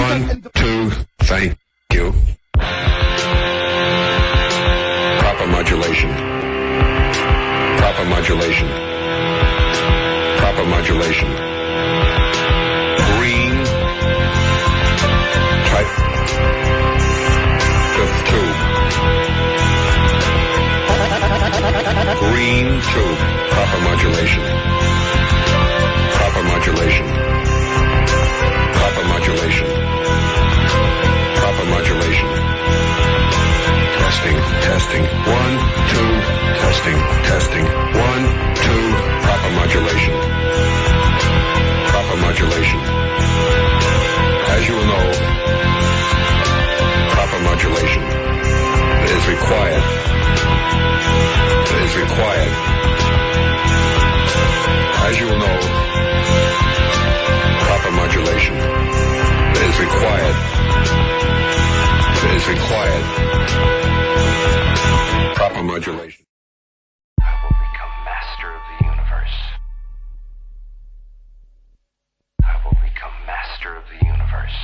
1, 2, thank you. Proper modulation. Proper modulation. Proper modulation. Green. Type. Fifth tube. Green tube. Proper modulation. Proper modulation. Proper modulation. Proper modulation. Testing, testing. 1, 2, testing, testing. 1, 2, proper modulation. Proper modulation. As you will know, proper modulation is required. It is required. As you will know, proper modulation is required. It is required. Proper modulation. I will become master of the universe. I will become master of the universe.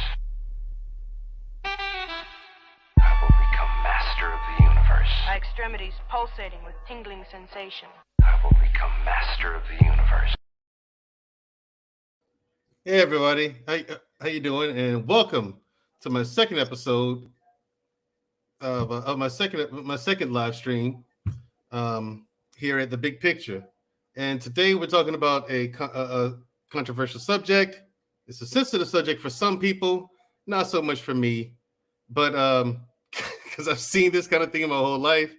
I will become master of the universe. My extremities pulsating with tingling sensation. I will become master of the universe. Hey everybody, how you doing? And welcome to my second episode of my second live stream here at the Big Picture. And today we're talking about a controversial subject. It's a sensitive subject for some people, not so much for me, but because I've seen this kind of thing in my whole life,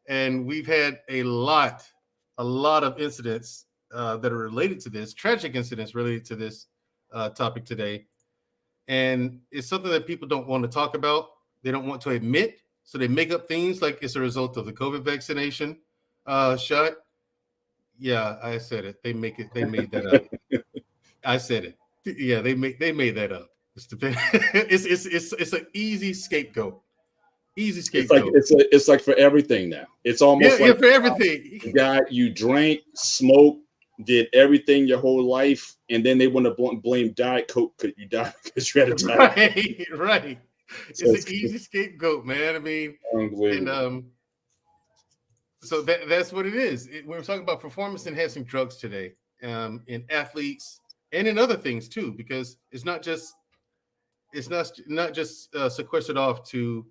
and we've had a lot of incidents that are related to this, tragic incidents related to this topic today. And it's something that people don't want to talk about. They don't want to admit. So they make up things like it's a result of the COVID vaccination shot. Yeah, I said it. They made that up. I said it. Yeah, they made that up. It's an easy scapegoat. Easy scapegoat. It's like for everything now. It's almost like for everything. You drank, smoked, did everything your whole life, and then they want to blame Diet Coke because you died because you had a diet. Right. So it's an easy scapegoat, man. I mean, and so that's what it is. We're talking about performance enhancing drugs today, in athletes and in other things too, because it's not just sequestered off to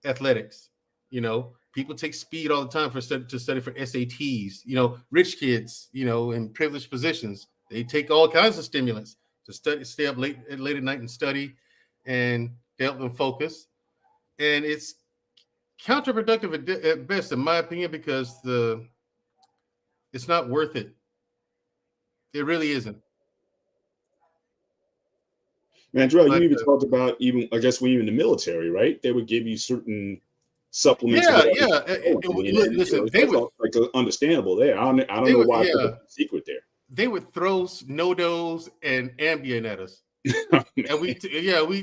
athletics. You know, people take speed all the time to study for SATs. You know, rich kids, you know, in privileged positions, they take all kinds of stimulants to stay up late at night and study, and they help them focus. And it's counterproductive at best, in my opinion, because it's not worth it. It really isn't. Man, Joel, you even talked about I guess when you're in the military, right? They would give you certain supplements. Yeah. Listen, they would like understandable there. I don't know why the secret there. They would throw NoDoz and Ambien at us, and we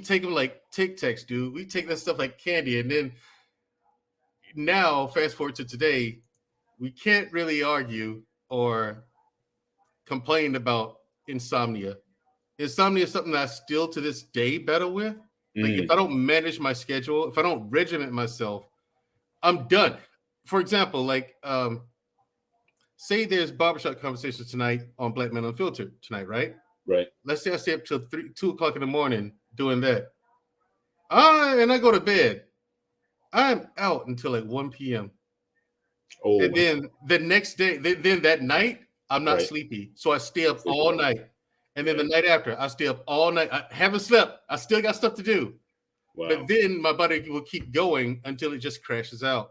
take them like Tic Tacs, dude. We take that stuff like candy, and then now fast forward to today, we can't really argue or complain about insomnia. Insomnia is something that I still to this day battle with. Like if I don't manage my schedule, if I don't regiment myself, I'm done. For example, like say there's barbershop conversations tonight on Black Men Unfiltered tonight, right? Right. Let's say I stay up till 2 o'clock in the morning doing that. And I go to bed. I'm out until like 1 p.m. Oh, and then the next day, then that night, I'm not sleepy. So I stay up all night. And then the night after, I stay up all night. I haven't slept. I still got stuff to do. Wow. But then my body will keep going until it just crashes out.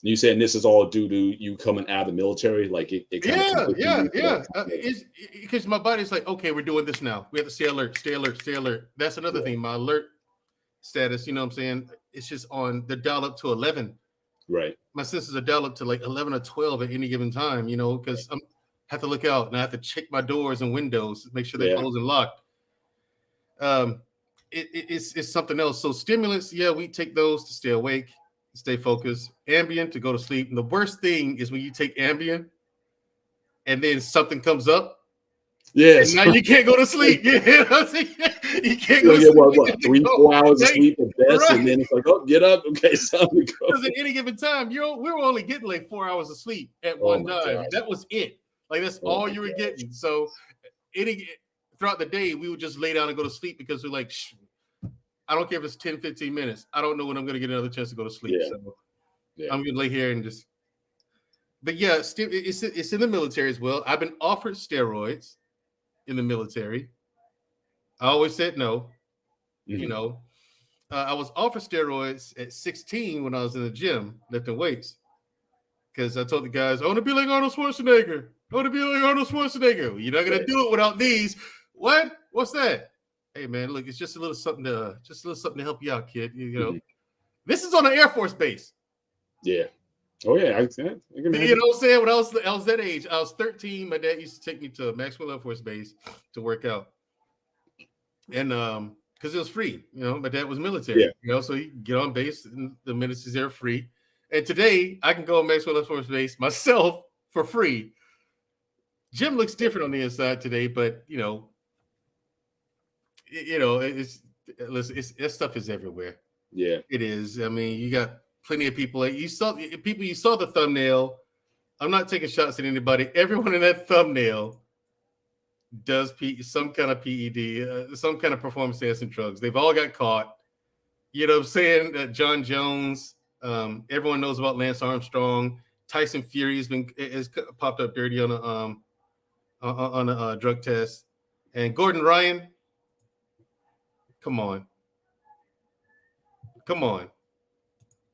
You saying this is all due to you coming out of the military? Like it yeah. It's because my body's like, okay, we're doing this now. We have to stay alert. That's another thing. My alert status, you know what I'm saying? It's just on the dial up to 11. Right. My senses are dialed up to like 11 or 12 at any given time, you know, because I have to look out and I have to check my doors and windows, make sure they're closed and locked. It's something else. So stimulants, we take those to stay awake, stay focused. Ambien to go to sleep. And the worst thing is when you take Ambien and then something comes up Yes. And now you can't go to sleep. You know what I'm saying? You can't go You'll to get sleep. what 3-4 hours of sleep at best, Right. and then it's like, oh, get up. Okay, it's time to go. Because at any given time, we were only getting like 4 hours of sleep at Oh one my time. gosh. That was it. Like that's Oh all my you were gosh. getting. So throughout the day, we would just lay down and go to sleep because we're like, I don't care if it's 10, 15 minutes. I don't know when I'm going to get another chance to go to sleep. Yeah. So Yeah. I'm going to lay here and just. But yeah, it's in the military as well. I've been offered steroids in the military. I always said no. You Mhm. know, I was offered steroids at 16 when I was in the gym lifting weights because I told the guys, I want to be like Arnold Schwarzenegger. I want to be like Arnold Schwarzenegger. Well, you're not going to do it without these. What? What's that? Hey man, look, it's just a little something to help you out, kid. You know, this is on an Air Force base. Yeah. Oh yeah, I can imagine. You know what I'm saying? When I was that age, I was 13. My dad used to take me to Maxwell Air Force Base to work out, and because it was free. You know, my dad was military. Yeah. You know, so you get on base, and the minutes is there free. And today, I can go on Maxwell Air Force Base myself for free. Gym looks different on the inside today, but that stuff is everywhere. Yeah. It is. I mean, you got plenty of people. You saw the thumbnail. I'm not taking shots at anybody. Everyone in that thumbnail does some kind of PED, some kind of performance enhancing drugs. They've all got caught. You know what I'm saying? John Jones. Everyone knows about Lance Armstrong. Tyson Fury has popped up dirty on a drug test, and Gordon Ryan. Come on.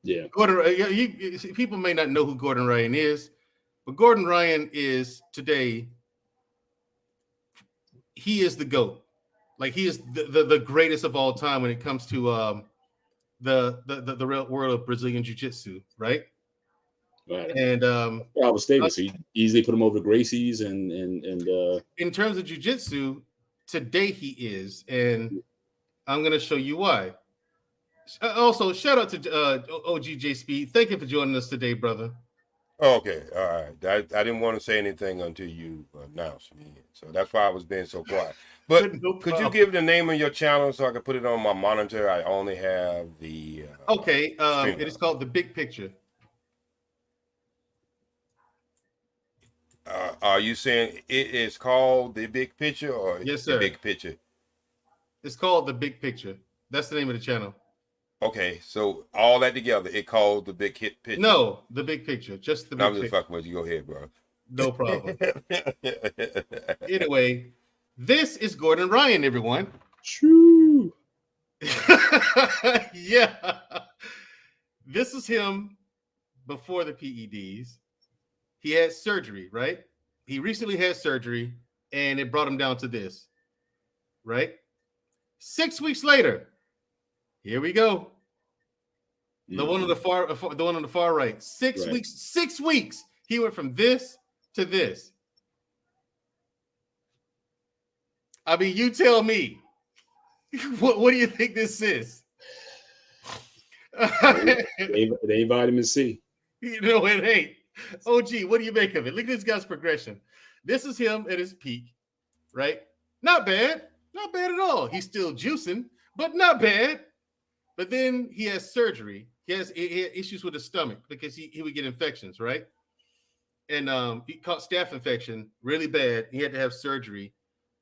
Yeah. People may not know who Gordon Ryan is, but Gordon Ryan is today. He is the GOAT. Like he is the greatest of all time when it comes to the real world of Brazilian Jiu-Jitsu, right? Right. And I was stating, so you easily put him over the Gracies and in terms of Jiu-Jitsu, today he is, and I'm gonna show you why. Also, shout out to OGJ Speed. Thank you for joining us today, brother. Okay, all right. I didn't want to say anything until you announced me, so that's why I was being so quiet. But could you give the name of your channel so I can put it on my monitor? I only have the. Okay, it is called The Big Picture. Are you saying it is called The Big Picture or Yes, The sir. Big Picture? It's called The Big Picture. That's the name of the channel. Okay, so all that together, it called The Big Picture. No, The Big Picture. Just The Big I'm just Picture. fucking with you. Go ahead, bro. No problem. Anyway, this is Gordon Ryan, everyone. True. Yeah. This is him before the PEDs. He had surgery, right? He recently had surgery, and it brought him down to this, right? 6 weeks later, here we go. The one on the far right. 6 Right. weeks. 6 weeks. He went from this to this. I mean, you tell me. What do you think this is? It ain't vitamin C. No, it ain't. OG, what do you make of it? Look at this guy's progression. This is him at his peak, right? Not bad. Not bad at all. He's still juicing, but not bad. But then he has surgery. He had issues with his stomach because he would get infections, right? And he caught staph infection really bad. He had to have surgery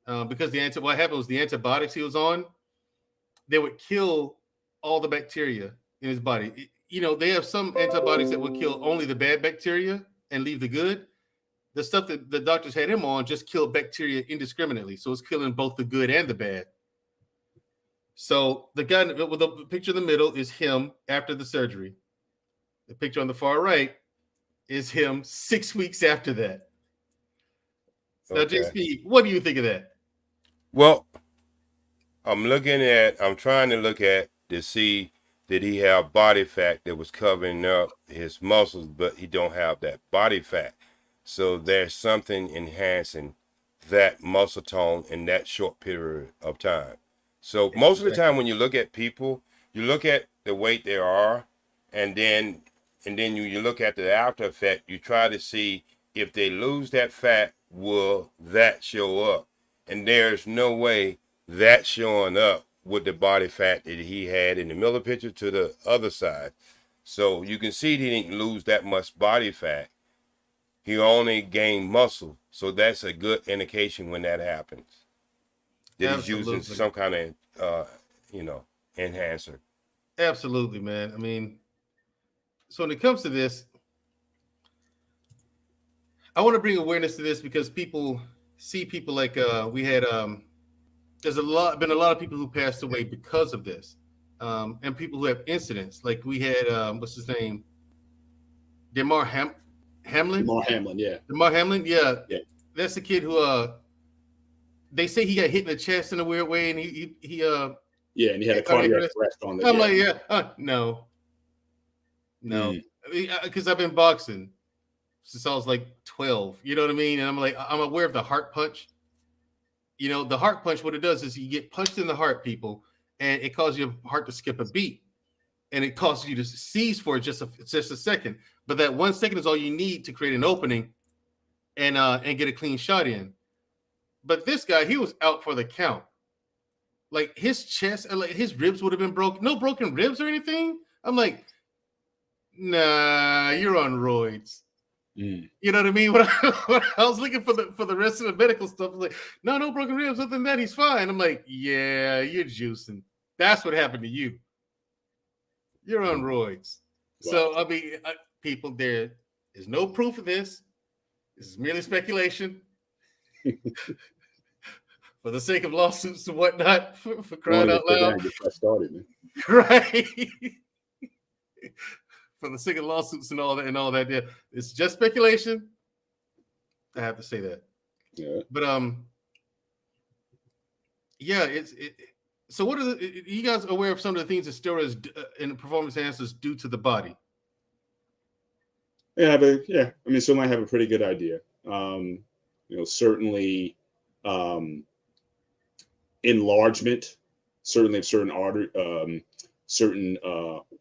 because what happened was the antibiotics he was on, they would kill all the bacteria in his body. They have some antibiotics that would kill only the bad bacteria and leave the good. The stuff that the doctors had him on just killed bacteria indiscriminately. So it's killing both the good and the bad. So the guy with the picture in the middle is him after the surgery. The picture on the far right is him 6 weeks after that. Now, JSP, what do you think of that? Well, I'm trying to look at to see did he have body fat that was covering up his muscles, but he don't have that body fat. So there's something enhancing that muscle tone in that short period of time. So most of the time when you look at people, you look at the weight they are, and then you look at the after effect, you try to see if they lose that fat, will that show up? And there's no way that's showing up with the body fat that he had in the Miller picture to the other side. So you can see he didn't lose that much body fat. He only gained muscle. So that's a good indication when that happens. That he's using Absolutely. some kind of, enhancer. Absolutely, man. I mean, so when it comes to this, I want to bring awareness to this because people see people like we had there's been a lot of people who passed away because of this. And people who have incidents. Like we had what's his name? Hamlin? Damar Hamlin, yeah. Damar Hamlin, yeah. Yeah. That's the kid who they say he got hit in the chest in a weird way and he yeah, and he had a cardiac arrest on the I'm like, yeah, no. Because I've been boxing since I was like 12. You know what I mean? And I'm like, I'm aware of the heart punch. You know, the heart punch, what it does is you get punched in the heart, people, and it causes your heart to skip a beat. And it causes you to seize for just a second. But that 1 second is all you need to create an opening and get a clean shot in. But this guy, he was out for the count. Like his chest, like his ribs would have been broken. No broken ribs or anything. I'm like, nah, you're on roids. You know what I mean? When I was looking for the rest of the medical stuff, I was like, no broken ribs. Other than that, he's fine. I'm like, yeah, you're juicing. That's what happened to you. You're on roids. Wow. So I mean, people, there is no proof of this. This is merely speculation. For the sake of lawsuits and whatnot, for crying out loud. Get started, man. Right. For the sake of lawsuits and all that, yeah. It's just speculation. I have to say that. Yeah. But yeah, so what are you guys aware of some of the things that steroids and performance enhancers do to the body? Yeah, I mean, so I have a pretty good idea. Certainly enlargement, certainly of certain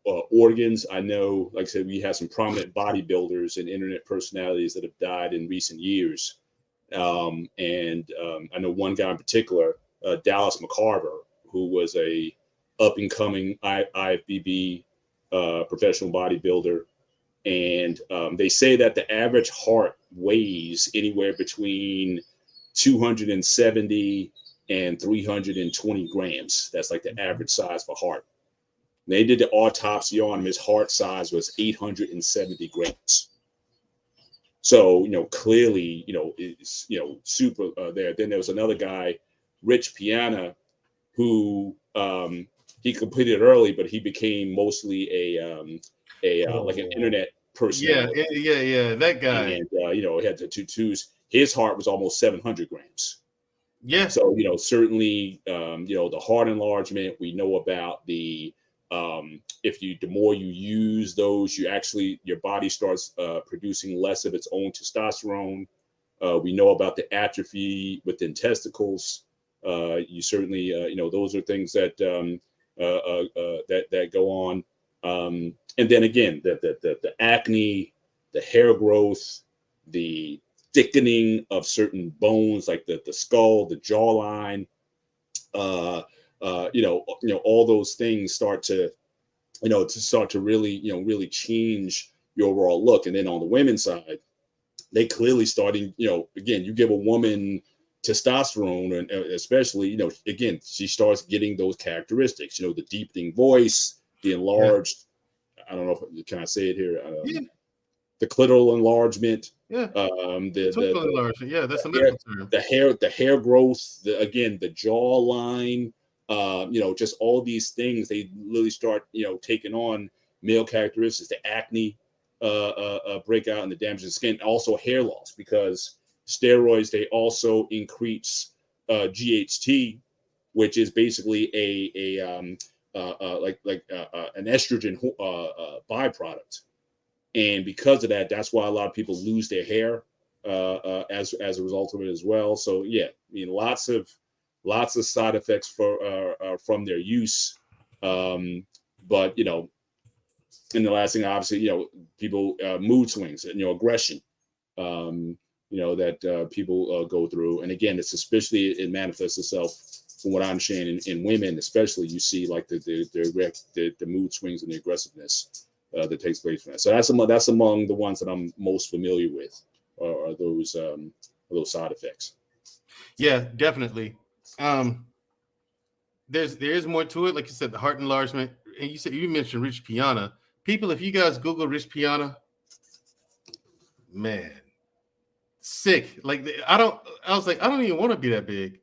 organs. I know, like I said, we have some prominent bodybuilders and internet personalities that have died in recent years. I know one guy in particular, Dallas McCarver, who was a up and coming IFBB professional bodybuilder. And they say that the average heart weighs anywhere between 270 and 320 grams. That's like the average size for heart. They did the autopsy on him. His heart size was 870 grams. So, clearly, it's, super there. Then there was another guy, Rich Piana, who he completed early, but he became mostly like an internet personality. Yeah, that guy. And, he had the 2.2s. His heart was almost 700 grams. Yeah. So, certainly, the heart enlargement, we know about the more you use those, your body starts producing less of its own testosterone. We know about the atrophy within testicles. You certainly, those are things that that go on. And then again, the acne, the hair growth, the thickening of certain bones like the skull, the jawline, all those things start to really, really change your overall look. And then on the women's side, they clearly starting, again, you give a woman testosterone, and especially, again, she starts getting those characteristics, the deepening voice, the enlarged, I don't know if can I say it here, the clitoral enlargement, the enlargement, yeah, that's a medical term. The hair growth, the jawline, just all these things, they literally start, taking on male characteristics, the acne breakout and the damage to the skin, also hair loss, because steroids, they also increase GHT, which is basically an estrogen byproduct. And because of that, that's why a lot of people lose their hair as a result of it as well. So yeah, I mean, lots of side effects from their use. But and the last thing, obviously, people mood swings and aggression. that people go through. And again, it's especially it manifests itself from what I understand in women, especially. You see like the mood swings and the aggressiveness that takes place from that. So that's among the ones that I'm most familiar with, are those side effects. Yeah, definitely. There is more to it. Like you said, the heart enlargement, and you mentioned Rich Piana. People, if you guys Google Rich Piana, man, sick. Like I was like, I don't even want to be that big.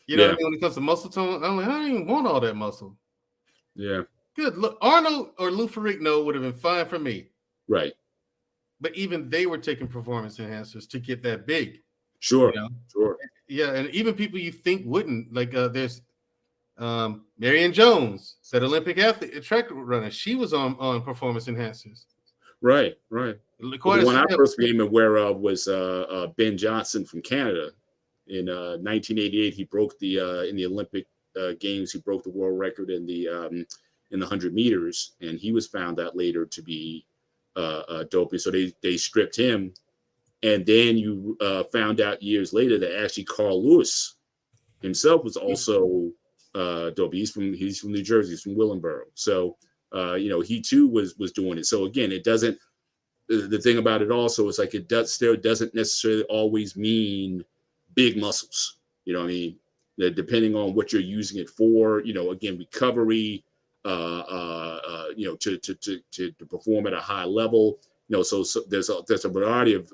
You know what I mean? When it comes to muscle tone, I'm like, I don't even want all that muscle. Yeah. Good. Look, Arnold or Lou Ferrigno would have been fine for me. Right. But even they were taking performance enhancers to get that big. Sure. You know? Sure. Yeah, and even people you think wouldn't, like there's Marion Jones, that Olympic athlete, track runner. She was on performance enhancers. Right. The one I first became aware of was Ben Johnson from Canada. In 1988, he broke in the Olympic Games. He broke the world record in the 100 meters, and he was found out later to be doping. So they stripped him, and then you found out years later that actually Carl Lewis himself was also doping. He's from New Jersey. He's from Willingboro. So he too was doing it. So again, it doesn't. The thing about it also is like still doesn't necessarily always mean big muscles. You know what I mean? That depending on what you're using it for, again, recovery, to perform at a high level. So there's a variety of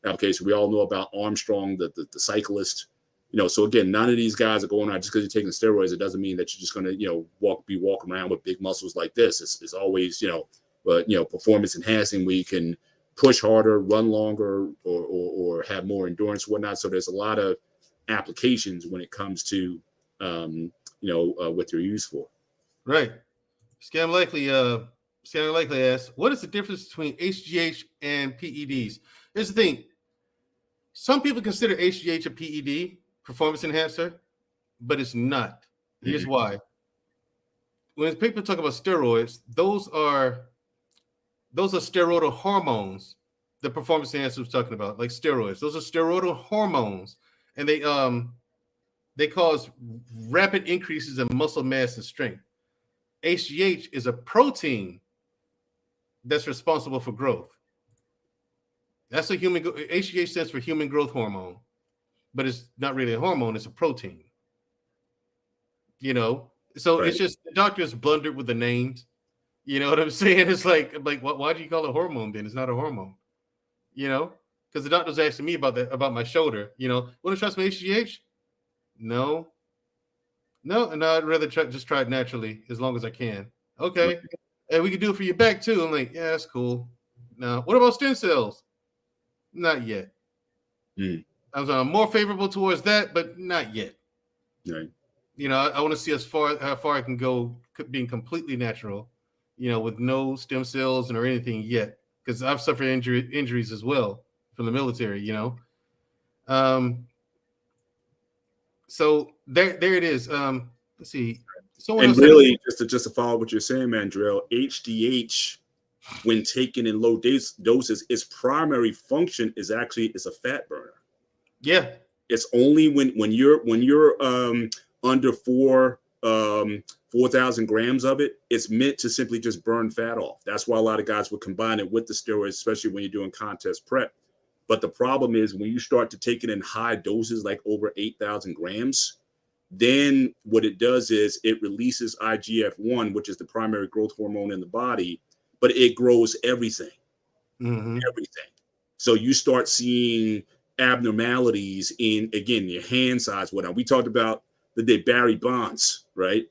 applications. We all know about Armstrong, the cyclist. So again, none of these guys are going out just because you're taking steroids. It doesn't mean that you're just going to be walking around with big muscles like this. It's always performance enhancing, where you can push harder, run longer, or have more endurance, whatnot. So there's a lot of applications when it comes to what they're used for. Right. Scam Likely asks, what is the difference between HGH and PEDs? Here's the thing. Some people consider HGH a PED, performance enhancer, but it's not. Here's why. When people talk about steroids, those are steroidal hormones the performance enhancer was talking about, like steroids. Those are steroidal hormones, and they cause rapid increases in muscle mass and strength. HGH is a protein that's responsible for growth. That's HGH stands for human growth hormone, but it's not really a hormone, it's a protein. So right. It's just the doctors blundered with the names. You know what I'm saying? It's like why do you call it hormone then? It's not a hormone. Because the doctor's asking me about my shoulder. Want to try some HGH? No, and I'd rather just try it naturally as long as I can. Okay, and we can do it for your back too. I'm like, yeah, that's cool. Now, what about stem cells? Not yet. I'm more favorable towards that, but not yet. Right. I want to see how far I can go being completely natural. With no stem cells or anything yet, because I've suffered injuries as well from the military. So there it is. Let's see. And really, just to follow what you're saying, Mandrell, HGH, when taken in low doses, its primary function is actually a fat burner. Yeah. It's only when you're under 4,000 grams of it, it's meant to simply just burn fat off. That's why a lot of guys would combine it with the steroids, especially when you're doing contest prep. But the problem is when you start to take it in high doses, like over 8,000 grams, then what it does is it releases IGF-1, which is the primary growth hormone in the body, but it grows everything. Everything. So you start seeing abnormalities in, again, your hand size, whatnot. We talked about the day Barry Bonds, right?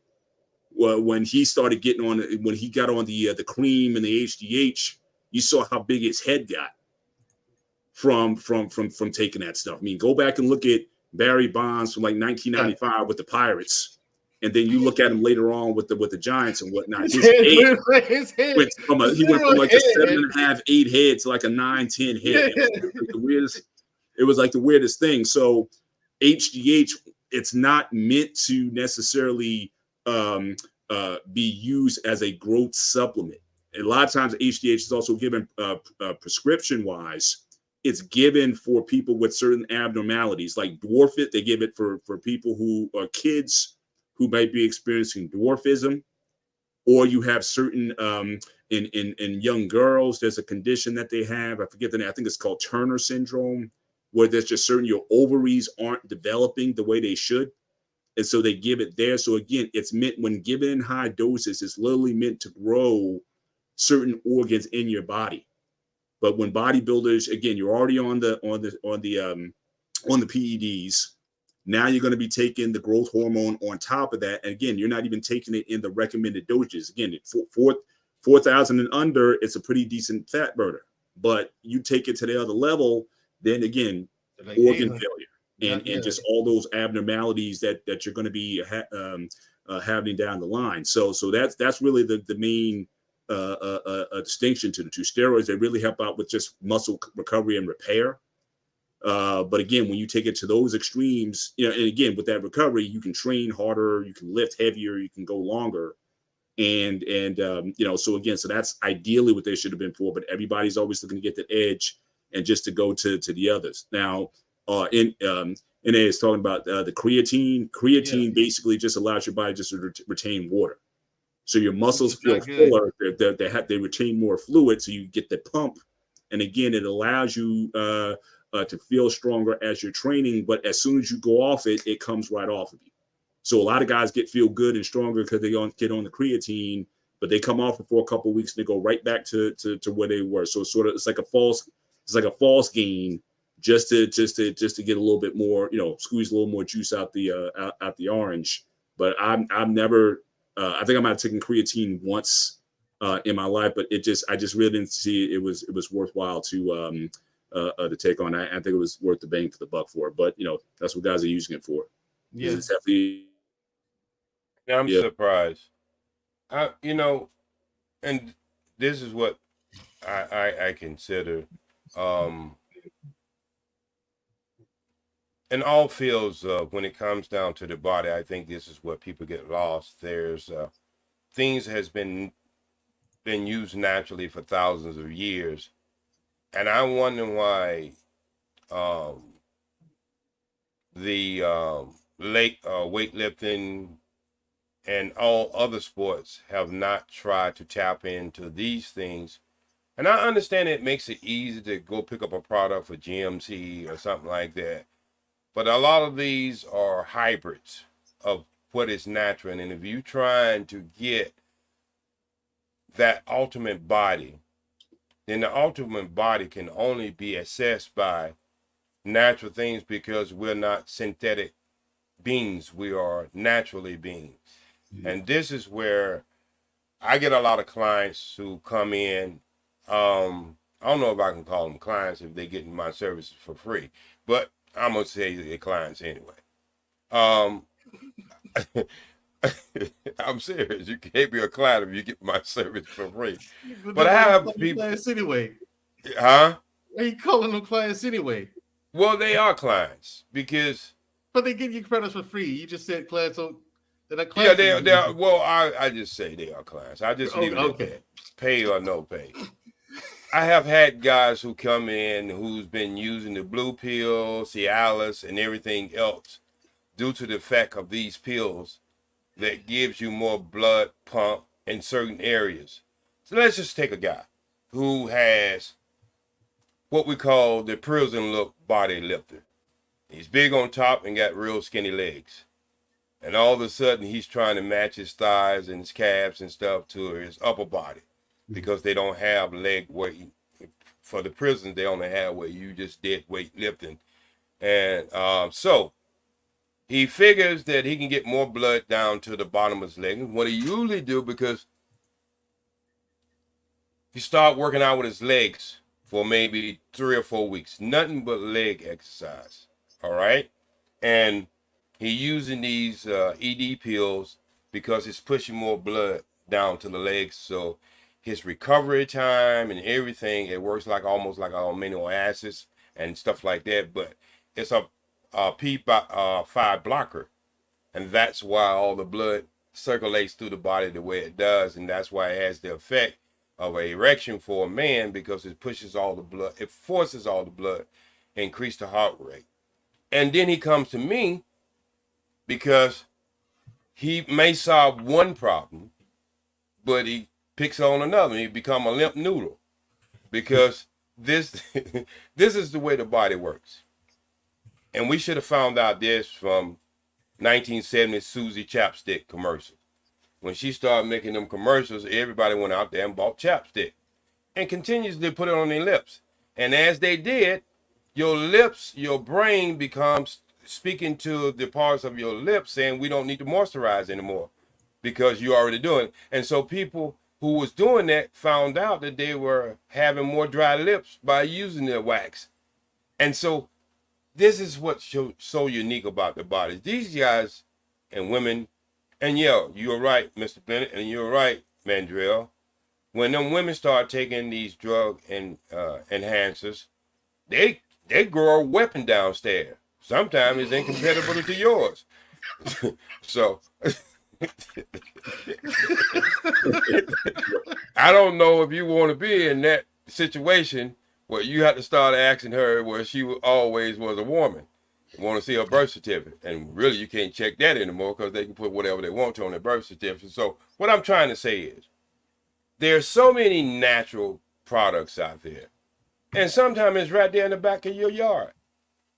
Well, when he started getting on, when he got on the cream and the HGH, you saw how big his head got from taking that stuff. I mean, go back and look at Barry Bonds from like 1995 with the Pirates, and then you look at him later on with the Giants and whatnot. His head went from like a 7.5, 8 head to like a 9, 10 head. It was like the weirdest thing. So HGH, it's not meant to necessarily be used as a growth supplement. And a lot of times HGH is also given prescription wise it's given for people with certain abnormalities, like dwarfism. They give it for people who are kids who might be experiencing dwarfism, or you have certain in young girls. There's a condition that they have. I forget the name. I think it's called Turner syndrome, where there's just certain your ovaries aren't developing the way they should. And so they give it there. So again, it's meant, when given in high doses, it's literally meant to grow certain organs in your body. But when bodybuilders, again, you're already on the PEDs. Now you're going to be taking the growth hormone on top of that. And again, you're not even taking it in the recommended dosages. Again, 4,000 and under, it's a pretty decent fat burner. But you take it to the other level, then again, like organ failure. And just all those abnormalities that you're going to be having down the line. So that's really the main distinction to the two. Steroids, they really help out with just muscle recovery and repair. But again, when you take it to those extremes, and again, with that recovery, you can train harder, you can lift heavier, you can go longer. And so again, so that's ideally what they should have been for, but everybody's always looking to get the edge and just to go to the others. Now, is talking about the creatine basically just allows your body just to retain water, so your muscles feel fuller. They retain more fluid, so you get the pump, and again, it allows you to feel stronger as you're training. But as soon as you go off it, it comes right off of you. So a lot of guys feel good and stronger because they get on the creatine, but they come off it for a couple of weeks and they go right back to where they were. So it's like a false gain. Just to get a little bit more, squeeze a little more juice out the orange. But I've never, I think I might have taken creatine once in my life, but I just really didn't see it was worthwhile to take on. I think it was worth the bang for the buck for it. But that's what guys are using it for. Yeah, it's definitely. I'm surprised. And this is what I consider. In all fields, when it comes down to the body, I think this is what people get lost. There's things has been used naturally for thousands of years, and I wonder why the weightlifting and all other sports have not tried to tap into these things. And I understand it makes it easy to go pick up a product for GMT or something like that. But a lot of these are hybrids of what is natural. And if you're trying to get that ultimate body, then the ultimate body can only be assessed by natural things, because we're not synthetic beings. We are naturally beings. Mm-hmm. And this is where I get a lot of clients who come in. I don't know if I can call them clients if they're getting my services for free, but I'm going to say they're clients anyway. I'm serious. You can't be a client if you get my service for free. But I have people. Clients anyway. Huh? Why are you calling them clients anyway? Well, they are clients because. But they give you credits for free. You just said clients. So they're not clients. Yeah, they are. Well, I just say they are clients. I just leave it at that. Pay or no pay. I have had guys who come in who's been using the blue pill, Cialis, and everything else due to the effect of these pills that gives you more blood pump in certain areas. So let's just take a guy who has what we call the prison look body lifter. He's big on top and got real skinny legs. And all of a sudden he's trying to match his thighs and his calves and stuff to his upper body, because they don't have leg weight. For the prisons, they only have where you just did weight lifting. And so he figures that he can get more blood down to the bottom of his leg. What he usually do, because he start working out with his legs for maybe 3 or 4 weeks, nothing but leg exercise. All right. And he using these ED pills because it's pushing more blood down to the legs. So his recovery time and everything, it works like almost like amino acids and stuff like that. But it's a P5 blocker. And that's why all the blood circulates through the body the way it does. And that's why it has the effect of an erection for a man because it pushes all the blood, it forces all the blood, increase the heart rate. And then he comes to me because he may solve one problem, but he picks on another. He become a limp noodle because this this is the way the body works. And we should have found out this from 1970 Susie Chapstick commercial. When she started making them commercials, everybody went out there and bought chapstick and continuously put it on their lips. And as they did, your lips, your brain becomes speaking to the parts of your lips saying we don't need to moisturize anymore because you're already doing it. And so people who was doing that found out that they were having more dry lips by using their wax. And so this is what's so unique about the body. These guys and women, and yeah, you're right, Mr. Bennett, and you're right, Mandrell. When them women start taking these drug and enhancers, they grow a weapon downstairs. Sometimes it's incompatible to yours. So I don't know if you want to be in that situation where you have to start asking her where she always was a woman. You want to see her birth certificate. And really, you can't check that anymore because they can put whatever they want to on their birth certificate. So what I'm trying to say is there's so many natural products out there. And sometimes it's right there in the back of your yard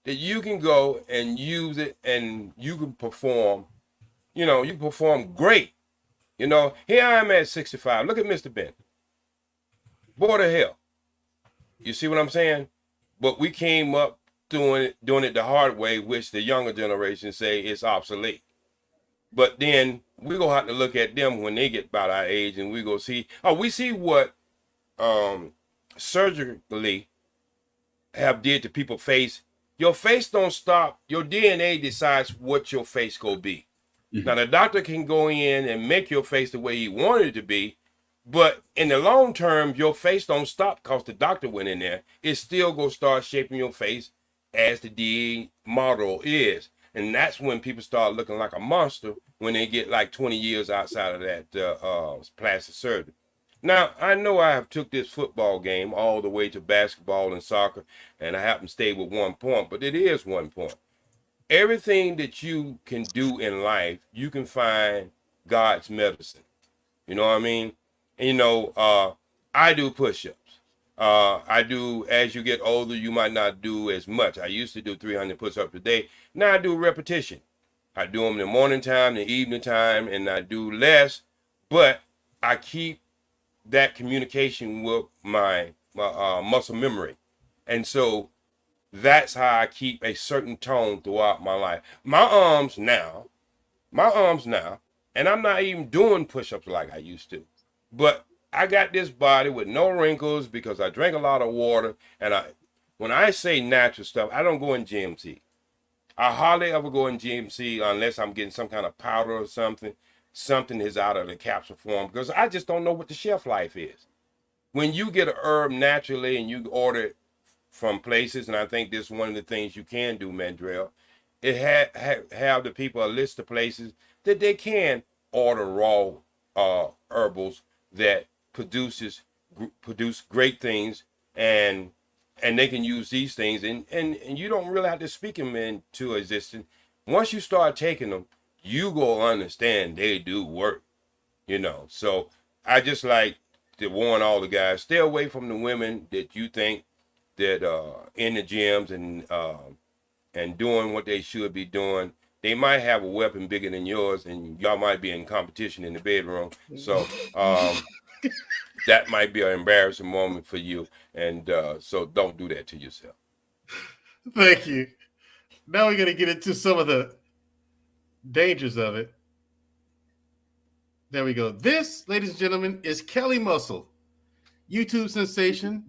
that you can go and use it and you can perform, you can perform great. Here I am at 65. Look at Mr. Bennett. Bored of hell. You see what I'm saying? But we came up doing it the hard way, which the younger generation say is obsolete. But then we gonna have to look at them when they get about our age, and we go see. We see what surgically have did to people's face. Your face don't stop. Your DNA decides what your face gonna be. Mm-hmm. Now the doctor can go in and make your face the way he wanted it to be, but in the long term, your face don't stop because the doctor went in there. It's still gonna start shaping your face as the DNA model is. And that's when people start looking like a monster when they get like 20 years outside of that plastic surgery. Now, I know I have took this football game all the way to basketball and soccer, and I happen to stay with 1 point, but it is 1 point. Everything that you can do in life, you can find God's medicine. You know what I mean? And, I do push-ups. I do, as you get older, you might not do as much. I used to do 300 push-ups a day. Now I do repetition. I do them in the morning time, the evening time, and I do less, but I keep that communication with my muscle memory. And so that's how I keep a certain tone throughout my life. My arms now, and I'm not even doing push-ups like I used to, but I got this body with no wrinkles because I drink a lot of water. And when I say natural stuff, I don't go in GMC. I hardly ever go in GMC unless I'm getting some kind of powder or something. Something is out of the capsule form because I just don't know what the shelf life is. When you get a herb naturally and you order it from places, and I think this is one of the things you can do, Mandrell, it have the people a list of places that they can order raw herbals that produce great things, and they can use these things, and you don't really have to speak them into existence. Once you start taking them, you go understand they do work, So I just like to warn all the guys, stay away from the women that you think that in the gyms and doing what they should be doing. They might have a weapon bigger than yours, and y'all might be in competition in the bedroom. So that might be an embarrassing moment for you, and so don't do that to yourself. Thank you. Now we're going to get into some of the dangers of it. There we go. This, ladies and gentlemen, is Kelly Muscle, YouTube sensation,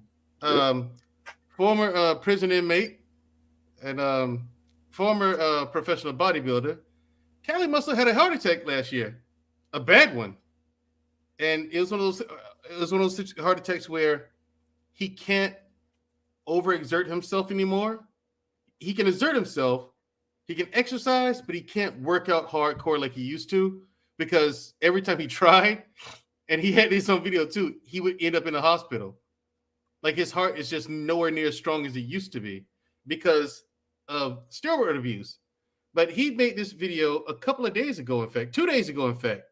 former prison inmate, and former professional bodybuilder. Kelly Muscle had a heart attack last year, a bad one, and it was one of those heart attacks where he can't overexert himself anymore. He can exert himself, he can exercise, but he can't work out hardcore like he used to because every time he tried, and he had this on video too. He would end up in a hospital. Like his heart is just nowhere near as strong as it used to be because of steroid abuse. But he made this video a couple of days ago, in fact, 2 days ago, in fact.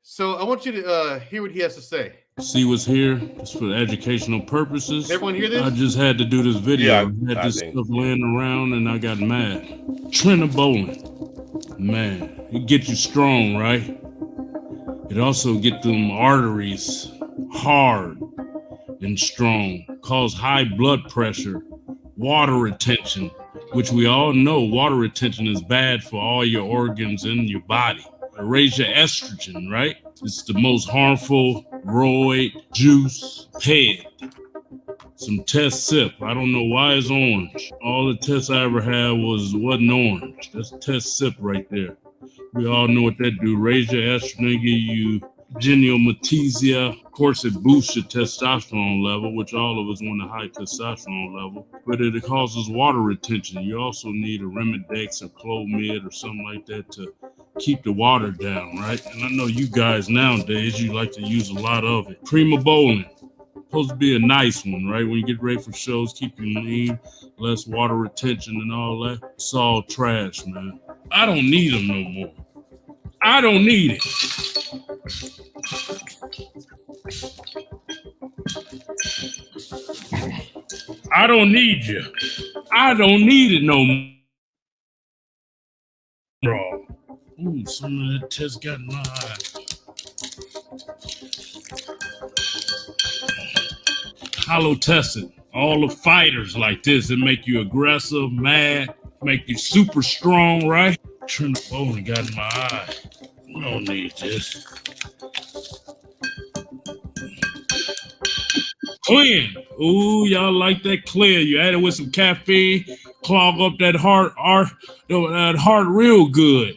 So I want you to hear what he has to say. See what's here? It's for educational purposes. Everyone hear this? I just had to do this video. Yeah, I had I this think. stuff laying around and I got mad. Trenbolone, man, it gets you strong, right? It also get them arteries hard and strong, cause high blood pressure, water retention, which we all know water retention is bad for all your organs in your body. Raise your estrogen, right? It's the most harmful roid juice, PED. Some test sip. I don't know why it's orange. All the tests I ever had wasn't orange. That's test sip right there. We all know what that do. Raise your estrogen, give you geniomatesia. Of course, it boosts your testosterone level, which all of us want a high testosterone level. But it causes water retention. You also need a Remedex or Clomid or something like that to keep the water down, right? And I know you guys nowadays, you like to use a lot of it. Primobolan, supposed to be a nice one, right? When you get ready for shows, keep you lean, less water retention and all that. It's all trash, man. I don't need them no more. I don't need it. I don't need you. I don't need it no more. Ooh, some of that test got in my eye. Hollow tested. All the fighters like this, it make you aggressive, mad, make you super strong, right? Trenbolone got in my eye. We don't need this. Clear. Ooh, y'all like that clear. You add it with some caffeine, clog up that heart real good.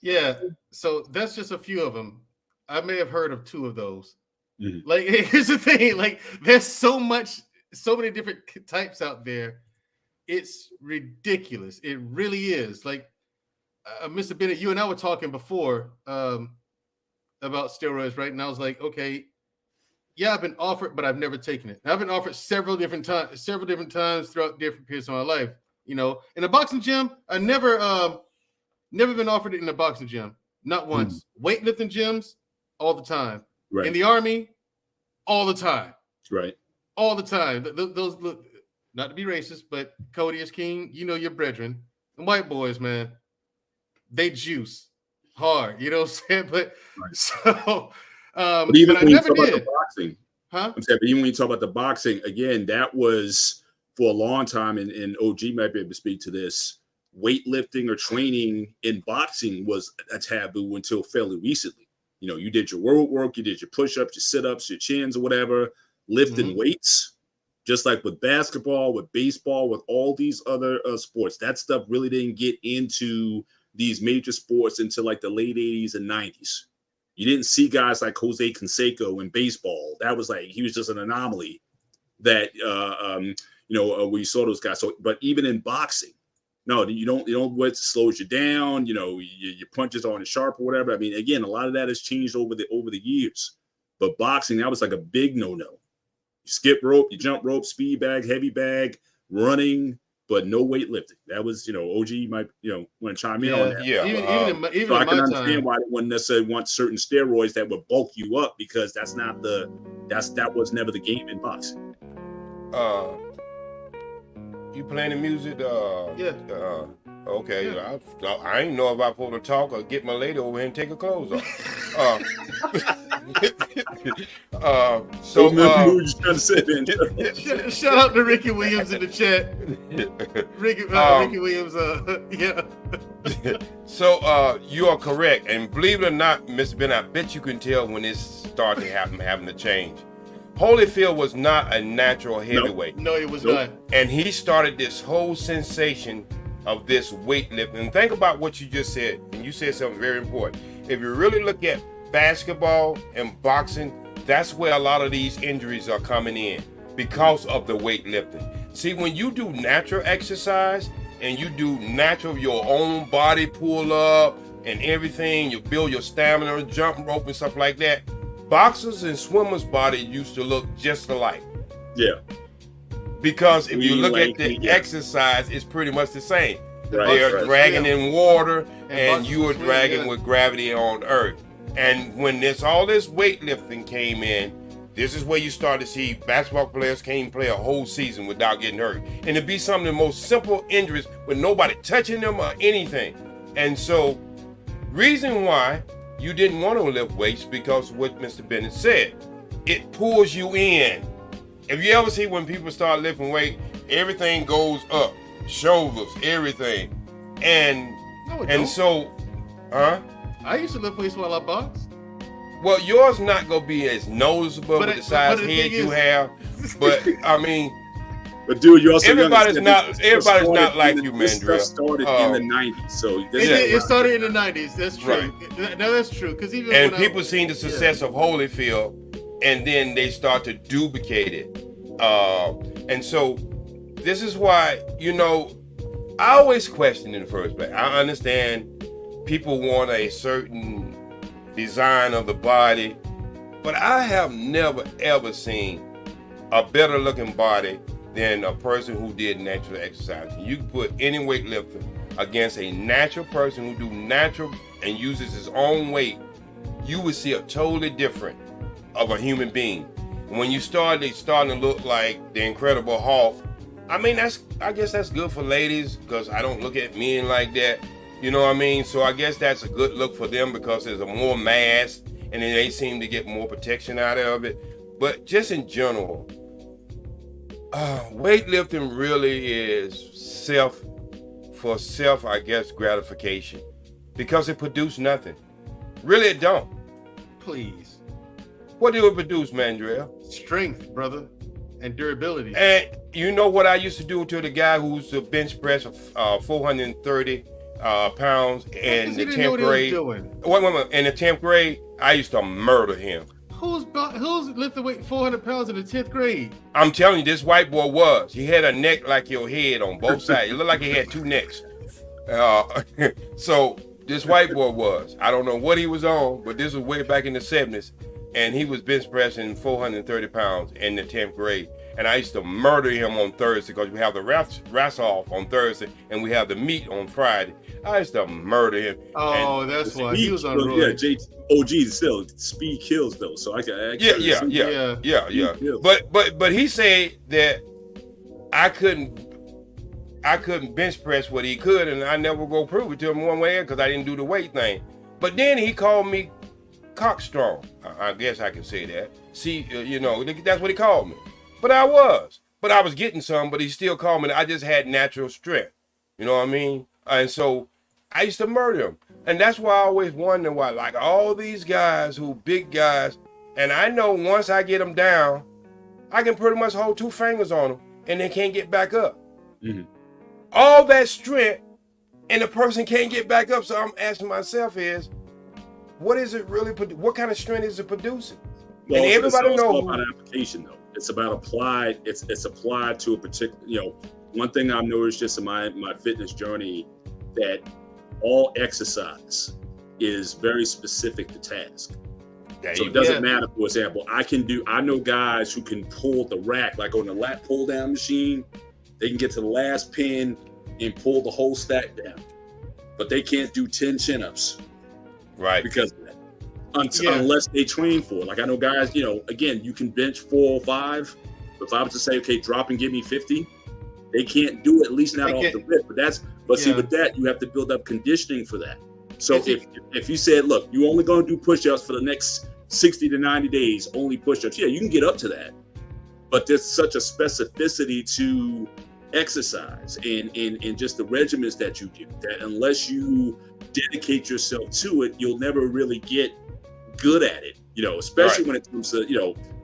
Yeah, so that's just a few of them. I may have heard of 2 of those. Mhm. Like, here's the thing: like, there's so many different types out there. It's ridiculous. It really is. Like, Mr. Bennett, you and I were talking before about steroids, right? And I was like, okay, yeah, I've been offered, but I've never taken it. And I've been offered several different times throughout different periods of my life. You know, in a boxing gym, I never been offered it in a boxing gym, not once. Weightlifting gyms, all the time. Right. In the Army, all the time. Right. All the time. Those look, not to be racist, but Cody is king. You know your brethren. And white boys, man, they juice hard. You know what I'm saying? But right. So, but even but when I you never talk did. about the boxing, Huh? I'm saying, but even when you talk about the boxing, again, that was for a long time, and OG might be able to speak to this. Weightlifting or training in boxing was a taboo until fairly recently. You know, you did your road work, you did your push-ups, your sit-ups, your chins, or whatever, lifting weights, just like with basketball, with baseball, with all these other sports. That stuff really didn't get into these major sports until like the late 80s and 90s. You didn't see guys like Jose Canseco in baseball. That was like, he was just an anomaly that, we saw those guys. So, but even in boxing, no, you don't what slows you down. You know, your punches aren't as sharp or whatever. I mean, again, a lot of that has changed over the years. But boxing, that was like a big no-no. You skip rope, you jump rope, speed bag, heavy bag, running, but no weightlifting. That was, OG might, want to chime in on that. Yeah. Even So I in can my understand time, why they wouldn't necessarily want certain steroids that would bulk you up, because that was never the game in boxing. You playing the music? Yeah. Okay. Yeah. I ain't know if I'm supposed to talk or get my lady over here and take her clothes off. Shout out to Ricky Williams in the chat. Ricky Williams, yeah. So you are correct, and believe it or not, Mr. Ben, I bet you can tell when this started to happen, having to change. Holyfield was not a natural heavyweight. No, it was not. And he started this whole sensation of this weightlifting. And think about what you just said, and you said something very important. If you really look at basketball and boxing, that's where a lot of these injuries are coming in, because of the weightlifting. See, when you do natural exercise and you do natural, your own body pull up, and everything. You build your stamina, jump rope and stuff like that. Boxers and swimmers' body used to look just alike. Yeah. Because if you look at Lanky, the exercise, it's pretty much the same. Right, They're right. dragging in water, and boxers you are swim, dragging yeah. with gravity on earth. And when all this weightlifting came in, this is where you start to see basketball players can't even play a whole season without getting hurt. And it'd be some of the most simple injuries with nobody touching them or anything. And so, reason why you didn't want to lift weights, because what Mr. Bennett said, it pulls you in. If you ever see when people start lifting weight, everything goes up, shoulders, everything. And No, it and don't. so, huh? I used to lift weights while I boxed. Well, yours not gonna be as noticeable with the size but the head thing you is- have. But I mean, But dude, you also Everybody's gotta understand not- everybody's not like this you, This Mandrill. stuff started in the '90s, so this It, Yeah. did- it started in the 90s. That's true. Right. No, that's true. Because even and when people seen the success of Holyfield, and then they start to duplicate it. And so this is why, I always question in the first place. I understand people want a certain design of the body, but I have never ever seen a better looking body than a person who did natural exercise. You can put any weightlifter against a natural person who do natural and uses his own weight, you would see a totally different of a human being. When they starting to look like the Incredible Hulk. I mean, I guess that's good for ladies, because I don't look at men like that. You know what I mean? So I guess that's a good look for them, because there's a more mass, and then they seem to get more protection out of it. But just in general, weightlifting really is self, I guess, gratification, because it produces nothing. Really, it don't. please, What do it produce, Mandrill? strength, brother, and durability. And you know what I used to do to the guy who's the bench press of 430 pounds in the 10th grade? Wait. In the 10th grade, I used to murder him. Who's lifting weight 400 pounds in the 10th grade? I'm telling you, this white boy was. He had a neck like your head on both sides. It looked like he had two necks. So this white boy was. I don't know what he was on, but this was way back in the 70s. And he was bench pressing 430 pounds in the 10th grade. And I used to murder him on Thursday, because we have the wrestling off on Thursday and we have the meet on Friday. I used to murder him. Oh, that's why he was on Yeah, road. OG still speed kills though, so I can Yeah. But he said that I couldn't bench press what he could, and I never go prove it to him one way, because I didn't do the weight thing. But then he called me cockstrong. I guess I can say that. See, that's what he called me. But I was getting some, but he still called me. I just had natural strength. You know what I mean? And so I used to murder him. And that's why I always wonder why, like all these guys who big guys, and I know once I get them down, I can pretty much hold two fingers on them and they can't get back up. Mhm. All that strength, and the person can't get back up. So I'm asking myself is, what is it really? What kind of strength is it producing? Well, and everybody it's also knows. about application though. It's about applied. It's applied to a particular. One thing I've noticed just in my fitness journey, that all exercise is very specific to task. So it doesn't matter. For example, I know guys who can pull the rack, like on the lat pull down machine. They can get to the last pin and pull the whole stack down, but they can't do 10 chin-ups, Right. because of that. Unless they train for it. Like I know guys, again, you can bench 405. But if I was to say, okay, drop and give me 50, they can't do it, at least not off the rip. See, with that, you have to build up conditioning for that. So if you said, look, you're only going to do push-ups for the next 60 to 90 days, only push-ups, yeah, you can get up to that. But there's such a specificity to exercise and just the regimens that you do, that unless you dedicate yourself to it, you'll never really get good at it, especially when it comes to,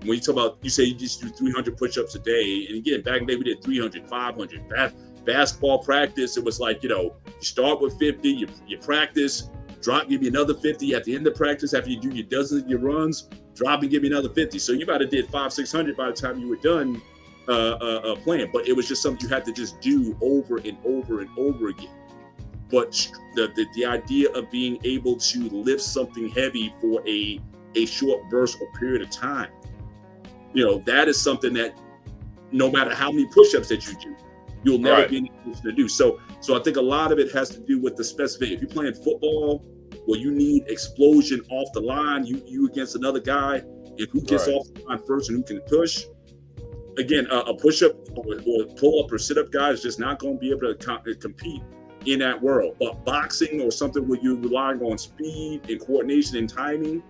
when you talk about, you say you just do 300 push-ups a day. And again, back in the day, we did 300, 500. Basketball practice, it was like, you start with 50, you practice, drop, give me another 50 at the end of practice. After you do your dozens of your runs, drop and give me another 50. So you might have did 500-600 by the time you were done playing. But it was just something you had to just do over and over and over again. the idea of being able to lift something heavy for a short burst or period of time, that is something that no matter how many push-ups that you do, you'll never be in a position to do. So I think a lot of it has to do with the specific. If you're playing football, well, you need explosion off the line. You against another guy, and who gets off the line first and who can push. Again, a push-up or pull-up or sit-up guy is just not going to be able to compete in that world. But boxing or something where you're relying on speed and coordination and timing,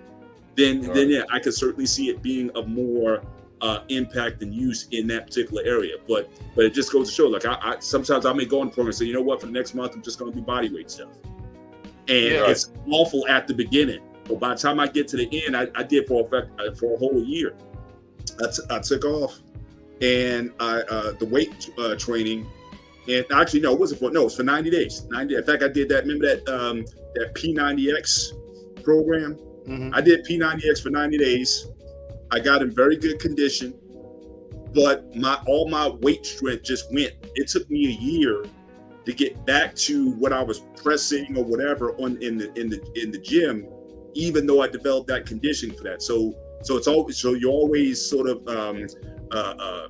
then yeah, I could certainly see it being of more impact and use in that particular area. But it just goes to show, like I sometimes I may go on the program and say, you know what, for the next month I'm just going to do body weight stuff, and it's awful at the beginning. But by the time I get to the end, I did for a whole year. I took off. And the weight training, and actually no, it wasn't for, no, it was for 90 days. 90. In fact, I did that. Remember that P90X program? Mm-hmm. I did P90X for 90 days. I got in very good condition, but all my weight strength just went. It took me a year to get back to what I was pressing or whatever in the gym, even though I developed that condition for that. So it's always, so you're always sort of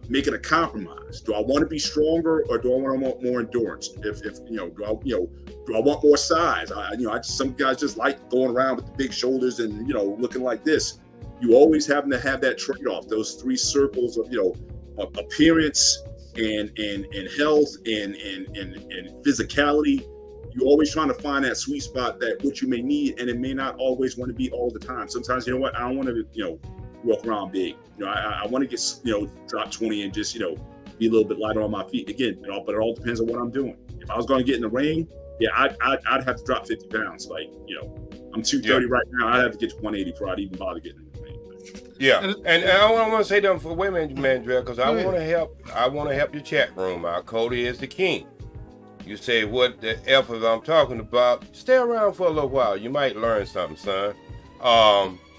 making a compromise. Do I want to be stronger, or do I want more endurance? If do I want more size? Some guys just like going around with the big shoulders and looking like this. You always having to have that trade-off. Those three circles of appearance and health and physicality. You're always trying to find that sweet spot, that what you may need, and it may not always want to be all the time. Sometimes, I don't want to walk around big. I want to get drop 20 and just be a little bit lighter on my feet. Again, but it all depends on what I'm doing. If I was going to get in the ring, yeah, I'd have to drop 50 pounds. Like I'm 230 right now. I'd have to get to 180 before I'd even bother getting in the ring. Yeah, and I want to say something for women, Mandrell, because I want to help. I want to help the chat room out. Cody is the king. You say what the effort I'm talking about? Stay around for a little while. You might learn something, son.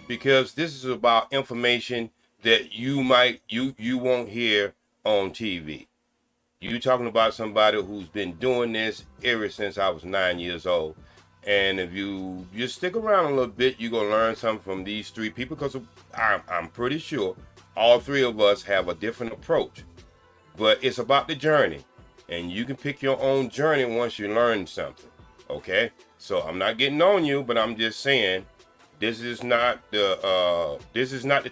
Because this is about information that you won't hear on TV. You talking about somebody who's been doing this ever since I was 9 years old. And if you just stick around a little bit, you're going to learn something from these three people, because I'm pretty sure all three of us have a different approach. But it's about the journey. And you can pick your own journey once you learn something. Okay? So I'm not getting on you, but I'm just saying, this is not the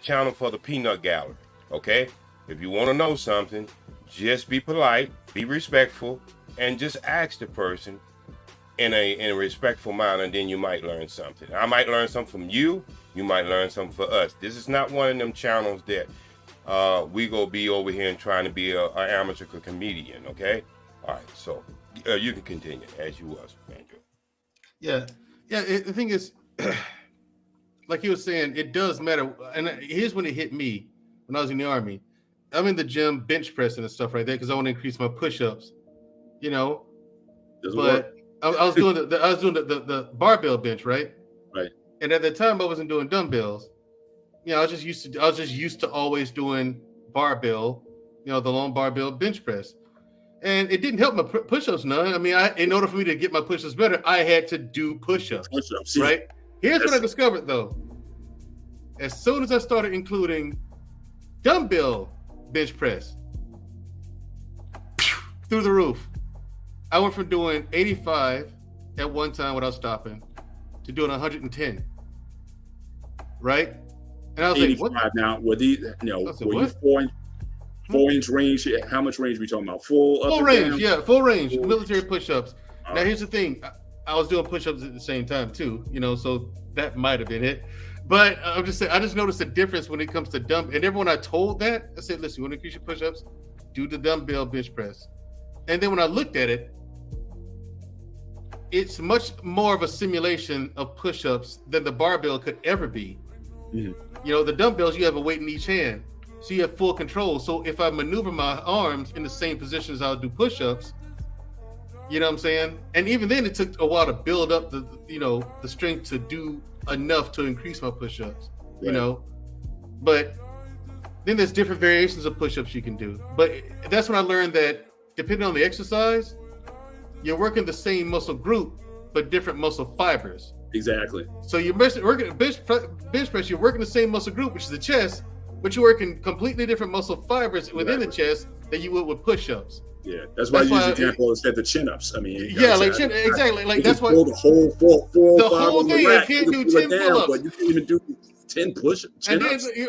channel for the peanut gallery, okay? If you want to know something, just be polite, be respectful, and just ask the person in a respectful manner, and then you might learn something. I might learn something from you. You might learn something for us. This is not one of them channels that we go be over here and trying to be an amateur comedian, okay? All right, so you can continue as you was, Andrew. Yeah. The thing is, like he was saying, it does matter. And here's when it hit me when I was in the Army. I'm in the gym bench pressing and stuff right there because I want to increase my push-ups, But I was doing the barbell bench, right? Right. And at the time, I wasn't doing dumbbells. I was just used to always doing barbell, the long barbell bench press, and it didn't help my push-ups none. I mean, in order for me to get my push-ups better, I had to do push-ups, right? Here's what I discovered, though. As soon as I started including dumbbell bench press, through the roof. I went from doing 85 at one time without stopping to doing 110. Right? And I was 85 like, what? Now, were these, were you 4-inch range? How much range are we talking about? Full range, yeah, full range. Military push-ups. Now, here's the thing. I was doing push-ups at the same time too, so that might have been it. But I'm just saying, I just noticed a difference when it comes to dumbbell. And everyone I told that, I said, listen, you want to increase your push-ups? Do the dumbbell bench press. And then when I looked at it, it's much more of a simulation of push-ups than the barbell could ever be. Mm-hmm. The dumbbells, you have a weight in each hand. So you have full control. So if I maneuver my arms in the same position as I'll do push-ups, you know what I'm saying? And even then, it took a while to build up the strength to do enough to increase my push-ups, right. But then there's different variations of push-ups you can do. But that's when I learned that depending on the exercise, you're working the same muscle group, but different muscle fibers. Exactly. So you're working bench press, you're working the same muscle group, which is the chest, but you're working completely different muscle fibers within the chest than you would with push-ups. Yeah, that's why I use the example of the chin-ups. I mean, exactly. Like that's why the whole the whole thing. You can't do 10 pull-ups, but you can't even do 10 push-ups. And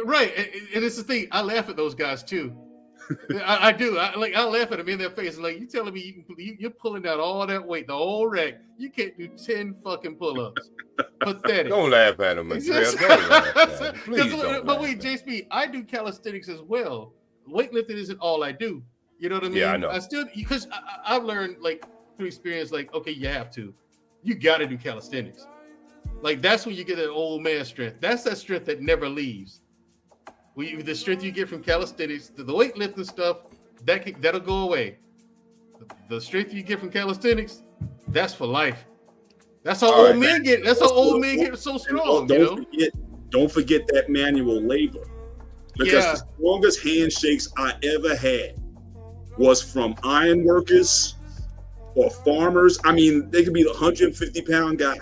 right, and it's the thing. I laugh at those guys too. I do. I laugh at them in their face. Like, you telling me you're pulling out all that weight, the whole rack. You can't do 10 fucking pull-ups. Pathetic. Don't laugh at them, Please don't. But wait, JSP, I do calisthenics as well. Weightlifting isn't all I do. You know what I mean? Yeah, I know. I still, because I've learned, like, through experience, like, okay, you have to. You got to do calisthenics. Like, that's when you get an old man strength. That's that strength that never leaves. The strength you get from calisthenics, the weightlifting stuff, that'll go away. The strength you get from calisthenics, that's for life. That's how old men get. That's how old men get so strong. Don't forget that manual labor, because the strongest handshakes I ever had was from iron workers or farmers. I mean, they could be the 150-pound guy,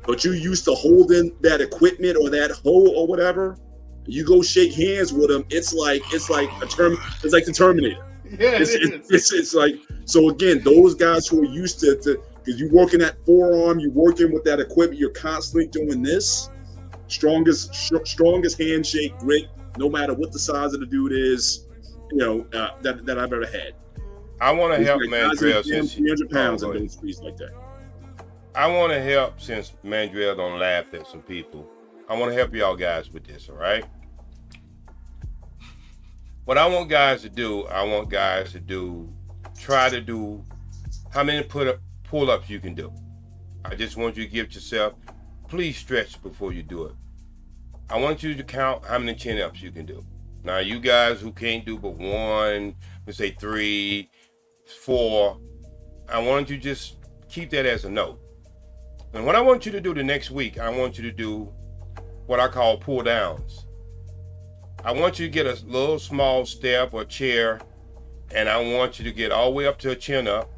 but you used to holding that equipment or that hoe or whatever. You go shake hands with them. It's like the Terminator. Yeah, it's like, so again, those guys who are used to because you're working that forearm, you're working with that equipment, you're constantly doing this. Strongest handshake, great, no matter what the size of the dude is, that I've ever had. I want to help Mandrell since 300 pounds in those streets like that. I want to help since Mandrell don't laugh at some people. I want to help y'all guys with this, all right? What I want guys to do, try to do how many pull-ups you can do. I just want you to give yourself, please stretch before you do it. I want you to count how many chin-ups you can do. Now, you guys who can't do but one, let's say 3, 4, I want you to just keep that as a note. And what I want you to do the next week, I want you to do what I call pull downs. I want you to get a little small step or chair, and I want you to get all the way up to a chin up,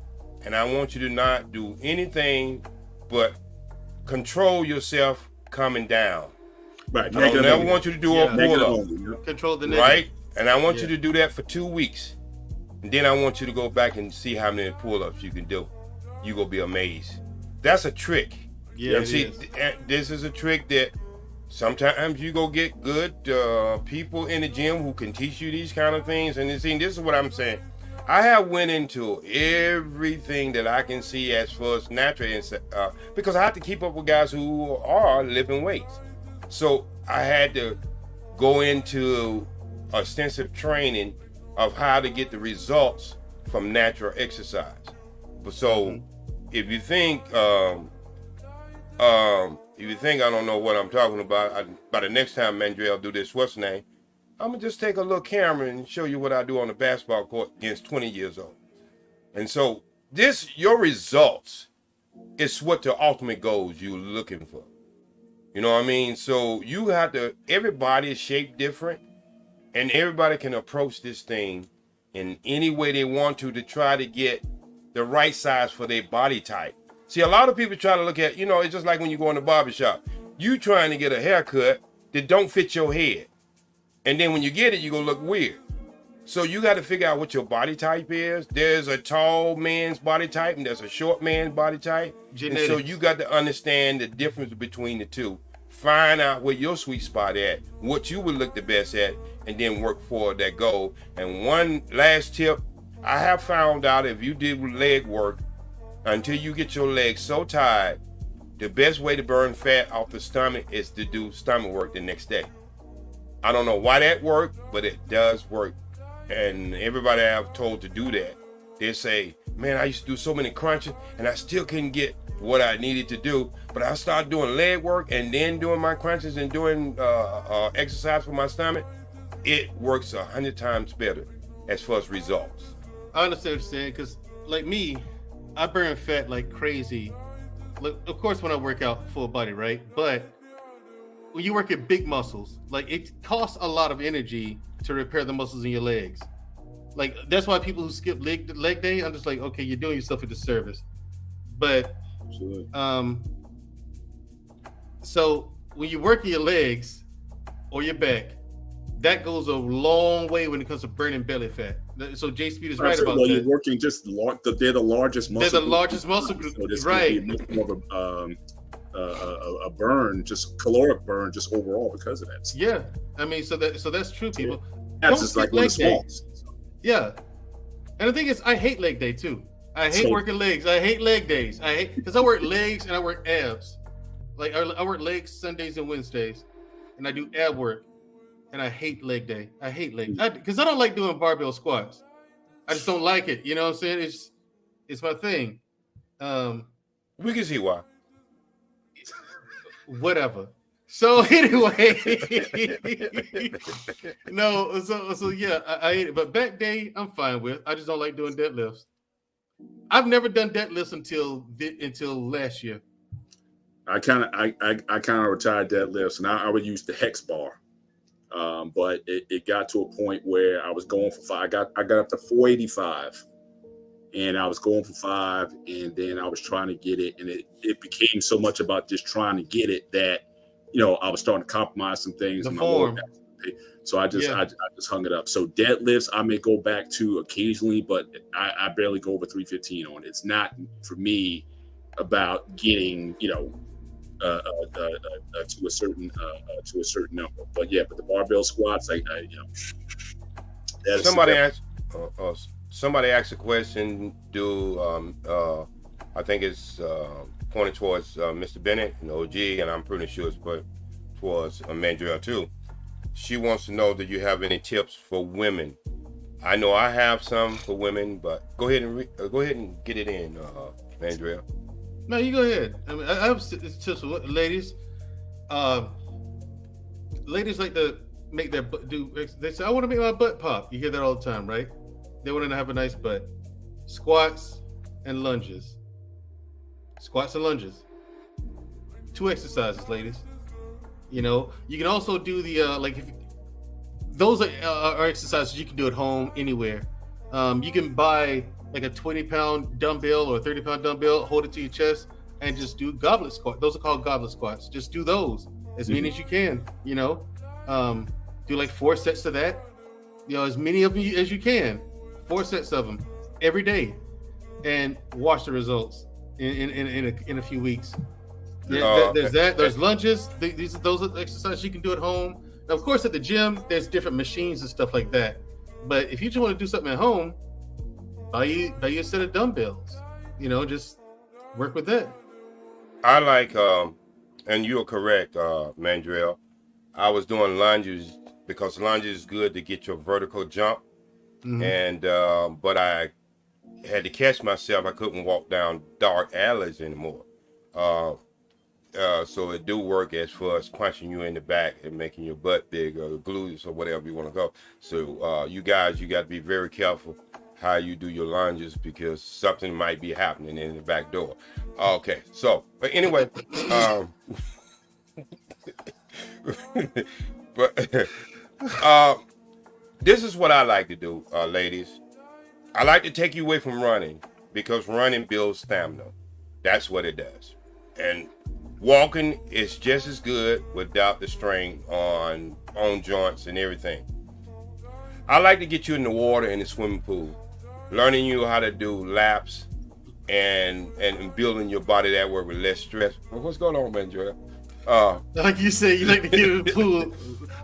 and I want you to not do anything but control yourself coming down. Right. I don't never want you to do a pull up. Control the negative. Right? And I want you to do that for 2 weeks. And then I want you to go back and see how many pull-ups you can do. You're going to be amazed. That's a trick. Yeah, and see, this is a trick that sometimes you go get good people in the gym who can teach you these kind of things. And see, this is what I'm saying. I have went into everything that I can see as far as natural, because I have to keep up with guys who are lifting weights. So I had to go into extensive training of how to get the results from natural exercise. So if you think I don't know what I'm talking about, by the next time Mandrell do this, what's the name? I'm gonna just take a little camera and show you what I do on the basketball court against 20 years old. And so your results is what the ultimate goals you're looking for. You know what I mean? So you have to, everybody is shaped different, and everybody can approach this thing in any way they want to try to get the right size for their body type. See, a lot of people try to look at, it's just like when you go in the barbershop. You trying to get a haircut that don't fit your head. And then when you get it, you're going to look weird. So you got to figure out what your body type is. There's a tall man's body type and there's a short man's body type. Genetics. And so you got to understand the difference between the two. Find out where your sweet spot at, what you would look the best at, and then work for that goal. And one last tip, I have found out if you did leg work, until you get your legs so tired, the best way to burn fat off the stomach is to do stomach work the next day. I don't know why that worked, but it does work. And everybody I've told to do that, they say, man, I used to do so many crunches and I still couldn't get what I needed to do. But I started doing leg work and then doing my crunches and doing exercise for my stomach. It works 100 times better as far as results. I understand what you're saying, because like me, I burn fat like crazy. Look, of course, when I work out full body, right? But when you work at big muscles, like it costs a lot of energy to repair the muscles in your legs. Like that's why people who skip leg day, I'm just like, okay, you're doing yourself a disservice. But Absolutely. so when you're working your legs or your back, that goes a long way when it comes to burning belly fat. So Jay Speed is right about Well, that. you're working just they're the largest muscle. They're the largest muscle group, so there's right? Going to be much more of a burn, just caloric burn, just overall because of that. So, Yeah, I mean, so that's true, people. that's Don't just skip like one leg of the day. smalls. Yeah, and the thing is, I hate leg day too. I hate working legs. I hate leg days. I hate because I work legs and I work abs. Like I work legs Sundays and Wednesdays, and I do ab work. And I hate leg day. I hate leg because I don't like doing barbell squats. I just don't like it. You know what I'm saying? It's my thing. We can see why. Whatever. So anyway, no. So yeah, I hate it. But back day, I'm fine with. I just don't like doing deadlifts. I've never done deadlifts until last year. I kind of retired deadlifts, and I would use the hex bar. But it got to a point where I was going for 5. I got up to 485, and I was going for 5, and then I was trying to get it, and it became so much about just trying to get it that I was starting to compromise some things. The form. So I just hung it up. So deadlifts I may go back to occasionally, but I barely go over 315 on it. It's not for me about getting to a certain number, but the barbell squats, somebody asked a question. I think it's pointed towards Mr. Bennett and OG, and I'm pretty sure it's towards Mandriel too. She wants to know, do you have any tips for women? I know I have some for women, but go ahead and get it in, Mandriel. No, you go ahead. I mean, I have tips for ladies. Ladies like to make their butt do. They say, "I want to make my butt pop." You hear that all the time, right? They want to have a nice butt. Squats and lunges. Squats and lunges. 2 exercises, ladies. You can also do the those are exercises you can do at home anywhere. You can buy like a 20-pound dumbbell or a 30-pound dumbbell, hold it to your chest, and just do goblet squats. Those are called goblet squats. Just do those as many as you can. Do like 4 sets of that. As many of you as you can. 4 sets of them every day, and watch the results in a few weeks. There's that. There's lunges. Those are exercises you can do at home. Now, of course, at the gym, there's different machines and stuff like that. But if you just want to do something at home, buy you a set of dumbbells. Just work with that. I like, and you're correct, Mandriel. I was doing lunges because lunges is good to get your vertical jump, and but I had to catch myself. I couldn't walk down dark alleys anymore. So it do work as far as punching you in the back and making your butt big, or glutes, or whatever you want to go. So you guys, you got to be very careful how you do your lunges, because something might be happening in the back door. Okay, so but anyway, but this is what I like to do, ladies. I like to take you away from running, because running builds stamina. That's what it does. And walking is just as good without the strain on joints and everything. I like to get you in the water, in the swimming pool, learning you how to do laps and building your body that way with less stress. Well, what's going on, man, Joel? Like you said, you like to get in the pool,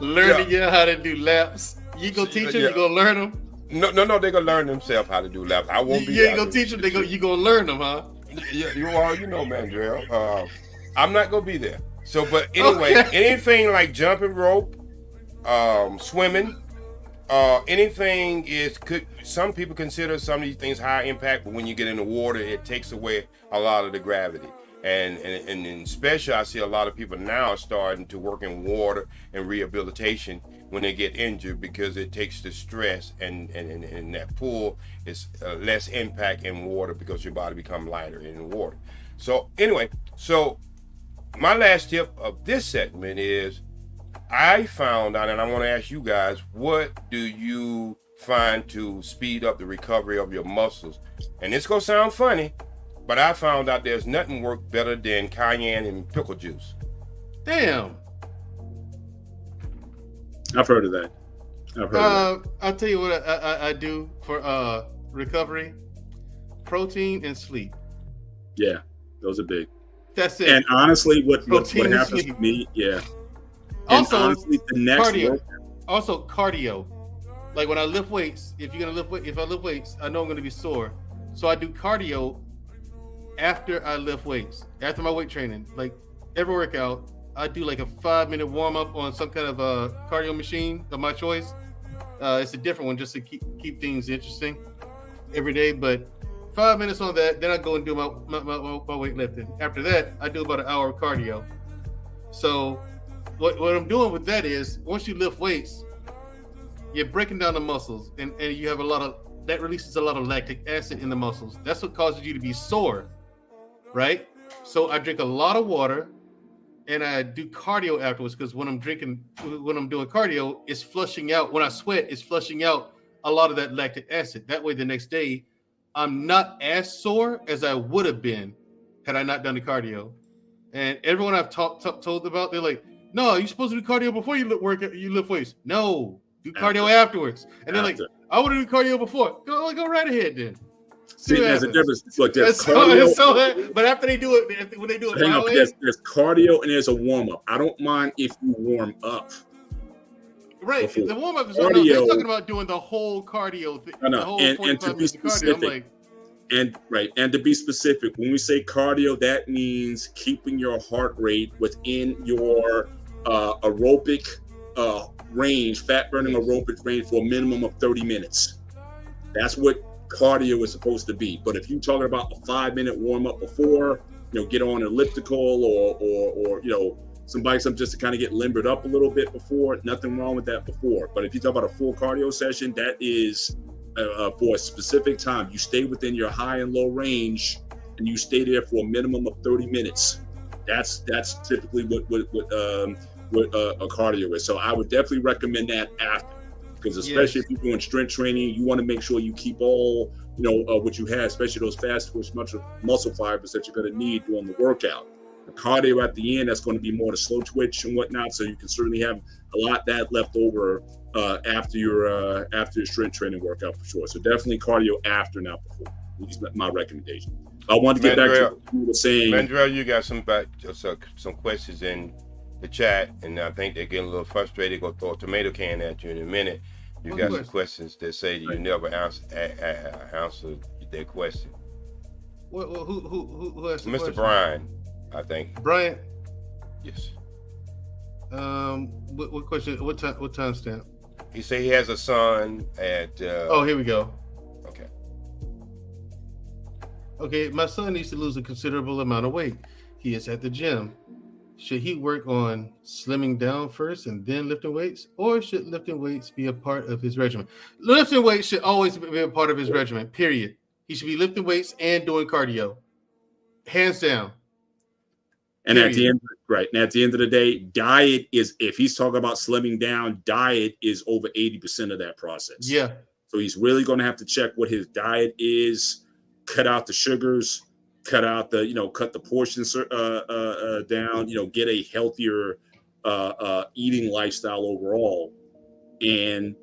learning you how to do laps. You go teach them, you gonna learn them. No, they're gonna learn themselves how to do laps. I won't be. You ain't gonna teach them. You gonna learn them, huh? Yeah, Mandriel. I'm not gonna be there. So, but anyway, anything like jumping rope, swimming, anything some people consider some of these things high impact, but when you get in the water, it takes away a lot of the gravity. And especially, I see a lot of people now starting to work in water and rehabilitation when they get injured, because it takes the stress, and that pool is less impact in water, because your body becomes lighter in the water. So anyway, my last tip of this segment is, I found out, and I want to ask you guys, what do you find to speed up the recovery of your muscles? And it's gonna sound funny, But I found out there's nothing worked better than cayenne and pickle juice. Damn. I've heard of that. I'll tell you what I do for recovery: protein and sleep. Yeah, those are big. That's it. And honestly, what Protein and happens sleep. to me, yeah. And Also, honestly, the next cardio. work, Also, cardio. Like when I lift weights, if I lift weights, I know I'm gonna be sore. So I do cardio after I lift weights, after my weight training. Like every workout, I do like a 5-minute warm up on some kind of a cardio machine of my choice. It's a different one just to keep things interesting every day. But 5 minutes on that, then I go and do my weightlifting. After that, I do about an hour of cardio. So what I'm doing with that is once you lift weights, you're breaking down the muscles, and you have that releases a lot of lactic acid in the muscles. That's what causes you to be sore, right? So I drink a lot of water, and I do cardio afterwards because when I'm doing cardio, it's flushing out. When I sweat, it's flushing out a lot of that lactic acid. That way, the next day, I'm not as sore as I would have been had I not done the cardio. And everyone I've told about, they're like, "No, you're supposed to do cardio before you lift weights." No, do cardio afterwards. And they're like, "I want to do cardio before." Go right ahead then. See, there's a difference. Look, there's cardio. But after they do it, when they do it, hang on, there's cardio and there's a warm up. I don't mind if you warm up. Right, before. the warm up is Cardio, they're talking about doing the whole cardio thing. I know. The whole And 45 to be minutes of cardio. specific, I'm like, and to be specific, when we say cardio, that means keeping your heart rate within your aerobic range, fat burning aerobic range for a minimum of 30 minutes. That's what cardio is supposed to be. But if you're talking about a 5-minute warm up before, get on an elliptical or somebody just to kind of get limbered up a little bit before, nothing wrong with that before. But if you talk about a full cardio session, that is for a specific time. You stay within your high and low range, and you stay there for a minimum of 30 minutes. That's typically what a cardio is. So I would definitely recommend that after, because especially if you're doing strength training, you want to make sure you keep all what you have, especially those fast twitch muscle fibers that you're going to need during the workout. The cardio at the end, that's going to be more the slow twitch and whatnot. So you can certainly have a lot of that left over after your strength training workout for sure. So definitely cardio after, not before. That's my recommendation. I want to get back to what you were saying. Mandrell, you got some questions in the chat, and I think they're getting a little frustrated. Go throw a tomato can at you in a minute. You got some questions that say you never answered their question. Who asked the Mr. question? Brian, I think. Brian? Yes. What question? What time stamp? He say he has a son at. Here we go. Okay, my son needs to lose a considerable amount of weight. He is at the gym. Should he work on slimming down first and then lifting weights, or should lifting weights be a part of his regimen? Lifting weights should always be a part of his regimen, period. He should be lifting weights and doing cardio. Hands down. And at the end of the day, diet is, if he's talking about slimming down, diet is over 80% of that process. Yeah. So he's really going to have to check what his diet is, cut out the sugars, cut the portions down, get a healthier eating lifestyle overall. And,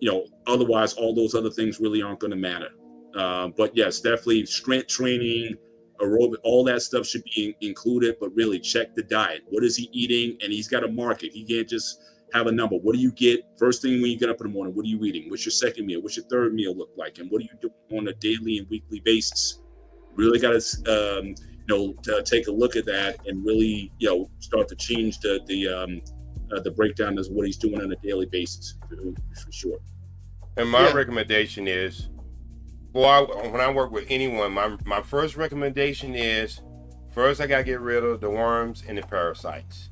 otherwise all those other things really aren't going to matter. But yes, definitely strength training, aerobic, all that stuff should be included, but really check the diet. What is he eating? And he's got to mark it. He can't just have a number. What do you get first thing when you get up in the morning? What are you eating? What's your second meal? What's your third meal look like? And what do you do on a daily and weekly basis? Really got to take a look at that and really start to change the breakdown of what he's doing on a daily basis for sure. And my recommendation is, when I work with anyone, my first recommendation is, first I gotta get rid of the worms and the parasites.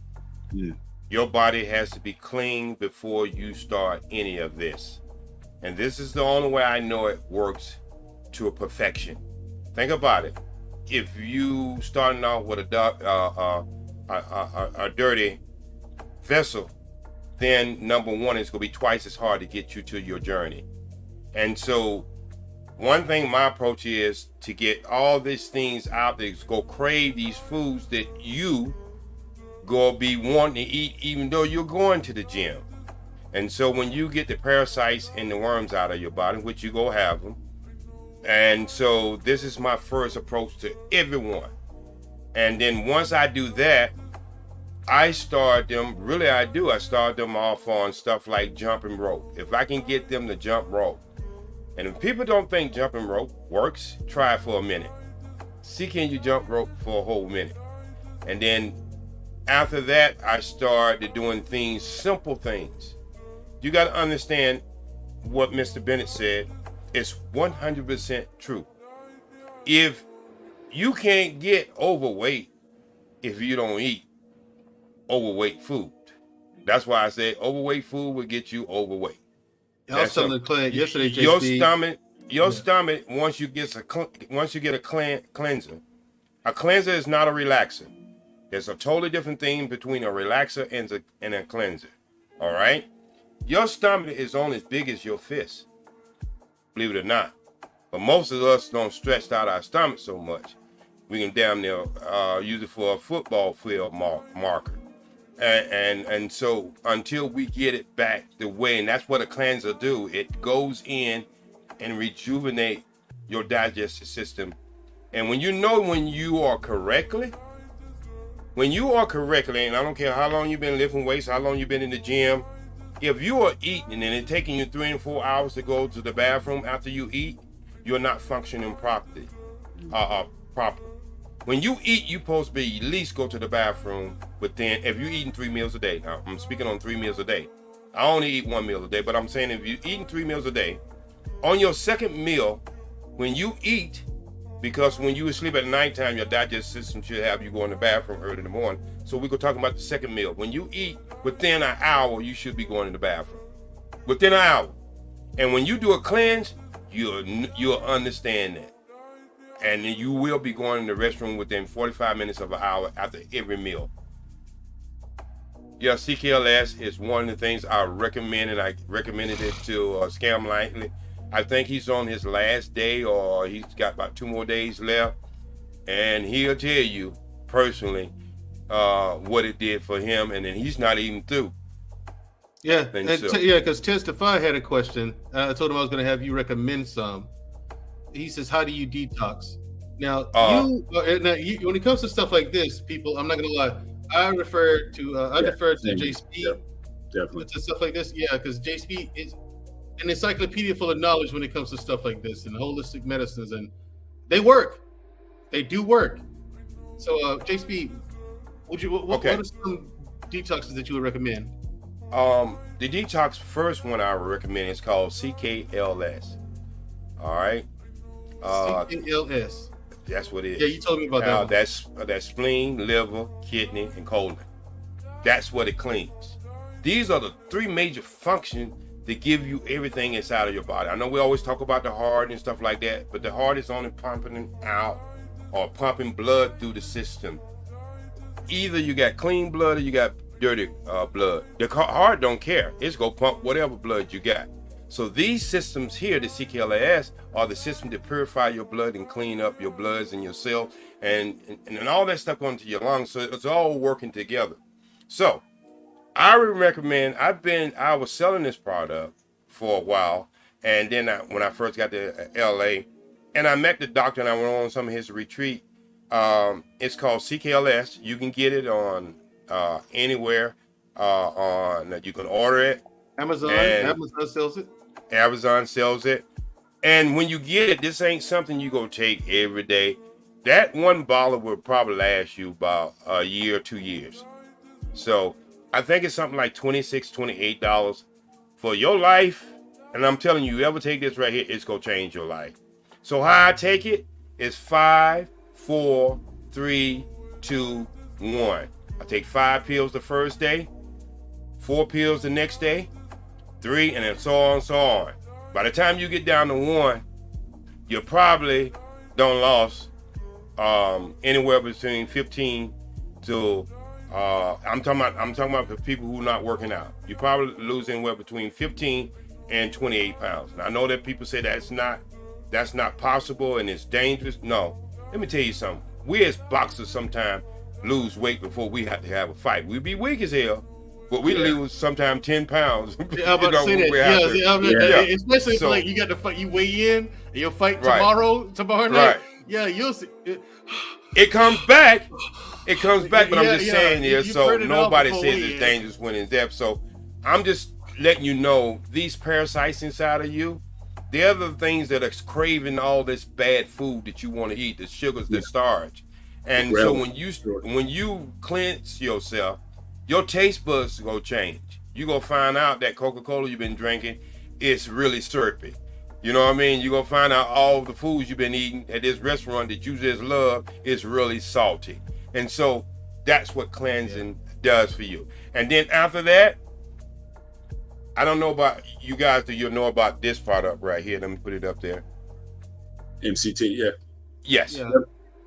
Your body has to be clean before you start any of this, and this is the only way I know it works to a perfection. Think about it. If you starting off with a dirty vessel, then number one, it's gonna be twice as hard to get you to your journey. And so one thing my approach is to get all these things out there, is go crave these foods that you go be wanting to eat even though you're going to the gym. And so when you get the parasites and the worms out of your body, which you go have them, and so this is my first approach to everyone. And then once I do that, I start them off on stuff like jumping rope. If I can get them to jump rope. And if people don't think jumping rope works, try it for a minute. See, can you jump rope for a whole minute? And then after that, I started doing things, simple things. You got to understand what Mr. Bennett said is 100% true. If you can't get overweight if you don't eat overweight food. That's why I say overweight food will get you overweight. I was telling the client yesterday, your JC, stomach, once you get a cleanser, a cleanser is not a relaxer. There's a totally different thing between a relaxer and a cleanser. All right? Your stomach is only as big as your fist, believe it or not. But most of us don't stretch out our stomach so much. We can damn near use it for a football field marker. And so until we get it back the way, and that's what a cleanser do, it goes in and rejuvenate your digestive system. And when you are correctly, and I don't care how long you've been lifting weights, how long you've been in the gym, if you are eating and it's taking you 3 and 4 hours to go to the bathroom after you eat, you're not functioning properly. When you eat, you're supposed to be at least go to the bathroom within, if you're eating 3 meals a day. Now, I'm speaking on 3 meals a day. I only eat 1 meal a day, but I'm saying if you're eating 3 meals a day, on your second meal, when you eat, because when you sleep at nighttime, your digestive system should have you go in the bathroom early in the morning. So we're talking about the second meal. When you eat, within an hour, you should be going to the bathroom. Within an hour. And when you do a cleanse, you'll understand that. And you will be going in the restroom within 45 minutes of an hour after every meal. Yeah, CKLS is one of the things I recommend, and I recommended it to Scam Lightly. I think he's on his last day, or he's got about 2 more days left. And he'll tell you personally what it did for him, and then he's not even through. Yeah, because Testify had a question. I told him I was going to have you recommend some. He says, "How do you detox?" Now, when it comes to stuff like this, people, I'm not going to lie. I defer to JSP. Yeah, definitely. To stuff like this, yeah, because JSP is an encyclopedia full of knowledge when it comes to stuff like this and holistic medicines, and they work. They do work. So, JSP, what are some detoxes that you would recommend? The detox first one I would recommend is called CKLS. All right. CKLS. That's what it is. Yeah, you told me about that. That's spleen, liver, kidney, and colon. That's what it cleans. These are the 3 major functions that give you everything inside of your body. I know we always talk about the heart and stuff like that, but the heart is only pumping out or pumping blood through the system. Either you got clean blood or you got dirty blood. The heart don't care. It's gonna pump whatever blood you got. So these systems here, the CKLS, are the system to purify your blood and clean up your bloods and your cells and all that stuff going to your lungs. So it's all working together. So I would recommend, I was selling this product for a while. And then when I first got to LA, and I met the doctor and I went on some of his retreat. It's called CKLS. You can get it on anywhere. You can order it. Amazon sells it. Amazon sells it. And when you get it, this ain't something you go take every day. That one bottle will probably last you about a year or 2 years. So I think it's something like $26, $28 for your life. And I'm telling you, ever take this right here, it's going to change your life. So how I take it is 5, 4, 3, 2, 1. I take 5 pills the first day, 4 pills the next day, 3, and then so on and so on. By the time you get down to 1, you probably done lost anywhere between 15 to I'm talking about for people who are not working out. You probably lose anywhere between 15 and 28 pounds. Now I know that people say that's not that's not possible and it's dangerous. No, let me tell you something. We as boxers sometimes lose weight before we have to have a fight. We be weak as hell, but we lose sometimes 10 pounds. Yeah, I'm about to say that. Especially So- if like you got to fight, you weigh in, and you'll fight Right. tomorrow night. Right. Yeah, you'll see. It comes back. It comes back, but I'm just Yeah, saying you here, so burn it off nobody before says we it's eat. dangerous when it's there. So I'm just letting you know these parasites inside of you, they're the things that are craving all this bad food that you want to eat, the sugars, the starch. And so when you cleanse yourself, your taste buds go change. You're gonna find out that Coca-Cola you've been drinking is really syrupy. You know what I mean? You're gonna find out all the foods you've been eating at this restaurant that you just love is really salty. And so that's what cleansing does for you. And then after that, I don't know about you guys, do you know about this product right here? Let me put it up there. MCT, yeah. Yes. Yeah.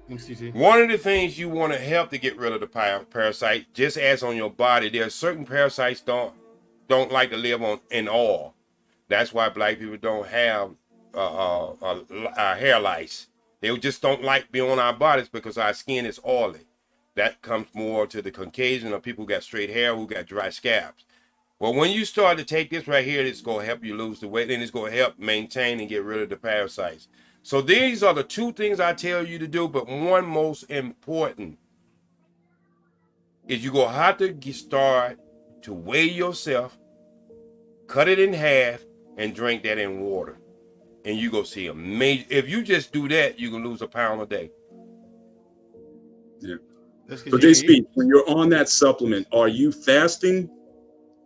MCT. One of the things you want to help to get rid of the parasite, just as on your body, there are certain parasites don't like to live in oil. That's why black people don't have hair lice. They just don't like being on our bodies because our skin is oily. That comes more to the Caucasian or people who got straight hair, who got dry scabs. Well, when you start to take this right here, it's going to help you lose the weight, and it's going to help maintain and get rid of the parasites. So these are the two things I tell you to do, but one most important is you're going to have to start to weigh yourself, cut it in half, and drink that in water. And you're going to see a major, if you just do that, you can lose a pound a day. Yeah. That's 'cause So you JSP, when you're on that supplement, are you fasting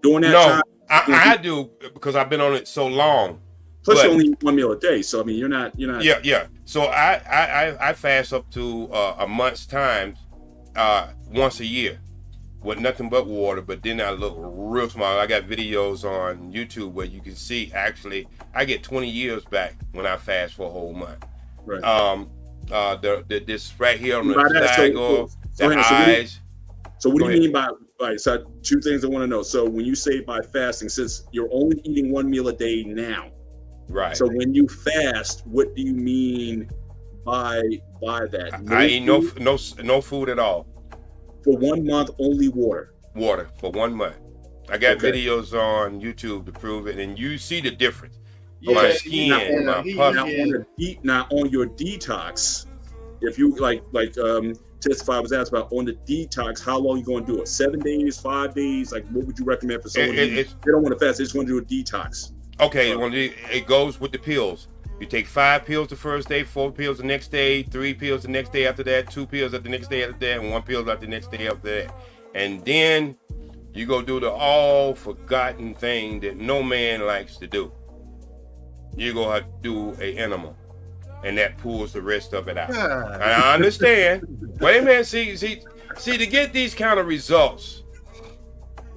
during that No, time? I do because I've been on it so long. Plus, but- you only eat one meal a day, so I mean, you're not. Yeah. So I fast up to a month's time, once a year, with nothing but water. But then I look real small. I got videos on YouTube where you can see actually I get 20 years back when I fast for a whole month. Right. This right here on By the that, triangle, so the hang on, eyes. So what Go do you ahead. mean by so two things I want to know. So when you say by fasting, since you're only eating one meal a day now, Right. so when you fast, what do you mean by that? I eat no food? food at all. For 1 month, only water. Water for 1 month. I got Okay. videos on YouTube to prove it, and you see the difference. Yeah, my yeah, skin, yeah, my he- puff. Now yeah. on your detox, if you like Testify was asked about on the detox, how long you going to do it? 7 days, 5 days? Like, what would you recommend for someone It- who it's- they don't want to fast, they just want to do a detox? Okay, when it goes with the pills. You take 5 pills the first day, 4 pills the next day, 3 pills the next day after that, 2 pills at the next day after that, and 1 pill after the next day after that. And then you go do the all forgotten thing that no man likes to do. You go have to do a enema, and that pulls the rest of it out. God. And I understand. Wait a minute, see, to get these kind of results,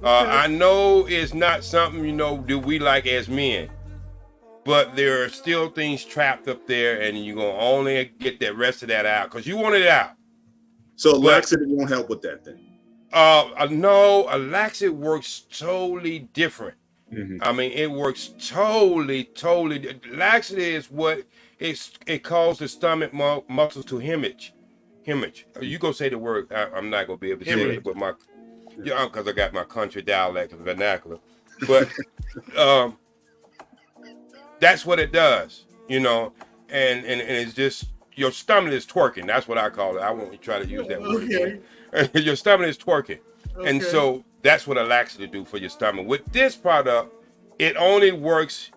I know it's not something, that we like as men, but there are still things trapped up there, and you're going to only get the rest of that out because you want it out. So laxative won't help with that then. No, a laxative works totally different. Mhm. I mean, it works totally. Laxative is what it calls the stomach muscles to hemorrhage. You go say the word. I'm not gonna be able to say it with my, because I got my country dialect and vernacular. But that's what it does, and it's just your stomach is twerking. That's what I call it. I won't try to use that word again. Your stomach is twerking. And Okay. so that's what a laxative do for your stomach. With this product, it only works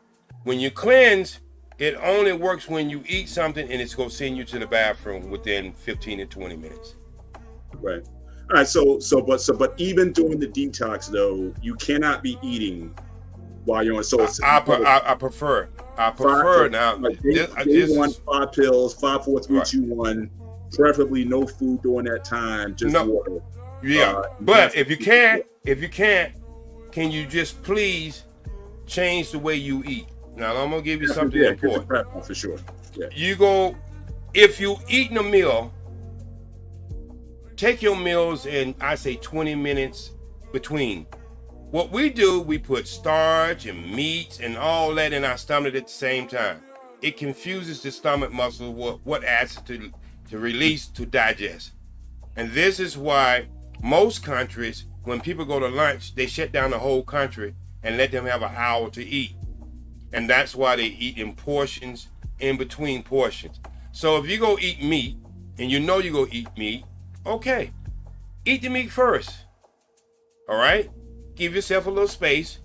when you cleanse. It only works when you eat something, and it's going to send you to the bathroom within 15 to 20 minutes. Right. All right. But even during the detox though, you cannot be eating while you're on. So it's, I prefer now. Like this day is- one, 5 pills, 5, 4, 3, Right. 2, 1. Preferably no food during that time, just No. water. Yeah, but if you can't, can you just please change the way you eat? Now I'm gonna give you something Yeah, important. prep for sure. Yeah. You go, if you eating a meal, take your meals in, I say 20 minutes between. What we do, we put starch and meats and all that in our stomach at the same time. it confuses the stomach muscle what acid to release to digest. And this is why most countries, when people go to lunch, they shut down the whole country and let them have an hour to eat. And that's why they eat in portions, in between portions. So if you go eat meat, and you know you go eat meat, okay, eat the meat first. All right? Give yourself a little space.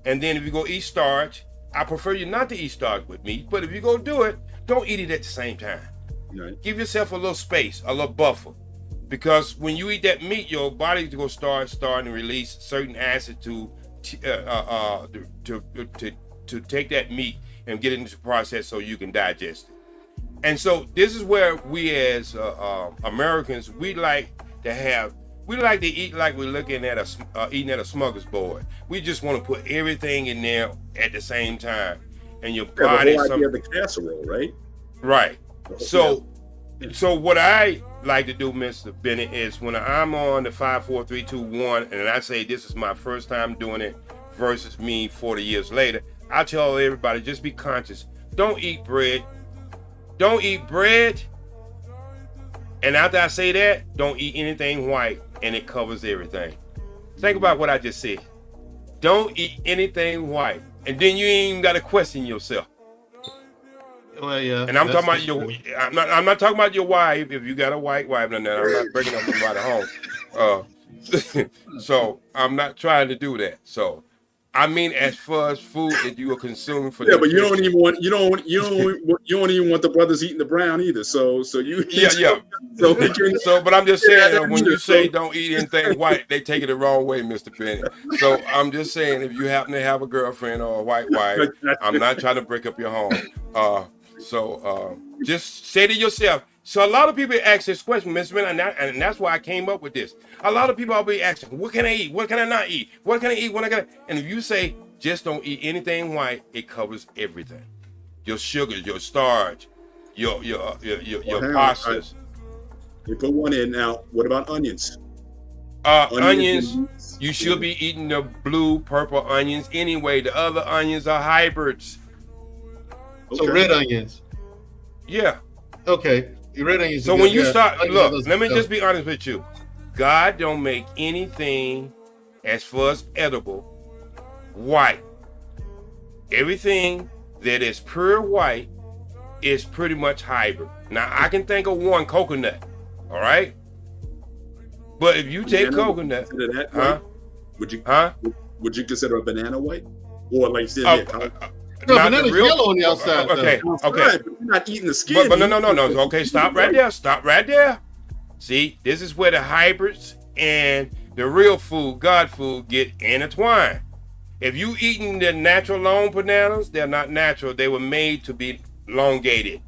And then if you go eat starch, I prefer you not to eat starch with meat, but if you go do it, don't eat it at the same time. Right. Give yourself a little space, a little buffer. Because when you eat that meat, your body's going to start and release certain acid to take that meat and get it into the process so you can digest it. And so this is where we as Americans, we like to eat like we're looking at eating at a smorgasbord. We just want to put everything in there at the same time, and your body. The whole idea of the casserole, right? Right. So what I like to do, Mr. Bennett, is when I'm on the 5, 4, 3, 2, 1, and I say this is my first time doing it versus me 40 years later, I tell everybody just be conscious. Don't eat bread. Don't eat bread. And after I say that, don't eat anything white, and it covers everything. Think about what I just said. Don't eat anything white, and then you ain't even got to question yourself. Well, yeah. And I'm talking about your. I'm not talking about your wife. If you got a white wife, I'm not breaking up somebody home. So I'm not trying to do that. So I mean, as far as food that you are consuming for but you don't even want you don't even want the brothers eating the brown either. So you yeah. But I'm just saying that when you say don't eat anything white, they take it the wrong way, Mr. Bennett. So I'm just saying if you happen to have a girlfriend or a white wife, I'm not trying to break up your home. So just say to yourself. So a lot of people ask this question, Mr. Bennett, and that's why I came up with this. A lot of people will be asking, what can I eat? What can I not eat? What can I eat? What can I? And if you say just don't eat anything white, it covers everything. Your sugar, your starch, your pastas. You put one in now. What about onions? Onions, you should be eating the blue, purple onions anyway. The other onions are hybrids. So red onions. Yeah. Okay. Red onions. So when you start, look, let me just be honest with you. God don't make anything as far as edible white. Everything that is pure white is pretty much hybrid. Now I can think of one, coconut. All right. But if you take coconut, would you consider a banana white? Or like you said, no, banana's yellow on the outside. Okay. But you're not eating the skin. But no. Okay, stop right there. See, this is where the hybrids and the real food, God food, get intertwined. If you eating the natural long bananas, they're not natural. They were made to be elongated,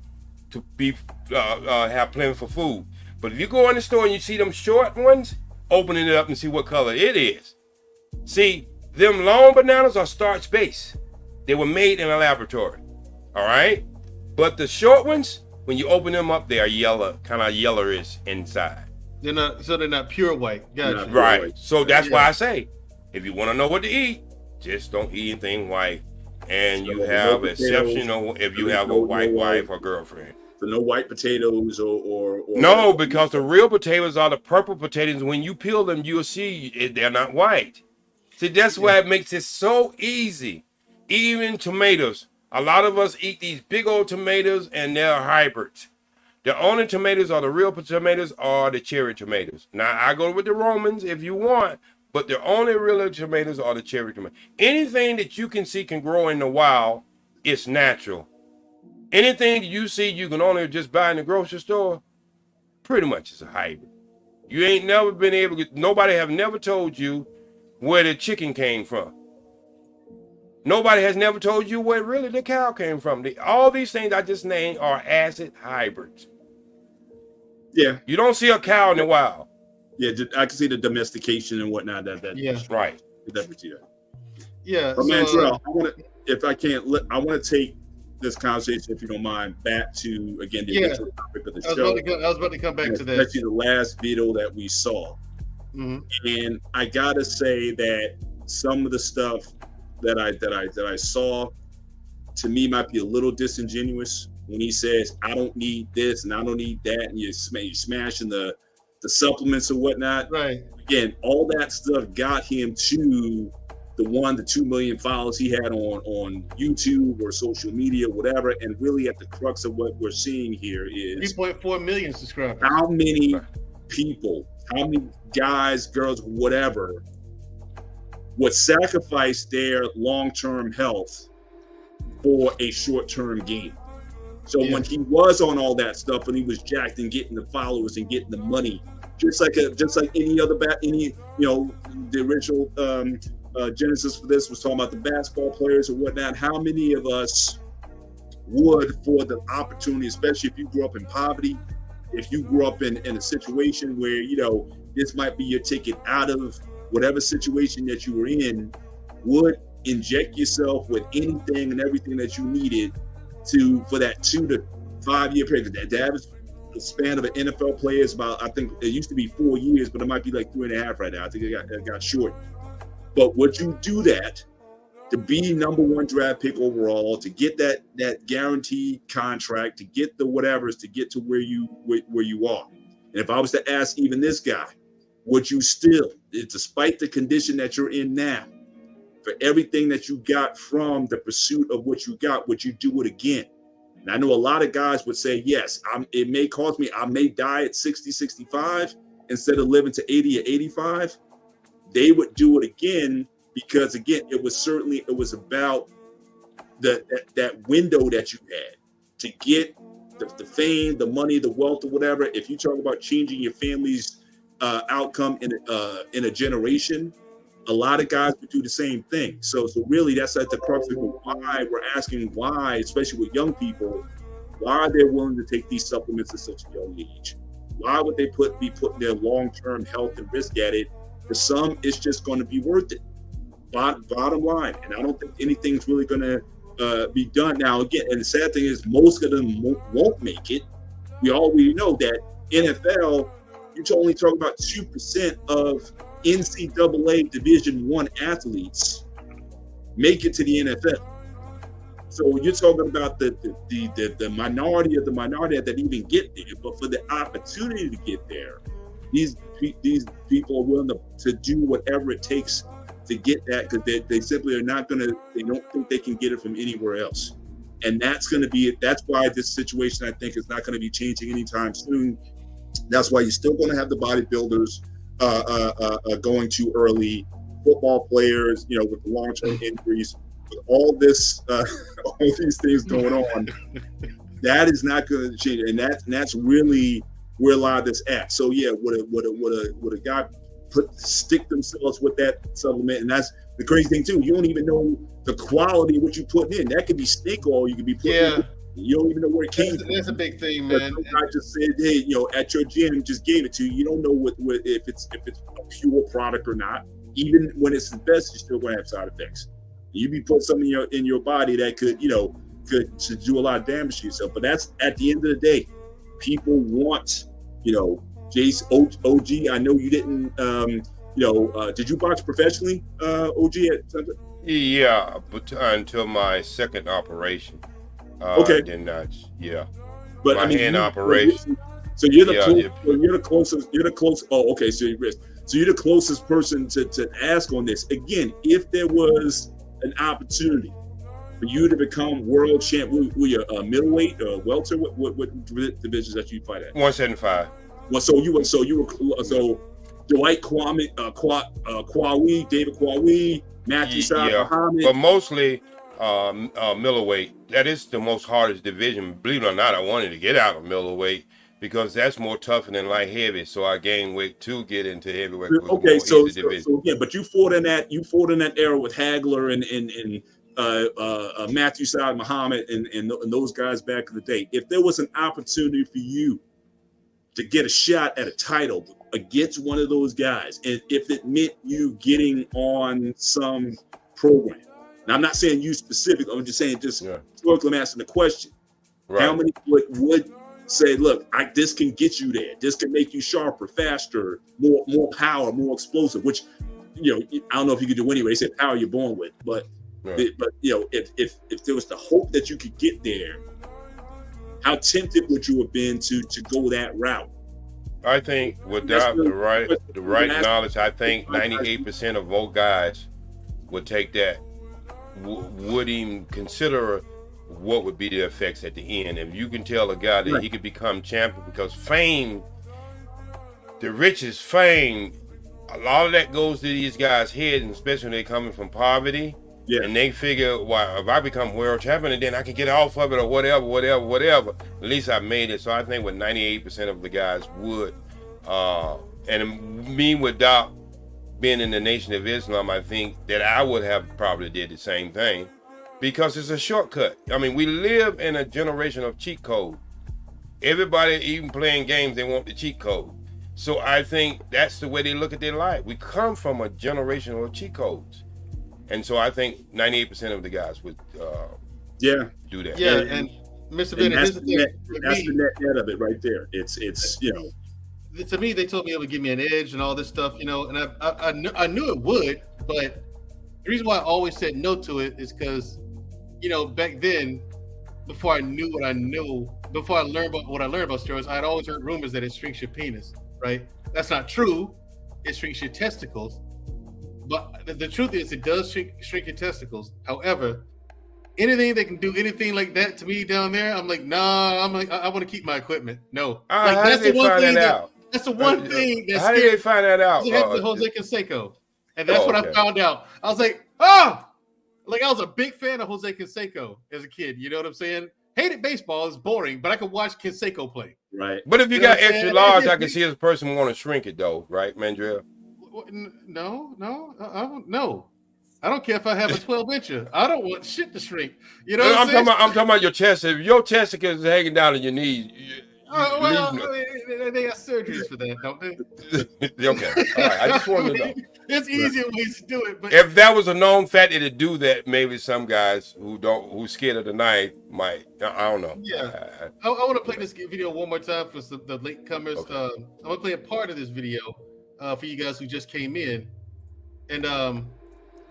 to be have plentiful food. But if you go in the store and you see them short ones, open it up and see what color it is. See, them long bananas are starch-based. They were made in a laboratory, all right? But the short ones, when you open them up, they are yellow, kind of yellowish inside. They're not pure white. Gotcha. Right. White. So that's why I say, if you want to know what to eat, just don't eat anything white. And you have exceptional if you have a white wife or girlfriend. So no white potatoes or no, because the real potatoes are the purple potatoes. When you peel them, you'll see they're not white. See, that's why it makes it so easy. Even tomatoes. A lot of us eat these big old tomatoes and they're hybrids. The only tomatoes are the real tomatoes are the cherry tomatoes. Now, I go with the Romans if you want, but the only real tomatoes are the cherry tomatoes. Anything that you can see can grow in the wild, it's natural. Anything that you see you can only just buy in the grocery store, pretty much is a hybrid. You ain't never been able to, nobody have never told you where the chicken came from. Nobody has never told you where really the cow came from. All these things I just named are acid hybrids. Yeah. You don't see a cow in the wild. Yeah, I can see the domestication and whatnot. Yeah. Right. Yeah. But man, Terrell, I want to take this conversation, if you don't mind, back to again the original topic of the show. I was about to come back to that. Especially the last video that we saw. Mm-hmm. And I gotta say that some of the stuff that I saw, to me might be a little disingenuous when he says, I don't need this and I don't need that, and you're smashing the supplements or whatnot. Right. Again, all that stuff got him to the 2 million followers he had on YouTube or social media, whatever. And really at the crux of what we're seeing here is 3.4 million subscribers. how many people, how many guys, girls, whatever, would sacrifice their long-term health for a short-term gain. So when he was on all that stuff and he was jacked and getting the followers and getting the money, just like any other the original genesis for this was talking about the basketball players or whatnot. How many of us would, for the opportunity, especially if you grew up in poverty, if you grew up in a situation where, this might be your ticket out of whatever situation that you were in, would inject yourself with anything and everything that you needed for that 2 to 5 year period. The average span of an NFL player is about, I think it used to be 4 years, but it might be like 3.5 right now. I think it got short. But would you do that to be number 1 draft pick overall, to get that guaranteed contract, to get the whatevers, to get to where you are? And if I was to ask even this guy, would you still, despite the condition that you're in now, for everything that you got from the pursuit of what you got, would you do it again? And I know a lot of guys would say, yes, it may cost me, I may die at 60, 65 instead of living to 80 or 85. They would do it again because, again, it was about that window that you had to get the fame, the money, the wealth, or whatever. If you talk about changing your family's outcome in a generation, a lot of guys would do the same thing. So really, that's at the crux of why we're asking why, especially with young people, why are they willing to take these supplements at such a young age? Why would they be putting their long-term health and risk at it? For some, it's just going to be worth it. Bottom line, and I don't think anything's really going to be done now. Again, and the sad thing is, most of them won't make it. We already know that NFL, you're only talking about 2% of NCAA Division I athletes make it to the NFL. So you're talking about the minority of the minority that even get there. But for the opportunity to get there, these people are willing to do whatever it takes to get that, because they simply are not going to. They don't think they can get it from anywhere else, and that's going to be it. That's why this situation, I think, is not going to be changing anytime soon. That's why you're still going to have the bodybuilders going too early, football players, with the long-term injuries, with all this, all these things going on. That is not going to change, and that's really where a lot of this at. So yeah, would a guy stick themselves with that supplement? And that's the crazy thing too. You don't even know the quality of what you're putting in. That could be snake oil. You could be putting in. You don't even know where it came from. That's a big thing, man. I just said, hey, at your gym, just gave it to you. You don't know if it's a pure product or not. Even when it's the best, you're still going to have side effects. You be putting something in your body that could do a lot of damage to yourself. But that's at the end of the day, people want, Jace, OG. I know you didn't, did you box professionally, OG? Yeah, but until my second operation. Okay. Then yeah. But my hand operation. So you're the closest. You're the closest. Oh, okay. So you're the closest person to ask on this. Again, if there was an opportunity for you to become world champ, were you a middleweight or welter? What divisions that you fight at? 175. Well, so Dwight Kwawi, David Kwawi, Matthew Muhammad. But mostly middleweight. That is the most hardest division. Believe it or not, I wanted to get out of middleweight because that's more tougher than light heavy. So I gained weight to get into heavyweight. Okay, so yeah, but you fought in that era with Hagler and Matthew Saad Muhammad and those guys back in the day. If there was an opportunity for you to get a shot at a title against one of those guys, and if it meant you getting on some program. Now, I'm not saying you specifically. I'm just saying, I'm asking the question. Right. How many would say, look, this can get you there. This can make you sharper, faster, more power, more explosive, which, I don't know if you could do anyway. They said power you're born with. But Right. But if there was the hope that you could get there, how tempted would you have been to go that route? I think without the right knowledge, I think 98% of most guys would take that, would even consider what would be the effects at the end. If you can tell a guy that he could become champion, because fame, the richest fame, a lot of that goes to these guys' heads, and especially when they're coming from poverty. Yeah. And they figure, well, if I become world champion, and then I can get off of it or whatever. At least I made it. So I think with 98% of the guys would. And me, without being in the Nation of Islam, I think that I would have probably did the same thing, because it's a shortcut. I mean, we live in a generation of cheat code. Everybody, even playing games, they want the cheat code. So I think that's the way they look at their life. We come from a generation of cheat codes. And so I think 98% of the guys would do that. Yeah, and Mr. Bennett, that's the net of it right there. It's to me, they told me it would give me an edge and all this stuff, and I knew it would, but the reason why I always said no to it is because, back then, before I knew what I knew, before I learned about what I learned about steroids, I'd always heard rumors that it shrinks your penis, right? That's not true. It shrinks your testicles. But the truth is, it does shrink your testicles. However, anything that can do anything like that to me down there, I'm like, nah. I want to keep my equipment. No, that's the one thing that's the one thing that's. How did they find that out? It happened to Jose Canseco, and that's what I found out. I was like, I was a big fan of Jose Canseco as a kid. You know what I'm saying? Hated baseball; it's boring, but I could watch Canseco play. Right. But if you got extra large, I can see this person want to shrink it, though, right, Mandrell? No, I don't care if I have a 12-incher. I don't want shit to shrink. You know what I'm saying? I'm talking about your chest. If your testicles is hanging down to your knees, they got surgeries for that, don't they? Okay, all right. I just wanted to know. It's easier ways to do it, but if that was a known fact to do that, maybe some guys who's scared of the knife might. I don't know. Yeah, I want to play this video one more time for the latecomers. Okay. I'm gonna play a part of this video for you guys who just came in, and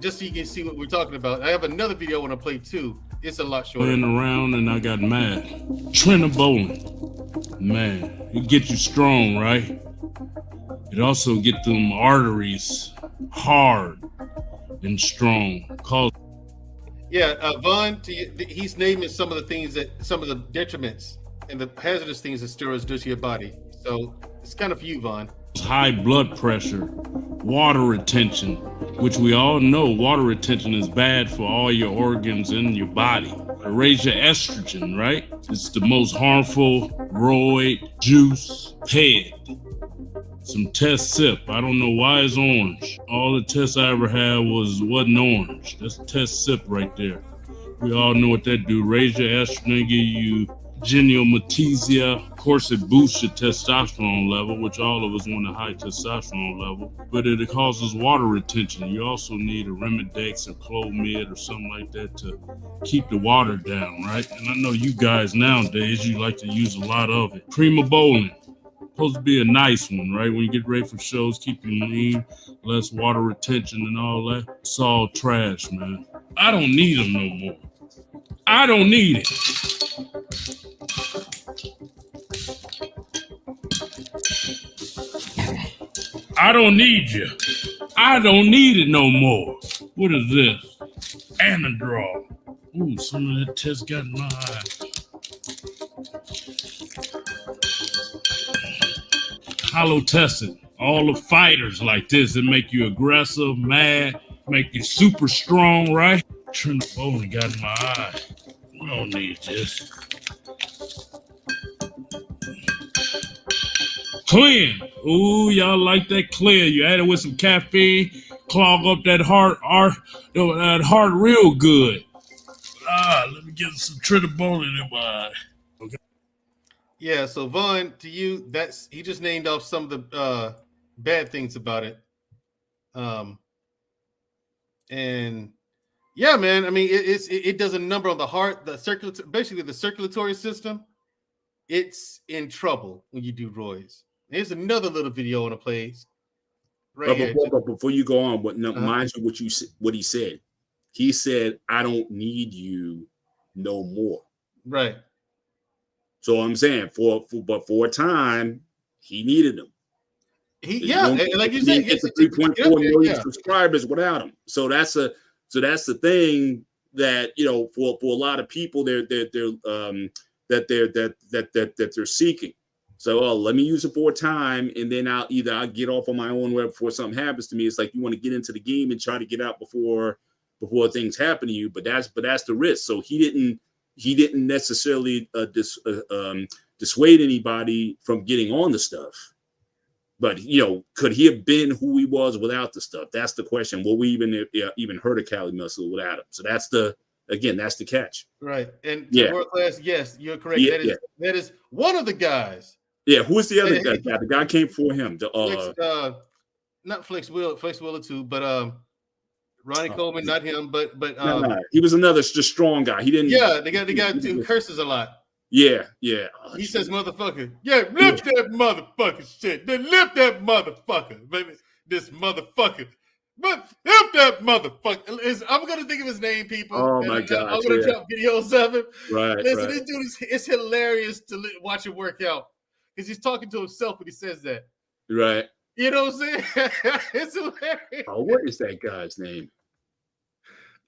just so you can see what we're talking about. I have another video I want to play too. It's a lot shorter. Playing around and I got mad. Trenbolone, man, it gets you strong, right? It also get them arteries hard and strong. Vaughn, he's naming some of the detriments and the hazardous things that steroids do to your body. So it's kind of for you, Vaughn. High blood pressure, water retention, which we all know water retention is bad for all your organs in your body. Raise your estrogen, right? It's the most harmful roid juice, PED. Some test sip. I don't know why it's orange. All the tests I ever had wasn't orange. That's test sip right there. We all know what that do. Raise your estrogen, give you geniomatesia. Of course, it boosts your testosterone level, which all of us want a high testosterone level, but it causes water retention. You also need a Remedex or Clomid or something like that to keep the water down, right? And I know you guys nowadays, you like to use a lot of it. Primobolan, supposed to be a nice one, right? When you get ready for shows, keep you lean, less water retention and all that. It's all trash, man. I don't need them no more. I don't need it. I don't need you. I don't need it no more. What is this? Anadrol. Ooh, some of that test got in my eye. Hollow tested. All the fighters like this, it make you aggressive, mad, make you super strong, right? Trenbolone got in my eye. We don't need this. Clean. Ooh, y'all like that clear. You add it with some caffeine, clog up that heart real good. Let me get some Trenbolone in my eye. Okay. Yeah, so Vaughn, to you, he just named off some of the bad things about it. And yeah, man, I mean, it does a number on the heart, basically the circulatory system. It's in trouble when you do roids. Here's another little video I want to play. But before you go on, mind you what he said. He said, I don't need you no more. Right. So I'm saying for a time, he needed him. And like you said, get to to get 3.4 up there, million subscribers without him. So that's the thing that, you know, for a lot of people they're seeking. So let me use it for a time, and then I'll get off on my own way before something happens to me. It's like you want to get into the game and try to get out before things happen to you. But that's the risk. So he didn't necessarily dissuade anybody from getting on the stuff. But, you know, could he have been who he was without the stuff? That's the question. Will we even heard of Cali Muscle without him? So that's the catch. Right. And world class, yes, you're correct. That is one of the guys. Yeah, who is the other guy? The guy came for him. Not Flex Wheeler too, but Ronnie Coleman, not him, but he was another just strong guy. He didn't. Yeah, the guy who curses a lot. Yeah. He says, "Motherfucker, lift that motherfucker shit. Then lift that motherfucker, baby. This motherfucker, but lift that motherfucker." I'm gonna think of his name, people. Oh my god! I'm gonna drop videos of him. Right. Listen, this dude it's hilarious to watch him work out because he's talking to himself when he says that. Right. You know what I'm saying? It's hilarious. Oh, what is that guy's name?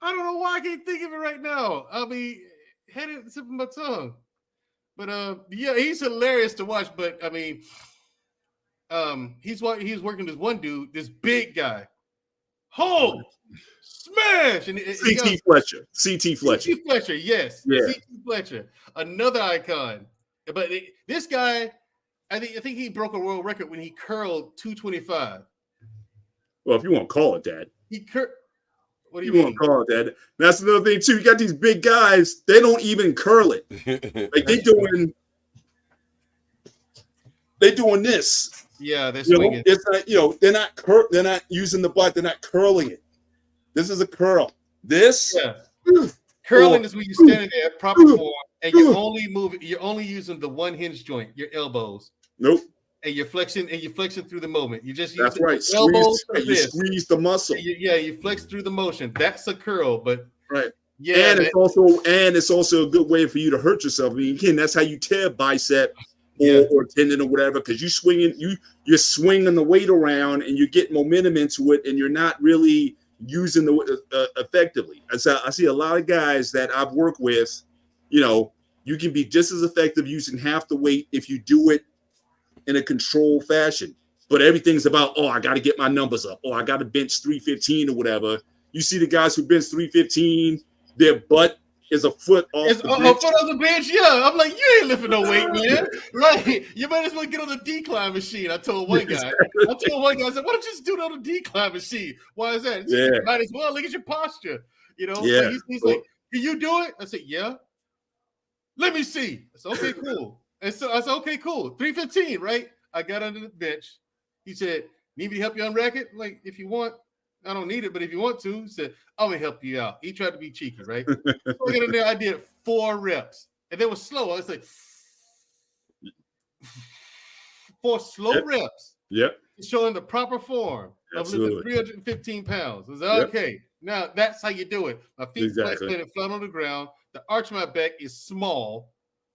I don't know why I can't think of it right now. I'll be headed to the tip of my tongue. But he's hilarious to watch. But I mean, he's working this one dude, this big guy. Hold, smash, and CT Fletcher. CT Fletcher, yes. Yeah. CT Fletcher, another icon. But this guy, I think he broke a world record when he curled 225. Well, if you want to call it that. What do you mean? Want to call it that? That's another thing too. You got these big guys; they don't even curl it. Like they're doing this. Yeah, they're swinging. It's not. They're not using the butt. They're not curling it. This is a curl. Curling is when you're standing there, proper form, and you're only using the one hinge joint, your elbows. Nope. And you're flexing through the moment. You just use elbows. You squeeze the muscle. You flex through the motion. That's a curl, but right. Yeah, and it's also a good way for you to hurt yourself. I mean, again, that's how you tear bicep or tendon or whatever, because you're swinging the weight around and you get momentum into it, and you're not really using the effectively. I see a lot of guys that I've worked with. You can be just as effective using half the weight if you do it in a controlled fashion, but everything's about, I got to get my numbers up. I got to bench 315 or whatever. You see the guys who bench 315, their butt is a foot off the bench. A foot off the bench, yeah. I'm like, you ain't lifting no weight, man. Right? You might as well get on the decline machine. I told one guy, I said, why don't you just do it on the decline machine? Why is that? You might as well look at your posture. Yeah. He's like, can you do it? I said, yeah. Let me see. I said, okay, cool. And so I said, okay, cool. 315, right? I got under the bench. He said, need me to help you unrack it? Like, if you want, I don't need it, but if you want to, he said, I'm going to help you out. He tried to be cheeky, right? So I got in there, I did 4 reps. And they were slow. I was like, 4 slow reps. Yep. Showing the proper form of lifting 315 pounds. I was like, okay, now that's how you do it. My feet flat on the ground. The arch of my back is small.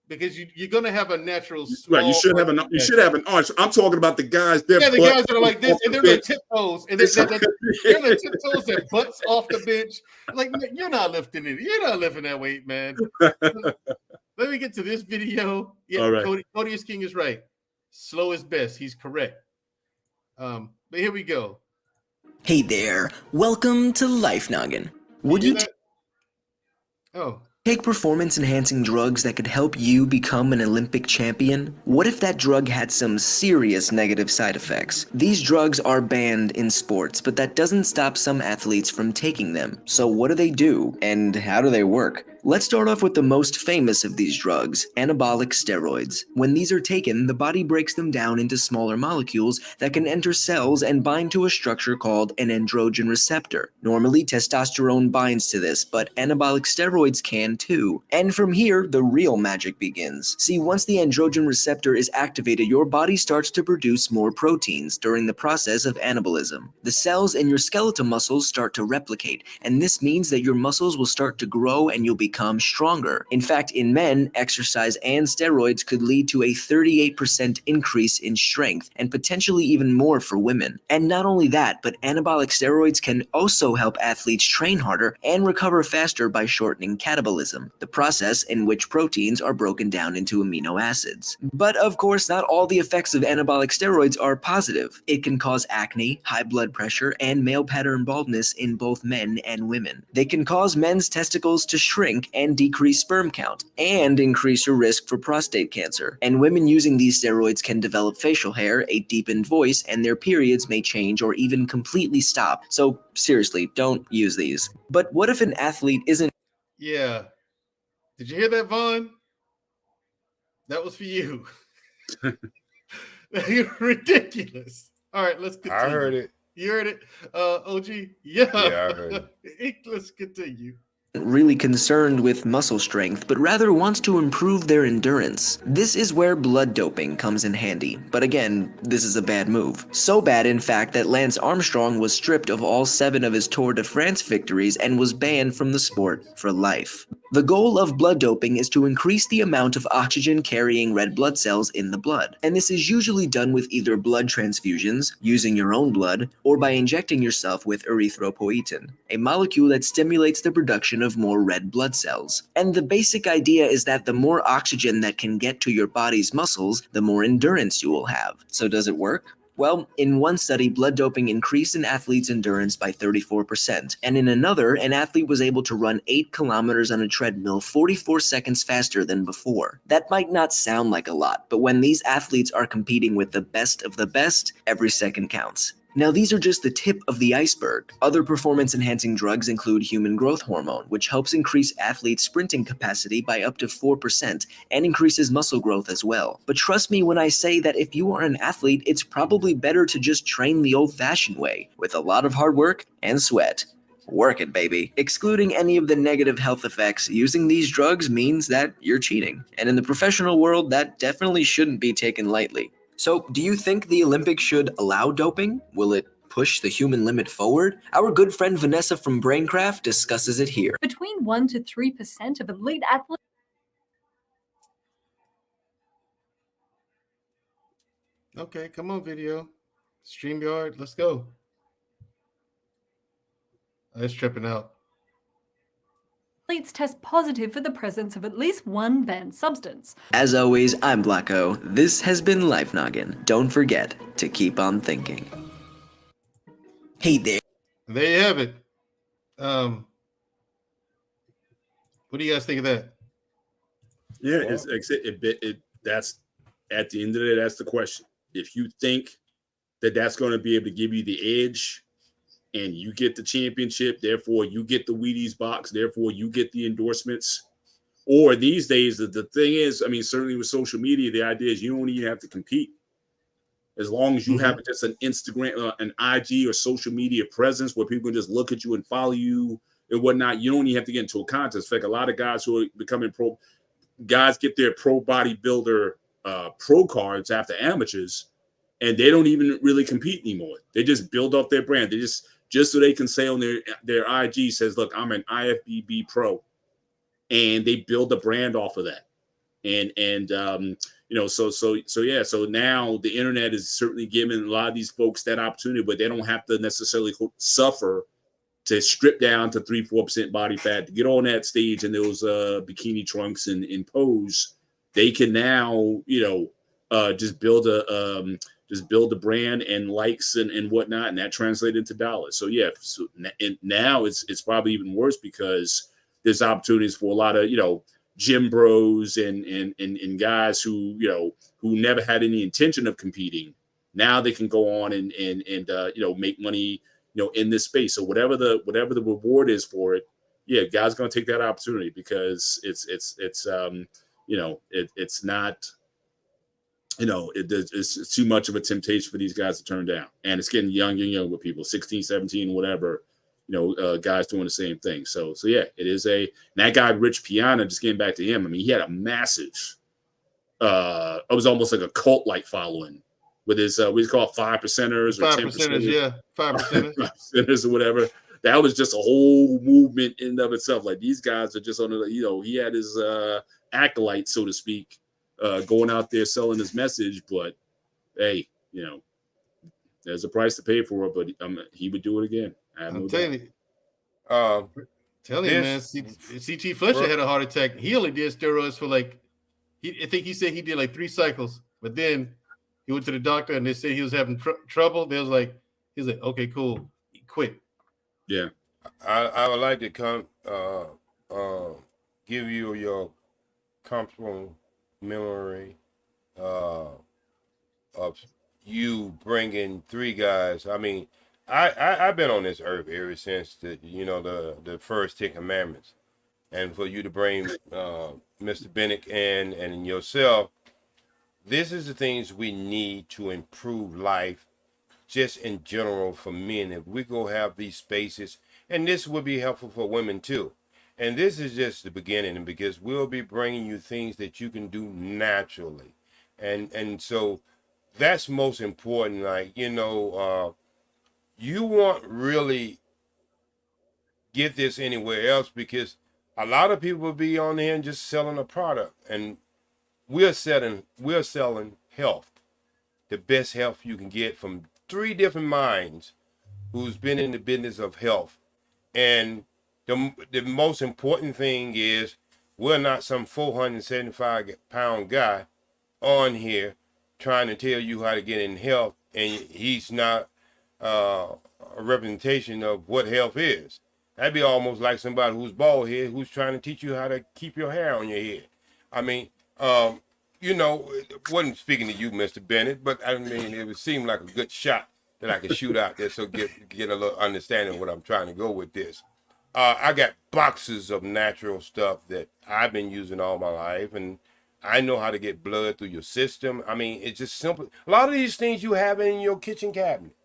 Because you're gonna have a natural small right. You should have an arch. I'm talking about the guys. The guys that are like this, and they're like tiptoes, and they're like tiptoes that butts off the bench. Like, you're not lifting it. You're not lifting that weight, man. Let me get to this video. Yeah, all right. Cody is King is right. Slow is best. He's correct. But here we go. Hey there. Welcome to Life Noggin. Would you? Take performance-enhancing drugs that could help you become an Olympic champion? What if that drug had some serious negative side effects? These drugs are banned in sports, but that doesn't stop some athletes from taking them. So what do, and how do they work? Let's start off with the most famous of these drugs, anabolic steroids. When these are taken, the body breaks them down into smaller molecules that can enter cells and bind to a structure called an androgen receptor. Normally, testosterone binds to this, but anabolic steroids can too. And from here, the real magic begins. See, once the androgen receptor is activated, your body starts to produce more proteins during the process of anabolism. The cells in your skeletal muscles start to replicate, and this means that your muscles will start to grow and you'll become stronger. In fact, in men, exercise and steroids could lead to a 38% increase in strength, and potentially even more for women. And not only that, but anabolic steroids can also help athletes train harder and recover faster by shortening catabolism, the process in which proteins are broken down into amino acids. But of course, not all the effects of anabolic steroids are positive. It can cause acne, high blood pressure, and male pattern baldness in both men and women. They can cause men's testicles to shrink and decrease sperm count, and increase your risk for prostate cancer. And women using these steroids can develop facial hair, a deepened voice, and their periods may change or even completely stop. So seriously, don't use these. But what if an athlete isn't? Yeah. Did you hear that, Vaughn? That was for you. You're ridiculous. All right, let's continue. I heard it. You heard it? OG? Yeah. Yeah, I heard it. Let's continue. Really concerned with muscle strength, but rather wants to improve their endurance. This is where blood doping comes in handy, but again, this is a bad move. So bad, in fact, that Lance Armstrong was stripped of all 7 of his Tour de France victories and was banned from the sport for life. The goal of blood doping is to increase the amount of oxygen-carrying red blood cells in the blood, and this is usually done with either blood transfusions, using your own blood, or by injecting yourself with erythropoietin, a molecule that stimulates the production of more red blood cells. And the basic idea is that the more oxygen that can get to your body's muscles, the more endurance you will have. So does it work? Well, in one study, blood doping increased an athlete's endurance by 34%, and in another, an athlete was able to run 8 kilometers on a treadmill 44 seconds faster than before. That might not sound like a lot, but when these athletes are competing with the best of the best, every second counts. Now, these are just the tip of the iceberg. Other performance-enhancing drugs include human growth hormone, which helps increase athletes' sprinting capacity by up to 4% and increases muscle growth as well. But trust me when I say that if you are an athlete, it's probably better to just train the old-fashioned way, with a lot of hard work and sweat. Work it, baby. Excluding any of the negative health effects, using these drugs means that you're cheating. And in the professional world, that definitely shouldn't be taken lightly. So, do you think the Olympics should allow doping? Will it push the human limit forward? Our good friend Vanessa from Braincraft discusses it here. Between 1 to 3% of elite athletes. Okay, come on, video. StreamYard, let's go. It's tripping out. Athletes test positive for the presence of at least one banned substance. As always, I'm Blacko. This has been Life Noggin. Don't forget to keep on thinking. Hey there. There you have it. What do you guys think of that? Yeah, that's at the end of it. That's the question. If you think that that's going to be able to give you the edge, and you get the championship, therefore you get the Wheaties box, therefore you get the endorsements. Or these days, the thing is, I mean, certainly with social media, the idea is you don't even have to compete. As long as you have just an Instagram, an IG or social media presence where people can just look at you and follow you and whatnot, you don't even have to get into a contest. In fact, a lot of guys who are becoming pro, guys get their pro bodybuilder pro cards after amateurs, and they don't even really compete anymore. They just build up their brand. They just so they can say on their IG says, look, I'm an IFBB pro, and they build a brand off of that. And you know, so now the internet is certainly giving a lot of these folks that opportunity, but they don't have to necessarily suffer to strip down to 3-4% body fat to get on that stage in those bikini trunks and pose. They can now, you know, just build a brand and likes and whatnot, and that translates into dollars. So yeah, and now it's probably even worse because there's opportunities for a lot of, you know, gym bros and guys who, you know, who never had any intention of competing. Now they can go on and you know, make money, you know, in this space. So whatever the reward is for it, yeah, guys going to take that opportunity because it's it's not, it's too much of a temptation for these guys to turn down, and it's getting young with people 16, 17, whatever, guys doing the same thing. So yeah, it is that guy Rich Piana, just getting back to him. I mean, he had a massive, it was almost like a cult like following with his what do you call it, 5%ers or 5%ers, 10%ers, yeah, 5%ers. 5%ers or whatever. That was just a whole movement in and of itself. Like, these guys are just on the, he had his acolyte, so to speak, going out there selling his message. But hey, there's a price to pay for it. But he would do it again. I'm telling you. Tell him, man. CT Fletcher had a heart attack. He only did steroids for I think he said he did like 3 cycles, but then he went to the doctor and they said he was having trouble. He's like, okay, cool, he quit. Yeah, I would like to give you your comfortable memory of you bringing 3 guys. I mean, I've been on this earth ever since the first 10 commandments, and for you to bring Mr. Bennett and yourself, this is the things we need to improve life just in general for men. If we go have these spaces, and this would be helpful for women too. And this is just the beginning, because we'll be bringing you things that you can do naturally. And so that's most important. Like, you won't really get this anywhere else, because a lot of people will be on there and just selling a product, and we're selling health, the best health you can get from 3 different minds who's been in the business of health. And the most important thing is, we're not some 475-pound guy on here trying to tell you how to get in health, and he's not a representation of what health is. That'd be almost like somebody who's bald head who's trying to teach you how to keep your hair on your head. I mean, wasn't speaking to you, Mr. Bennett, but I mean, it would seem like a good shot that I could shoot out there, so get a little understanding of what I'm trying to go with this. I got boxes of natural stuff that I've been using all my life, and I know how to get blood through your system. I mean, it's just simple. A lot of these things you have in your kitchen cabinet.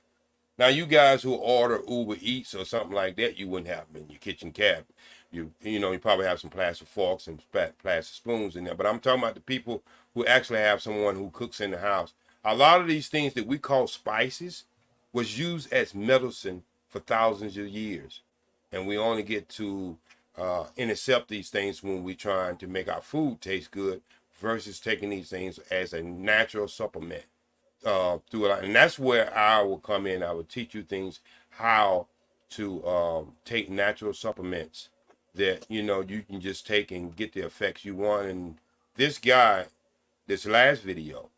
Now, you guys who order Uber Eats or something like that, you wouldn't have them in your kitchen cabinet. You probably have some plastic forks and plastic spoons in there. But I'm talking about the people who actually have someone who cooks in the house. A lot of these things that we call spices was used as medicine for thousands of years. And we only get to intercept these things when we're trying to make our food taste good, versus taking these things as a natural supplement. Through it, and that's where I will come in. I will teach you things, how to take natural supplements that you can just take and get the effects you want. And this last video,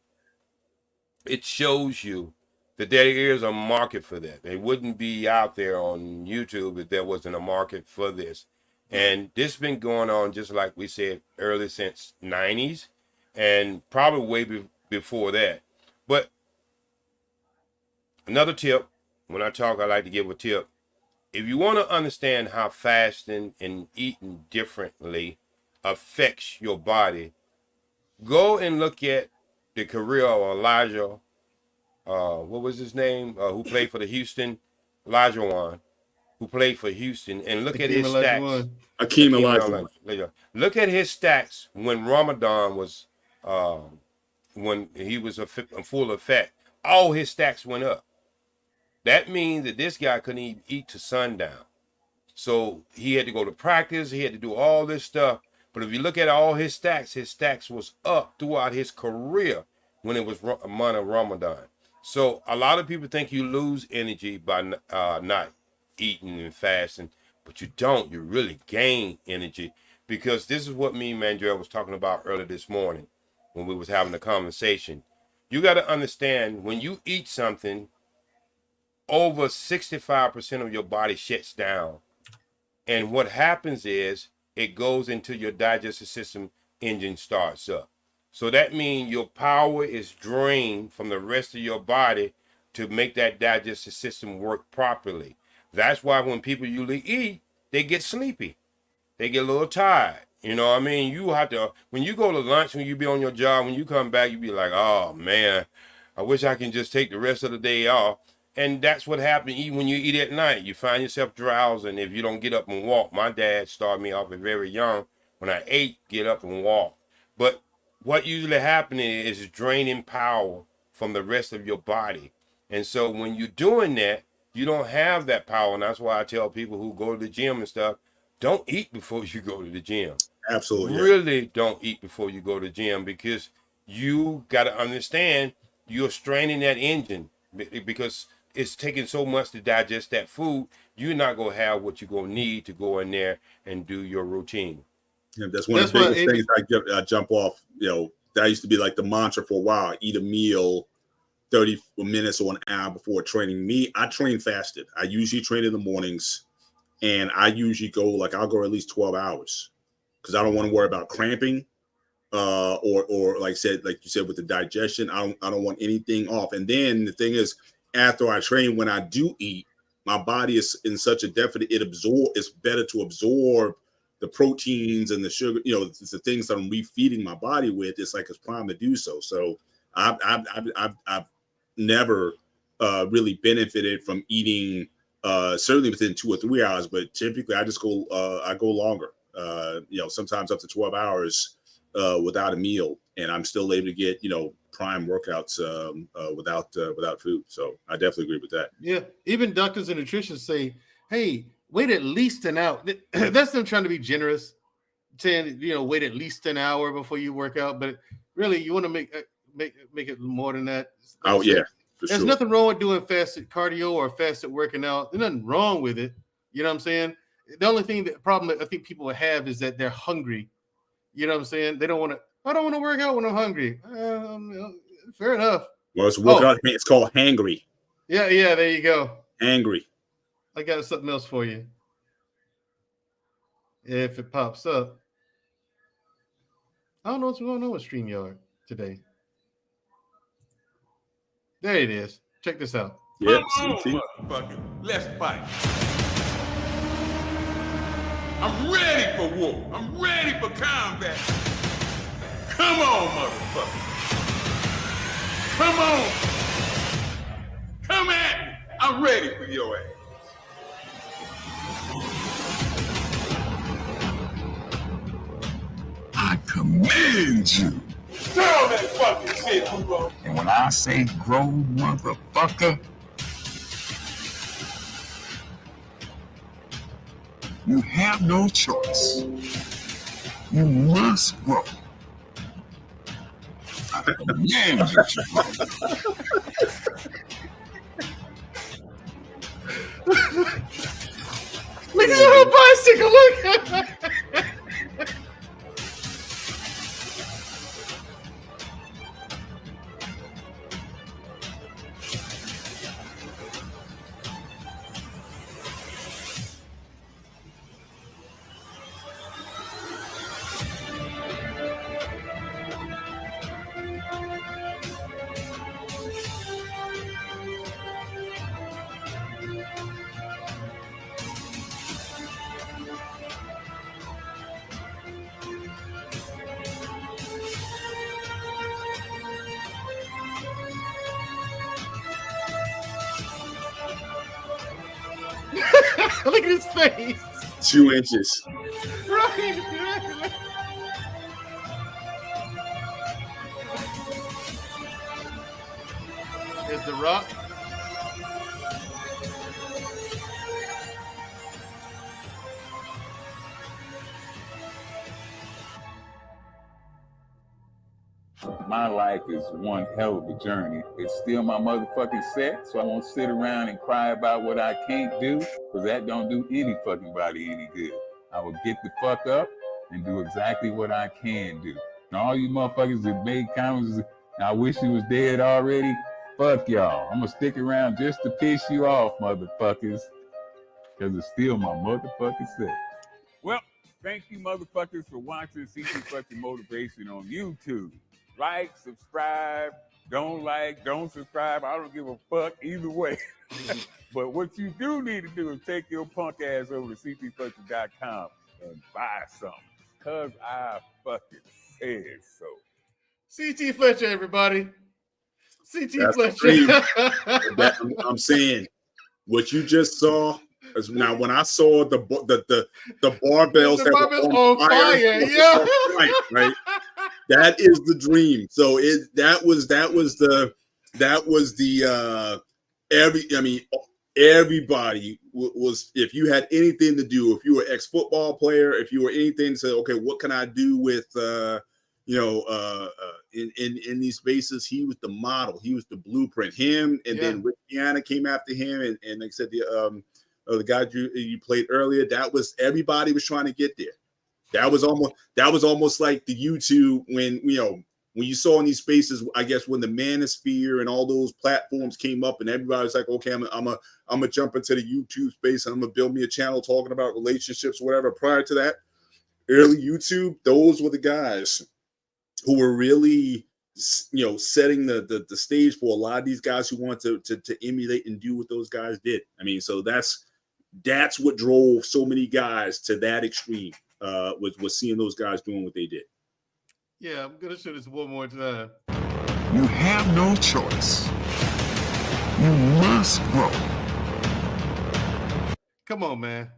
it shows you that there is a market for that. It wouldn't be out there on YouTube if there wasn't a market for this. And this has been going on, just like we said earlier, since 90s, and probably way before that. But another tip, when I talk, I like to give a tip. If you want to understand how fasting and eating differently affects your body, go and look at the career of Elijah, what was his name, who played for the Houston, Elijah, who played for Houston, and look at his stats. Hakeem Olajuwon. Look at his stats when Ramadan was, when he was in full effect. All his stats went up. That means that this guy couldn't even eat to sundown. So he had to go to practice. He had to do all this stuff. But if you look at all his stacks was up throughout his career when it was a month of Ramadan. So a lot of people think you lose energy by not eating and fasting, but you don't. You really gain energy, because this is what me and Mandrell was talking about earlier this morning when we was having a conversation. You got to understand, when you eat something, over 65% of your body shuts down. And what happens is it goes into your digestive system, engine starts up. So that means your power is drained from the rest of your body to make that digestive system work properly. That's why when people usually eat, they get sleepy. they get a little tired. You know what I mean? You have to, when you go to lunch, when you be on your job, when you come back, you be like, oh man, I wish I can just take the rest of the day off. And that's what happens even when you eat at night. You find yourself drowsing if you don't get up and walk. My dad started me off at very young. When I ate, get up and walk. But what usually happens is draining power from the rest of your body. And so when you're doing that, you don't have that power. And that's why I tell people who go to the gym and stuff, don't eat before you go to the gym. Absolutely. Really don't eat before you go to the gym, because you got to understand you're straining that engine, because it's taking so much to digest that food. You're not going to have what you're going to need to go in there and do your routine. Yeah, that's one of the biggest things I jump off. That used to be like the mantra for a while. Eat a meal 30 minutes or an hour before training. Me, I train fasted. I usually train in the mornings, and I usually I'll go at least 12 hours because I don't want to worry about cramping or like you said with the digestion. I don't want anything off. And then the thing is, after I train, when I do eat, my body is in such a deficit, it's better to absorb the proteins and the sugar, it's the things that I'm refeeding my body with. It's like it's primed to do so. So I've never really benefited from eating certainly within 2 or 3 hours, but typically I just go longer. Sometimes up to 12 hours without a meal, and I'm still able to get prime workouts without food. So I definitely agree with that. Yeah, even doctors and nutritionists say, "Hey, wait at least an hour." That's them trying to be generous, saying wait at least an hour before you work out. But really, you want to make it more than that. Like there's nothing wrong with doing fasted cardio or fasted working out. There's nothing wrong with it. You know what I'm saying? The only problem that I think people have is that they're hungry. You know what I'm saying? They don't want to. I don't want to work out when I'm hungry. Fair enough. Well, it's workout. It's called hangry. Yeah. There you go. Angry. I got something else for you. If it pops up, I don't know what's going on with StreamYard today. There it is. Check this out. Yep. Motherfucker. Let's fight. I'm ready for war. I'm ready for combat. Come on, motherfucker. Come on. Come at me. I'm ready for your ass. I command you. Tell that fucking shit, bro. And when I say grow, motherfucker, you have no choice. You must grow. I command you to grow. Look at her bicycle. Look. Look at his face. 2 inches. Right. There's the Rock. My life is one hell of a journey. It's still my motherfucking set, so I won't sit around and cry about what I can't do, because that don't do any fucking body any good. I will get the fuck up and do exactly what I can do. And all you motherfuckers that made comments, I wish he was dead already, fuck y'all. I'm gonna stick around just to piss you off, motherfuckers, because it's still my motherfucking set. Well, thank you motherfuckers for watching CT Fucking Motivation on YouTube. Like, subscribe, don't subscribe. I don't give a fuck either way. But what you do need to do is take your punk ass over to ctfucking.com and buy something. Cause I fucking said so. CT Fletcher, everybody. CT That's the Fletcher. dream. I'm saying what you just saw. Now, when I saw the barbells The that barbell's were on fire, yeah. right. That is the dream. So that was the everybody was, if you had anything to do, if you were ex-football player, if you were anything to say, okay, what can I do with in these spaces, he was the model, he was the blueprint. Him and then Rick Piana came after him, and like I said, the guy you played earlier, that was, everybody was trying to get there. That was almost like the YouTube when you saw in these spaces, I guess when the Manosphere and all those platforms came up, and everybody was like, okay, I'm gonna jump into the YouTube space and I'm gonna build me a channel talking about relationships, whatever. Prior to that, early YouTube, those were the guys who were really, setting the stage for a lot of these guys who wanted to emulate and do what those guys did. I mean, so that's what drove so many guys to that extreme, was seeing those guys doing what they did. Yeah, I'm gonna show this one more time. You have no choice. You must grow. Come on, man.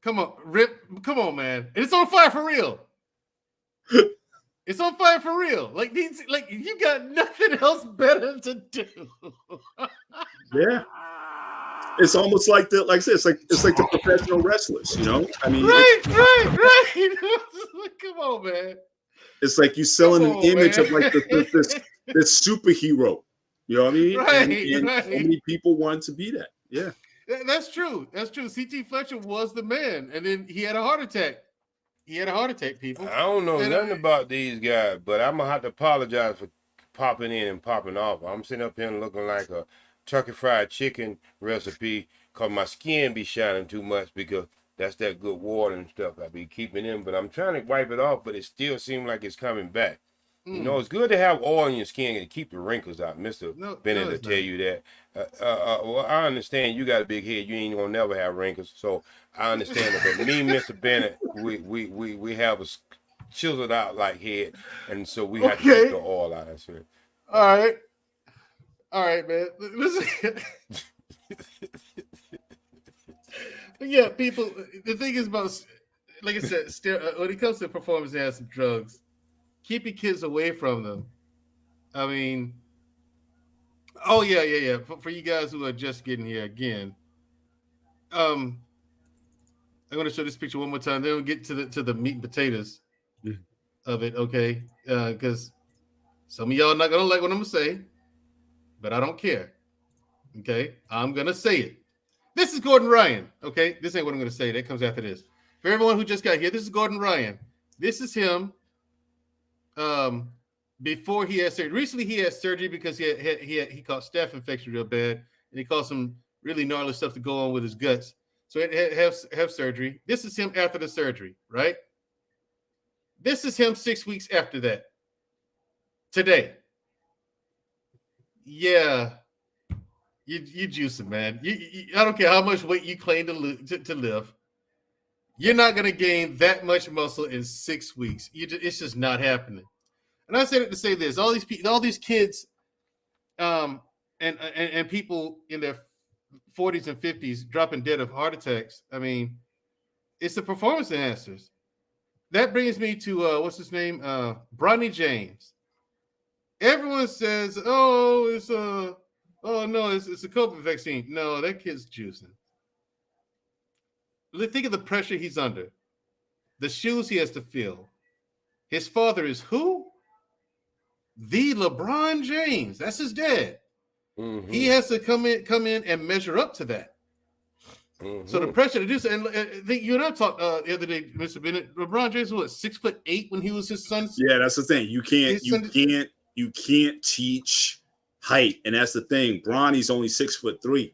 Come on, Rip. Come on, man. It's on fire for real. It's on fire for real. Like you got nothing else better to do. Yeah. It's almost like I said, it's like the professional wrestlers, I mean, right. Come on, man. It's like you selling an image of like this superhero. You know what I mean? Right. So many people want to be that. Yeah. That's true. CT Fletcher was the man, and then he had a heart attack. People. I don't know nothing about these guys, but I'm gonna have to apologize for popping in and popping off. I'm sitting up here looking like a turkey fried chicken recipe because my skin be shining too much because that's that good water and stuff I be keeping in. But I'm trying to wipe it off, but it still seems like it's coming back. It's good to have oil in your skin and keep the wrinkles out. Mr. Bennett will tell you that. Well, I understand you got a big head. You ain't gonna never have wrinkles, so I understand it. But me, Mr. Bennett, we have a chiseled out like head, and so we have to take the oil out. That's it. All right, man. Listen. Yeah, people. The thing is about, like I said, when it comes to performance enhancing drugs, keep your kids away from them. I mean, yeah. For you guys who are just getting here again, I'm going to show this picture one more time. Then we'll get to the meat and potatoes of it, okay? Because some of y'all are not going to like what I'm going to say, but I don't care. Okay, I'm going to say it. This is Gordon Ryan, okay? This ain't what I'm going to say. That comes after this. For everyone who just got here, this is Gordon Ryan. This is him before he had surgery. Recently, he had surgery because he caught staph infection real bad, and he caused some really gnarly stuff to go on with his guts. So he had to have surgery. This is him after the surgery, right? This is him 6 weeks after that. Today. Yeah. You juicing, man. I don't care how much weight you claim to live. You're not going to gain that much muscle in 6 weeks. It's just not happening. And I said it to say this: all these kids, and people in their 40s and 50s dropping dead of heart attacks. I mean, it's the performance enhancers. That brings me to what's his name, Bronny James. Everyone says, "Oh, it's a COVID vaccine." No, that kid's juicing. Think of the pressure he's under, the shoes he has to fill. His father is who? The LeBron James. That's his dad. Mm-hmm. He has to come in and measure up to that. Mm-hmm. So the pressure to do so, and I think you and I talked the other day, Mr. Bennett. LeBron James was 6'8" when he was his son's. Yeah, that's the thing. You can't teach height, and that's the thing. Bronny's only 6'3".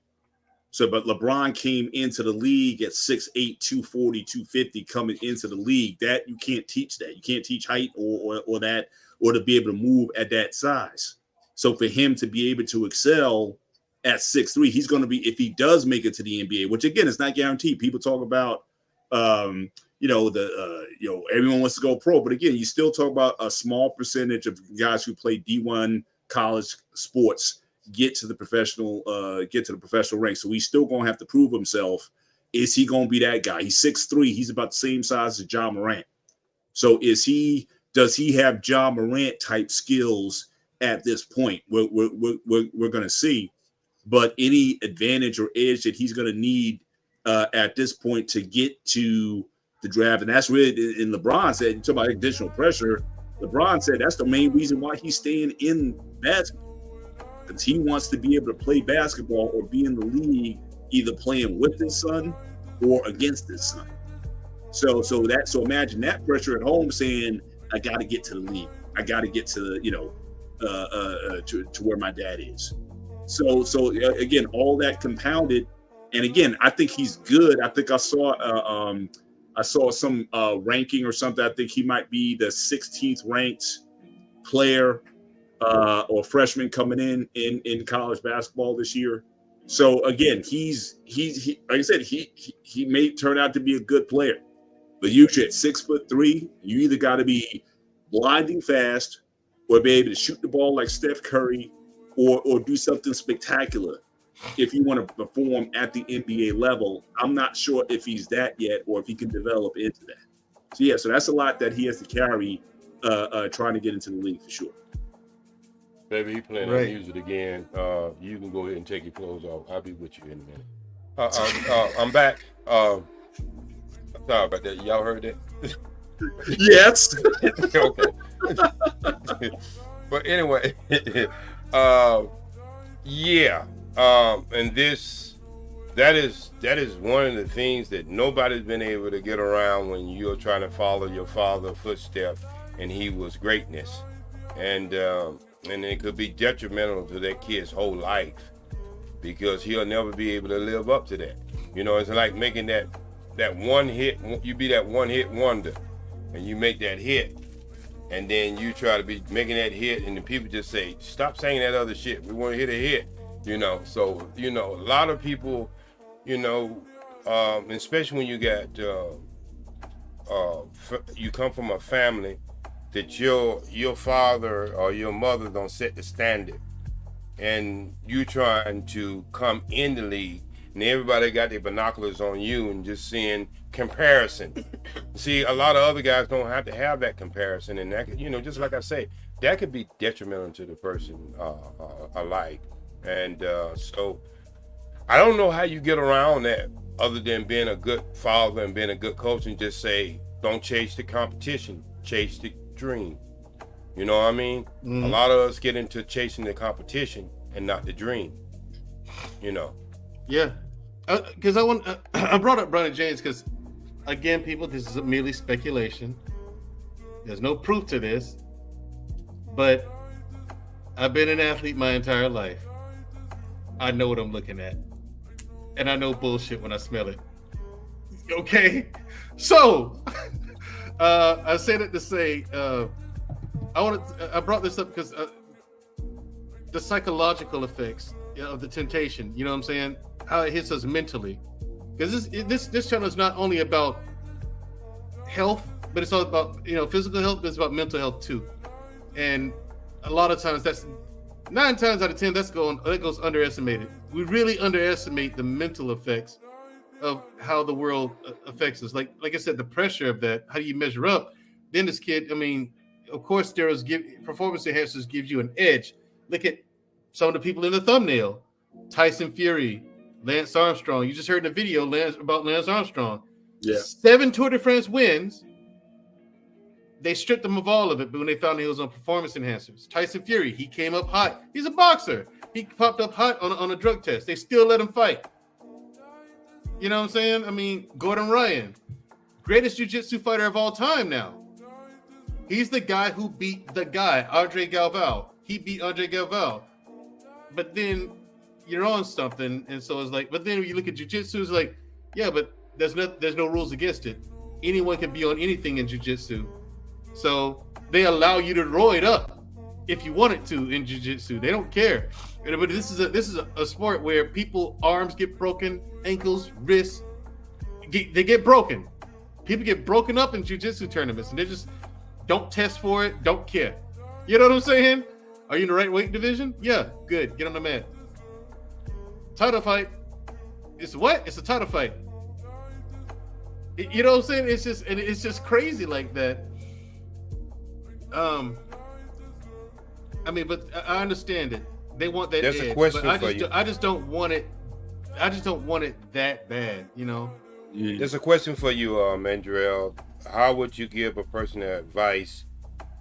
So, but LeBron came into the league at 6'8", 240, 250, coming into the league. That you can't teach that. You can't teach height or that, or to be able to move at that size. So for him to be able to excel at 6'3", he's going to be, if he does make it to the NBA, which again is not guaranteed. People talk about, Everyone wants to go pro, but again, you still talk about a small percentage of guys who play D1 college sports get to the professional ranks. So he's still going to have to prove himself. Is he going to be that guy? He's 6'3". He's about the same size as John Morant. So does he have John Morant type skills at this point? We're going to see, but any advantage or edge that he's going to need at this point to get to the draft, and that's really, and LeBron said, you talk about additional pressure. LeBron said that's the main reason why he's staying in basketball, because he wants to be able to play basketball or be in the league, either playing with his son or against his son. So imagine that pressure at home, saying, I got to get to the league. I got to get to to where my dad is. So again, all that compounded, and again, I think he's good. I think I saw some ranking or something. I think he might be the 16th ranked player or freshman coming in college basketball this year. So again, he's like I said, he may turn out to be a good player. But usually at 6'3", you either got to be blinding fast, or be able to shoot the ball like Steph Curry, or do something spectacular if you want to perform at the NBA level. I'm not sure if he's that yet, or if he can develop into that. So that's a lot that he has to carry trying to get into the league for sure. Baby, you playing on music again. You can go ahead and take your clothes off. I'll be with you in a minute. I'm back. Sorry about that. Y'all heard that? Yes. Okay. But anyway, and that is one of the things that nobody's been able to get around when you're trying to follow your father's footsteps, and he was greatness, and it could be detrimental to that kid's whole life, because he'll never be able to live up to that. It's like making that one hit. You be that one hit wonder, and you make that hit, and then you try to be making that hit, and the people just say, stop saying that other shit. We want to hit a hit, So, a lot of people, especially when you got, you come from a family that your father or your mother don't set the standard, and you trying to come in the league, and everybody got their binoculars on you and just seeing comparison. See, a lot of other guys don't have to have that comparison, and that, just like I say, that could be detrimental to the person alike. And so I don't know how you get around that, other than being a good father and being a good coach, and just say, don't chase the competition, chase the dream. You know what I mean? A lot of us get into chasing the competition and not the dream. Yeah, because I brought up Bronny James because, again, people, this is merely speculation. There's no proof to this, but I've been an athlete my entire life. I know what I'm looking at, and I know bullshit when I smell it. Okay, so I said it to say I brought this up because the psychological effects of the temptation. You know what I'm saying? How it hits us mentally, because this channel is not only about health, but it's all about physical health, but it's about mental health too. And a lot of times, that's 9 times out of 10 that goes underestimated. We really underestimate the mental effects of how the world affects us. Like I said, the pressure of that. How do you measure up? Then this kid, of course, steroids performance enhancers gives you an edge. Look at some of the people in the thumbnail: Tyson Fury, Lance Armstrong. You just heard in the video about Lance Armstrong. Yeah. 7 Tour de France wins. They stripped him of all of it, but when they found he was on performance enhancers. Tyson Fury, he came up hot. He's a boxer. He popped up hot on a drug test. They still let him fight. You know what I'm saying? Gordon Ryan, greatest jiu-jitsu fighter of all time now. He's the guy who beat the guy, Andre Galvao. He beat Andre Galvao. But then you're on something, and so it's like, but then when you look at jiu-jitsu, it's like, yeah, but there's no rules against it. Anyone can be on anything in jiu-jitsu. So they allow you to roid up if you wanted to in jiu-jitsu. They don't care. But this is a sport where people arms get broken, ankles, wrists, they get broken. People get broken up in jiu-jitsu tournaments, and they just don't test for it, don't care. You know what I'm saying? Are you in the right weight division? Yeah, good. Get on the mat. Title fight. It's what? It's a title fight. You know what I'm saying? It's just crazy like that. I mean, but I understand it. They want that There's edge, a question but for you. I just don't want it. I just don't want it that bad, you know. There's a question for you, Mandrell. How would you give a person advice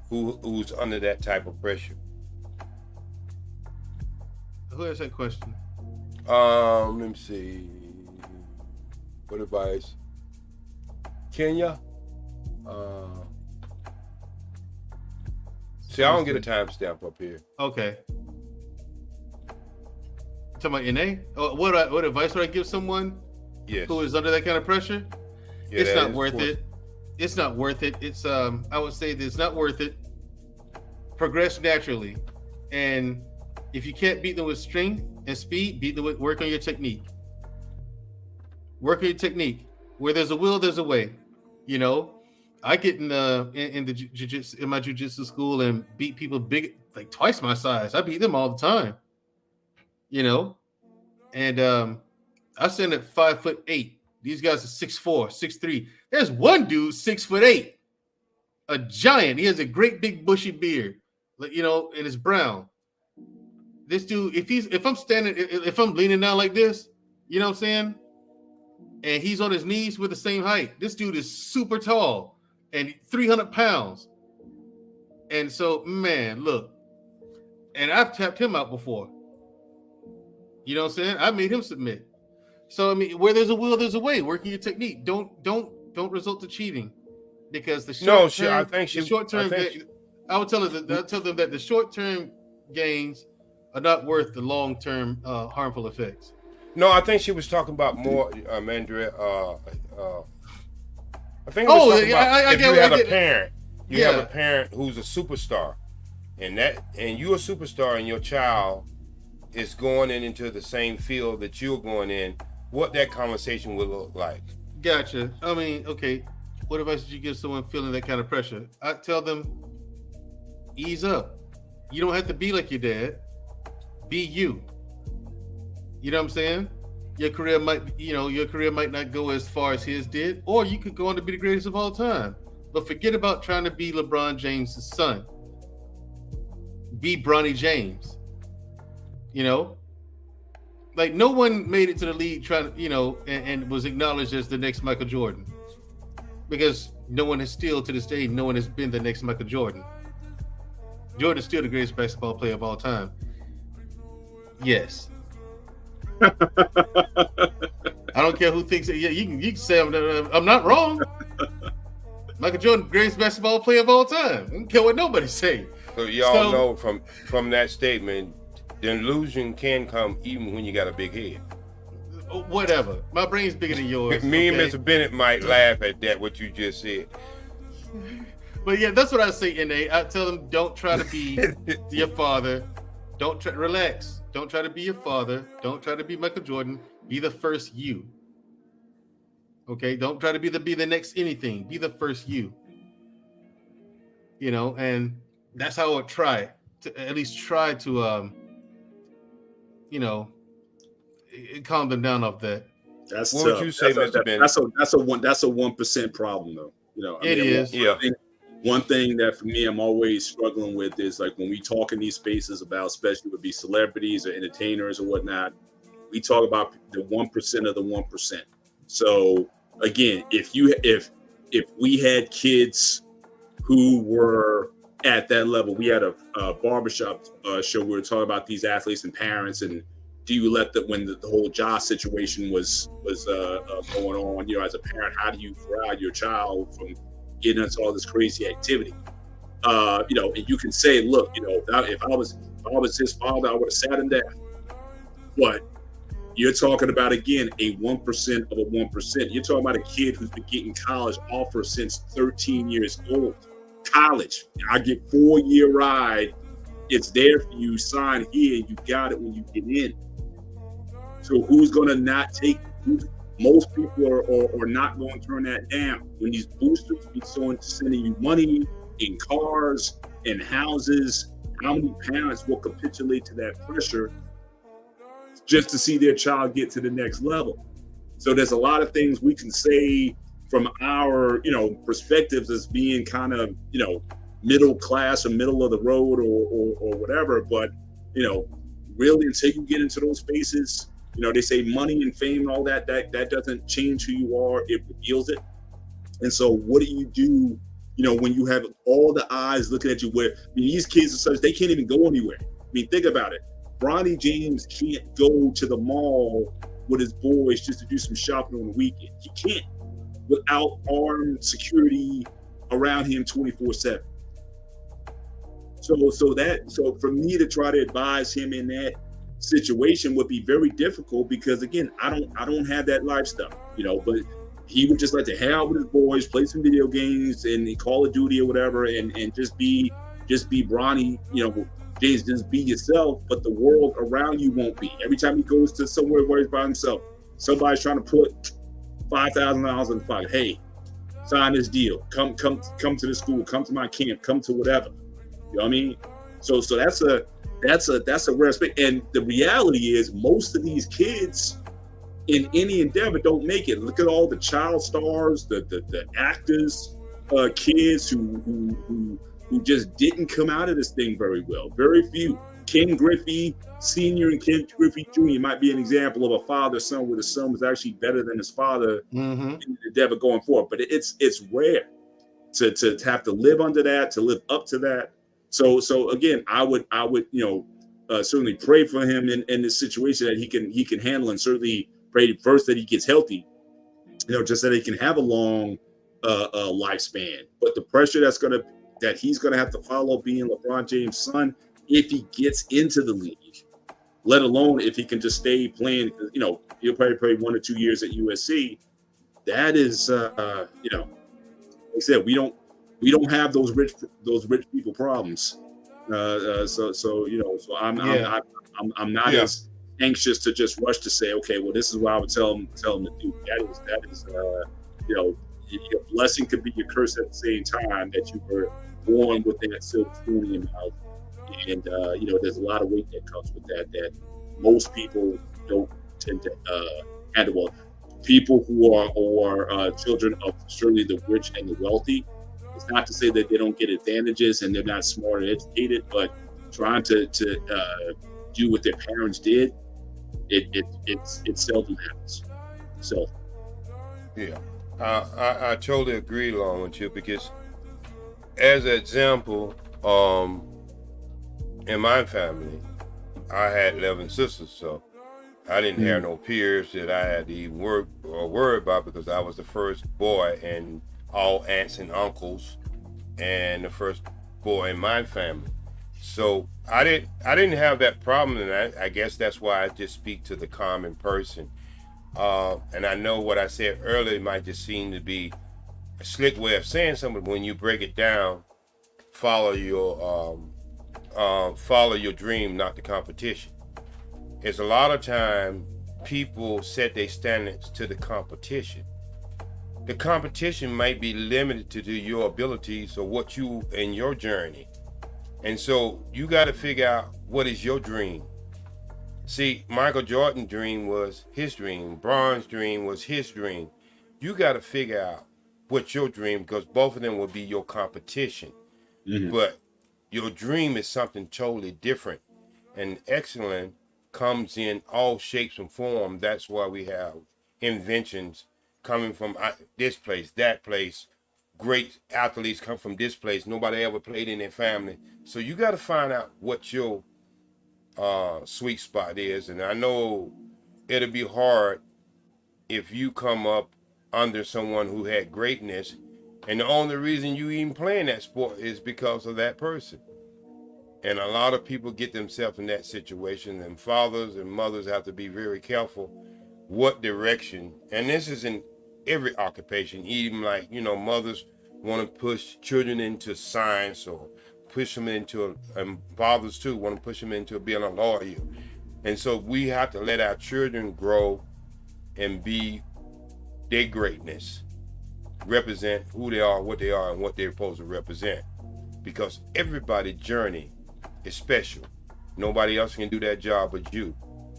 who's under that type of pressure? Who has that question? Let me see. What advice? Kenya? See, I don't get a timestamp up here. Okay. Talking about NA? What advice would I give someone who is under that kind of pressure? Yeah, It's not worth it. It's not worth it. It's I would say that it's not worth it. Progress naturally, and if you can't beat them with strength and speed, beat them with work on your technique. Work on your technique. Where there's a will, there's a way. You know, I get in my jiu-jitsu school and beat people big, like twice my size. I beat them all the time. You know, and I stand at 5'8". These guys are 6'4", 6'3". There's one dude 6'8", a giant. He has a great big bushy beard, you know, and it's brown. This dude, if I'm leaning down like this, you know what I'm saying, and he's on his knees, with the same height. This dude is super tall and 300 pounds. And so, man, look, and I've tapped him out before. You know what I'm saying? I made him submit. So I mean, where there's a will, there's a way. Working your technique. Don't result to cheating, because the short term. I would tell them that the short term gains are not worth the long term harmful effects. No, I think she was talking about more, Mandra. I think it was talking about if you have a parent, you have a parent who's a superstar, and you're a superstar, and your child is going into the same field that you're going in, what that conversation would look like. Gotcha. I mean, okay, what advice did you give someone feeling that kind of pressure? I tell them, ease up. You don't have to be like your dad. Be you. You know what I'm saying? Your career might not go as far as his did, or you could go on to be the greatest of all time. But forget about trying to be LeBron James' son. Be Bronny James. You know, like no one made it to the league trying to, you know, and was acknowledged as the next Michael Jordan, because no one has still to this day, no one has been the next Michael Jordan. Jordan is still the greatest basketball player of all time. Yes. I don't care who thinks it. Yeah, you can say I'm not wrong. Michael Jordan, greatest basketball player of all time. I don't care what nobody say. So y'all know from that statement, the illusion can come even when you got a big head. Whatever. My brain's bigger than yours. Me and Mr. Bennett might laugh at that, what you just said. But yeah, that's what I say, NA. I tell them, don't try to be your father. Relax. Don't try to be your father. Don't try to be Michael Jordan. Be the first you. Okay? Don't try to be the next anything. Be the first you. You know, and that's how I would try to you know, calm them down off that. That's what would you say, Mr. Bennett? That's a 1% problem, though. You know, it is. One thing that for me I'm always struggling with is, like, when we talk in these spaces about, especially would be celebrities or entertainers or whatnot, we talk about the 1% of the 1%. So again, if we had kids who were at that level, we had a barbershop show. We were talking about these athletes and parents, and do you let when the whole Josh situation was going on, you know, as a parent, how do you corral your child from getting into all this crazy activity? You know, and you can say, look, you know, if I was his father, I would have sat him down. But you're talking about, again, a 1% of a 1%. You're talking about a kid who's been getting college offers since 13 years old. College, I get 4-year ride. It's there for you. Sign here. You got it when you get in. So who's gonna not take? Most people are not going to turn that down. When these boosters be sending you money in cars and houses, how many parents will capitulate to that pressure just to see their child get to the next level? So there's a lot of things we can say from our, perspectives as being kind of, middle class or middle of the road or whatever. But, really until you get into those spaces, they say money and fame and all that doesn't change who you are, it reveals it. And so what do you do, when you have all the eyes looking at you, where these kids are such, they can't even go anywhere. Think about it. Bronny James can't go to the mall with his boys just to do some shopping on the weekend. He can't without armed security around him 24/7. So for me to try to advise him in that situation would be very difficult, because again, I don't have that lifestyle, but he would just like to hang out with his boys, play some video games and Call of Duty or whatever, and just be Bronny, James, just be yourself, but the world around you won't be. Every time he goes to somewhere where he's by himself, somebody's trying to put $5,000 in the pocket. Hey, sign this deal. Come to the school. Come to my camp. Come to whatever. You know what I mean? So that's a rare space. And the reality is, most of these kids in any endeavor don't make it. Look at all the child stars, the actors, kids who just didn't come out of this thing very well. Very few. Ken Griffey Sr. and Ken Griffey Jr. might be an example of a father-son where the son was actually better than his father in the endeavor going forward. But it's rare to have to live under that, to live up to that. So again, I would certainly pray for him in this situation that he can handle, and certainly pray first that he gets healthy, just that he can have a long lifespan. But the pressure that he's gonna have to follow being LeBron James' son, if he gets into the league, let alone if he can just stay playing, he'll probably play 1 or 2 years at USC. That is, like I said, we don't have those rich people problems. So I'm not as anxious to just rush to say, okay, well, this is what I would tell him to do. That is your blessing could be your curse at the same time, that you were born with that silver spoon in your mouth. And there's a lot of weight that comes with that most people don't tend to handle well. People who are children of certainly the rich and the wealthy, it's not to say that they don't get advantages and they're not smart or educated, but trying to do what their parents did, it seldom happens. So yeah, I totally agree along with you, because as an example, in my family, I had 11 sisters, so I didn't have no peers that I had to even worry about, because I was the first boy and all aunts and uncles, and the first boy in my family. So I didn't have that problem, and I guess that's why I just speak to the common person. And I know what I said earlier might just seem to be a slick way of saying something, but when you break it down, follow your dream, not the competition. It's a lot of time people set their standards to the competition. The competition might be limited to your abilities or what you in your journey. And so you got to figure out what is your dream. See, Michael Jordan's dream was his dream. Bron's dream was his dream. You got to figure out what's your dream, because both of them will be your competition. Mm-hmm. But your dream is something totally different. And excellence comes in all shapes and forms. That's why we have inventions coming from this place, that place. Great athletes come from this place. Nobody ever played in their family. So you got to find out what your sweet spot is. And I know it'll be hard if you come up under someone who had greatness, and the only reason you even playing that sport is because of that person. And a lot of people get themselves in that situation, and fathers and mothers have to be very careful what direction. And this is in every occupation, even like, mothers want to push children into science, or push them into, and fathers too want to push them into being a lawyer. And so we have to let our children grow and be their greatness, represent who they are, what they are, and what they're supposed to represent. Because everybody's journey is special. Nobody else can do that job but you.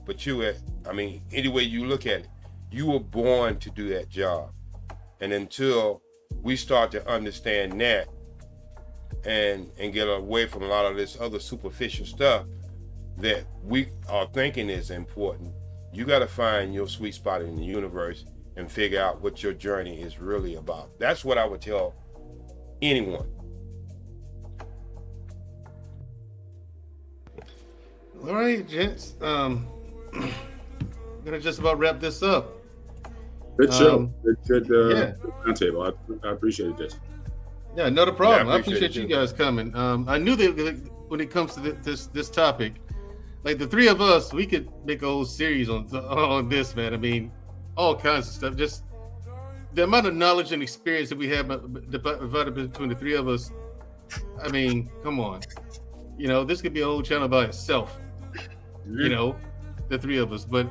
But you, any way you look at it, you were born to do that job. And until we start to understand that and get away from a lot of this other superficial stuff that we are thinking is important, you got to find your sweet spot in the universe and figure out what your journey is really about. That's what I would tell anyone. All right, gents. I'm gonna just about wrap this up. Good show. Good Yeah. roundtable. I appreciated this. Yeah, not a problem. Yeah, I I appreciate appreciate it you too. guys coming. I knew that when it comes to this topic, like the three of us, we could make a whole series on this, man. I mean, all kinds of stuff. Just the amount of knowledge and experience that we have divided between the three of us. I mean, come on. You know, this could be a whole channel by itself. You know, the three of us. But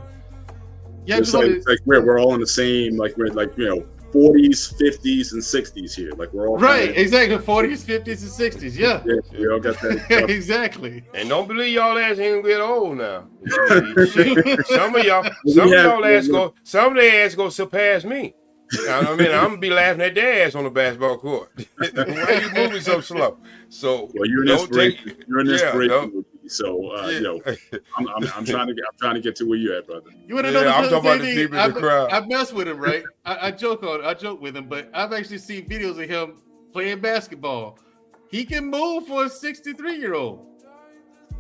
yeah, It's like we're all in the same, like we're like, 40s, 50s, and 60s here. Like we're all right, exactly. 40s, 50s, and 60s. Yeah. Yeah, we all got that. Exactly. And don't believe y'all ass ain't get old now. Some of y'all ass go surpass me. I mean, I'm gonna be laughing at their ass on the basketball court. Why are you moving so slow? So well, you're an inspiration. You're an inspiration. So I'm trying to get to where you're at, brother. You want to know I'm talking about the deep in the crowd. I mess with him, right? I joke with him, but I've actually seen videos of him playing basketball. He can move for a 63-year-old.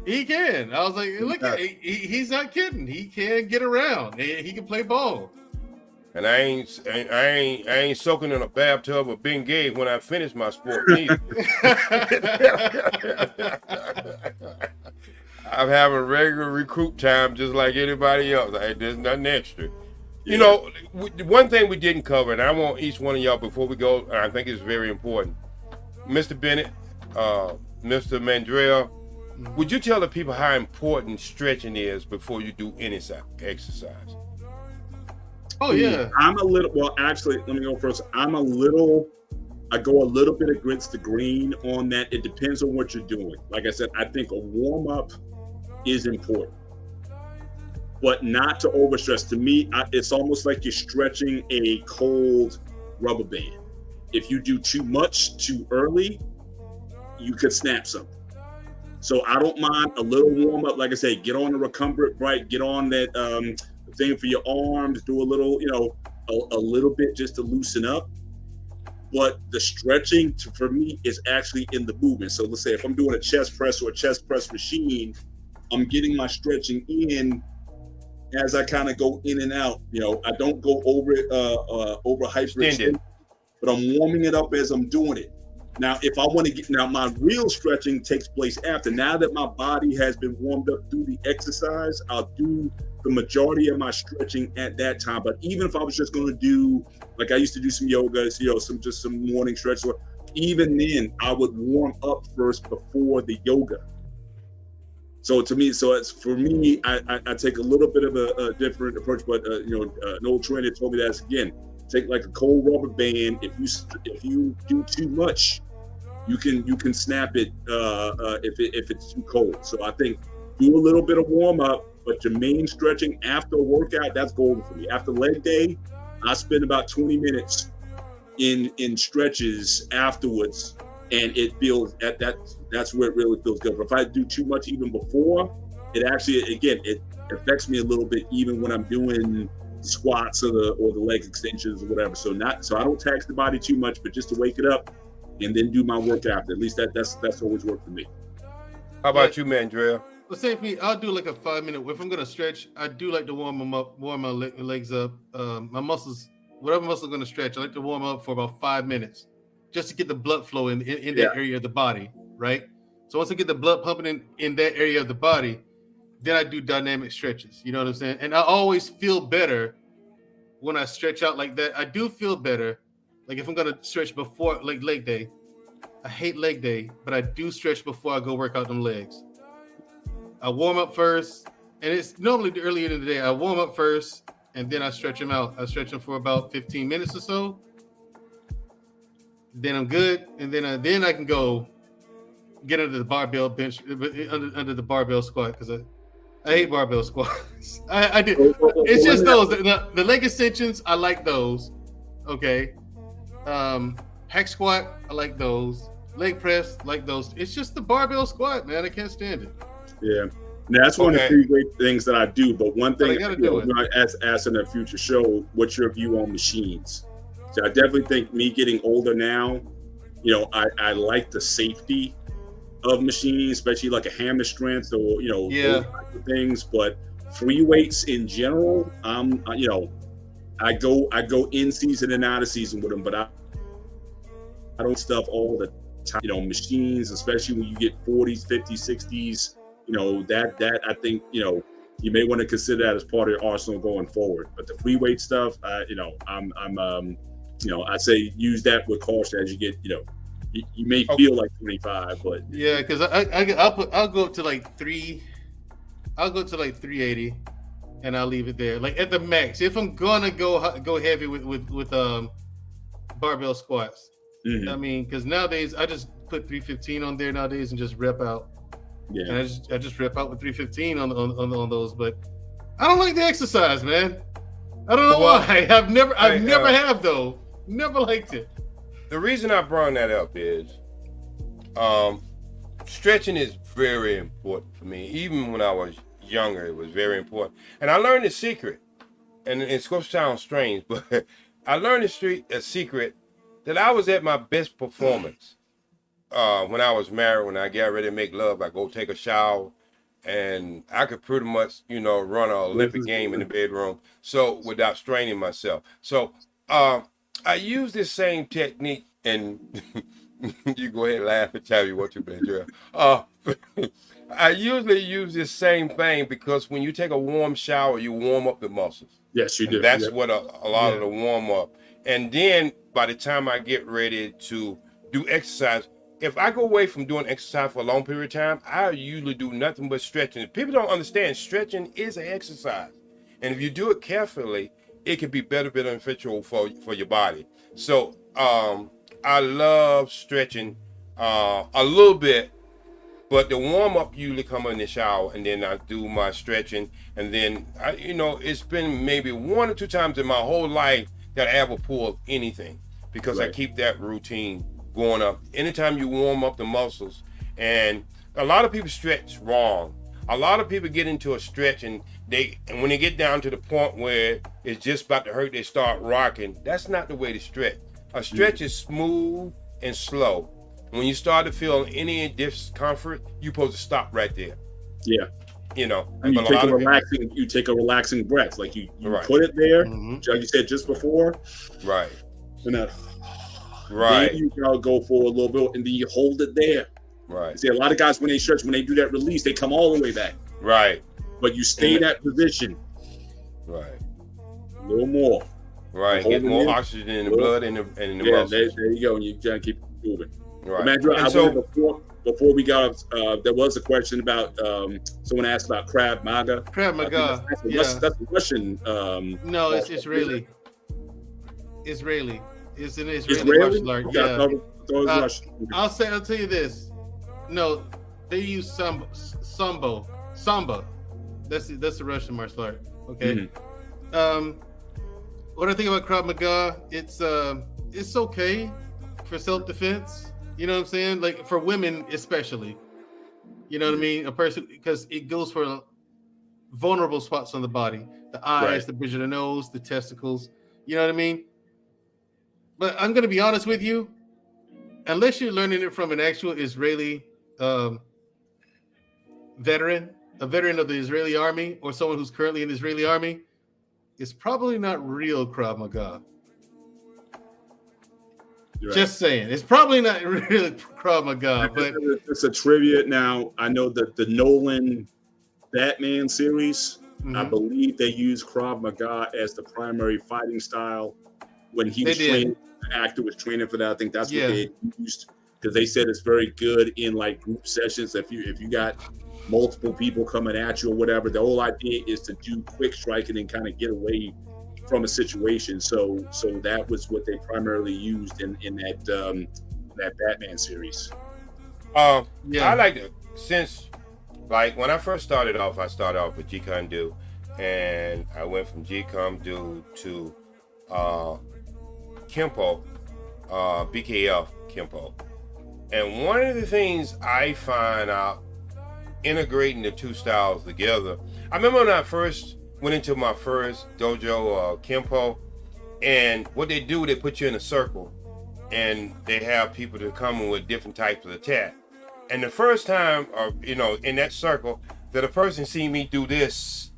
He can. I was like, look, he's not kidding. He can get around. He can play ball. And I ain't soaking in a bathtub of Bengay when I finish my sport either. I'm having regular recruit time just like anybody else. There's nothing extra. You know, one thing we didn't cover, and I want each one of y'all before we go, and I think it's very important. Mr. Bennett, Mr. Mandrell, would you tell the people how important stretching is before you do any exercise? Oh yeah. I'm a little. Well, actually, let me go first. I go a little bit against the grain on that. It depends on what you're doing. Like I said, I think a warm up is important, but not to overstress. To me, it's almost like you're stretching a cold rubber band. If you do too much too early, you could snap something. So I don't mind a little warm up. Like I say, get on the recumbent, right? Get on that thing for your arms. Do a little, a little bit just to loosen up. But the stretching for me is actually in the movement. So let's say if I'm doing a chest press or a chest press machine, I'm getting my stretching in as I kind of go in and out. I don't go over hyperextended, but I'm warming it up as I'm doing it. Now, if I want to my real stretching takes place after. Now that my body has been warmed up through the exercise, I'll do the majority of my stretching at that time. But even if I was just going to do, like I used to do some yoga, some morning stretch, or even then I would warm up first before the yoga. So to me, it's for me, I take a little bit of a different approach, but an old trainer told me that again, take like a cold rubber band. If you do too much, you can snap it if it's too cold. So I think do a little bit of warm up, but your main stretching after a workout, that's golden for me. After leg day, I spend about 20 minutes in stretches afterwards, and it feels that's where it really feels good. But if I do too much even before, it actually it affects me a little bit even when I'm doing squats or the leg extensions or whatever. So I don't tax the body too much, but just to wake it up and then do my work after. At least that's always worked for me. How about you, Mandrell? Well, say for me, I'll do like a 5-minute. If I'm gonna stretch, I do like to warm my legs up. My muscles, whatever muscle I'm gonna stretch, I like to warm up for about 5 minutes, just to get the blood flow in that area of the body, right? So once I get the blood pumping in that area of the body, then I do dynamic stretches. You know what I'm saying? And I always feel better when I stretch out like that. I do feel better. Like if I'm gonna stretch before like leg day, I hate leg day, but I do stretch before I go work out them legs. I warm up first, and it's normally early in the day. I warm up first, and then I stretch them out. I stretch them for about 15 minutes or so. Then I'm good, and then I can go get under the barbell bench, under the barbell squat, because I hate barbell squats. I do. It's just those the leg extensions. I like those. Okay. Hack squat. I like those. Leg press. Like those. It's just the barbell squat, man. I can't stand it. Yeah. Now, that's one of the three great things that I do. But one thing, as in a future show, what's your view on machines? So I definitely think me getting older now, you know, I like the safety of machines, especially like a hammer strength or, you know, those types of things. But free weights in general, you know, I go in season and out of season with them, but I don't stuff all the time. You know, machines, especially when you get 40s, 50s, 60s, you know, that I think, you know, you may want to consider that as part of your arsenal going forward. But the free weight stuff, you know, I'm you know, I say use that with caution as you get, you know, you may feel like 25, but yeah, because I'll go up to like 380, and I'll leave it there, like at the max. If I'm gonna go heavy with barbell squats, I mean, because nowadays I just put 315 on there nowadays and just rep out. Yeah, and I just rep out with 315 on those, but I don't like the exercise, man. I don't know why. I've never have though. Never liked it. The reason I brought that up is stretching is very important for me. Even when I was younger, it was very important. And I learned the secret, and it's going to sound strange, but I learned a secret that I was at my best performance when I was married. When I got ready to make love, I go take a shower, and I could pretty much, you know, run an Olympic game in the bedroom, so without straining myself. So I use this same technique, and you go ahead and laugh and tell me what you've been doing. I usually use this same thing because when you take a warm shower, you warm up the muscles. Yes, you do. And that's what a lot of the warm up. And then by the time I get ready to do exercise, if I go away from doing exercise for a long period of time, I usually do nothing but stretching. People don't understand stretching is an exercise. And if you do it carefully, it can be beneficial for your body. So I love stretching a little bit, but the warm up usually come in the shower, and then I do my stretching, and then you know, it's been maybe 1 or 2 times in my whole life that I ever pulled anything, because I keep that routine going up. Anytime you warm up the muscles, and a lot of people stretch wrong. A lot of people get into a stretch and when they get down to the point where it's just about to hurt, they start rocking. That's not the way to stretch. A stretch is smooth and slow. When you start to feel any discomfort, you're supposed to stop right there. Yeah. You know, and you take a relaxing breath. Like you put it there, like you said just before. Right. And then you go for a little bit, and then you hold it there. Right. See, a lot of guys, when they stretch, when they do that release, they come all the way back. Right. But you stay in that position. Right. A little more. Right. Get more oxygen in the blood and in the muscles. There you go. And you gotta keep moving. Right. Before we got, there was a question about someone asked about Krav Maga. Krav Maga. That's Russian. No, it's Israeli. Israeli. It's an Israeli martial art. Yeah. I'll tell you this. No, they use Samba. That's the Russian martial art. Okay. What I think about Krav Maga, it's okay for self-defense. You know what I'm saying? Like for women especially. You know what I mean? A person, because it goes for vulnerable spots on the body, the eyes, the bridge of the nose, the testicles. You know what I mean? But I'm gonna be honest with you. Unless you're learning it from an actual Israeli veteran, a veteran of the Israeli army, or someone who's currently in the Israeli army, it's probably not real Krav Maga. Right. Just saying, it's probably not real Krav Maga. But it's a trivia. Now I know that the Nolan Batman series, I believe they use Krav Maga as the primary fighting style when he was training. The actor was training for that. I think that's what they used, because they said it's very good in like group sessions. If you got multiple people coming at you or whatever. The whole idea is to do quick striking and kind of get away from a situation. So that was what they primarily used in that Batman series. I like it since, like, when I first started off, I started off with Jeet Kune Do, and I went from Jeet Kune Do to Kempo, BKF Kempo. And one of the things I find out integrating the two styles together, I remember when I first went into my first dojo, Kempo, and what they do, they put you in a circle, and they have people to come in with different types of attack. And the first time, in that circle, that a person see me do this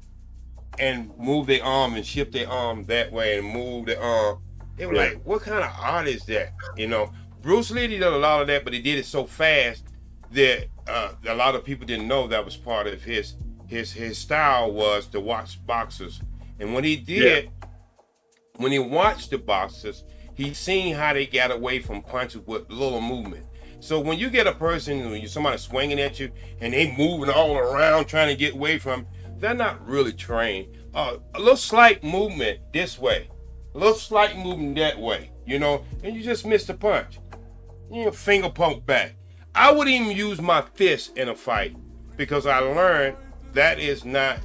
and move their arm and shift their arm that way and move their arm, they were like, what kind of art is that? Bruce Lee did a lot of that, but he did it so fast that a lot of people didn't know that was part of his style, was to watch boxers. And when he did, when he watched the boxers, he seen how they got away from punches with little movement. So when you get a person, when somebody swinging at you and they moving all around trying to get away from, they're not really trained. A little slight movement this way, a little slight movement that way, and you just missed the punch. Finger poke back. I wouldn't even use my fist in a fight because I learned that is not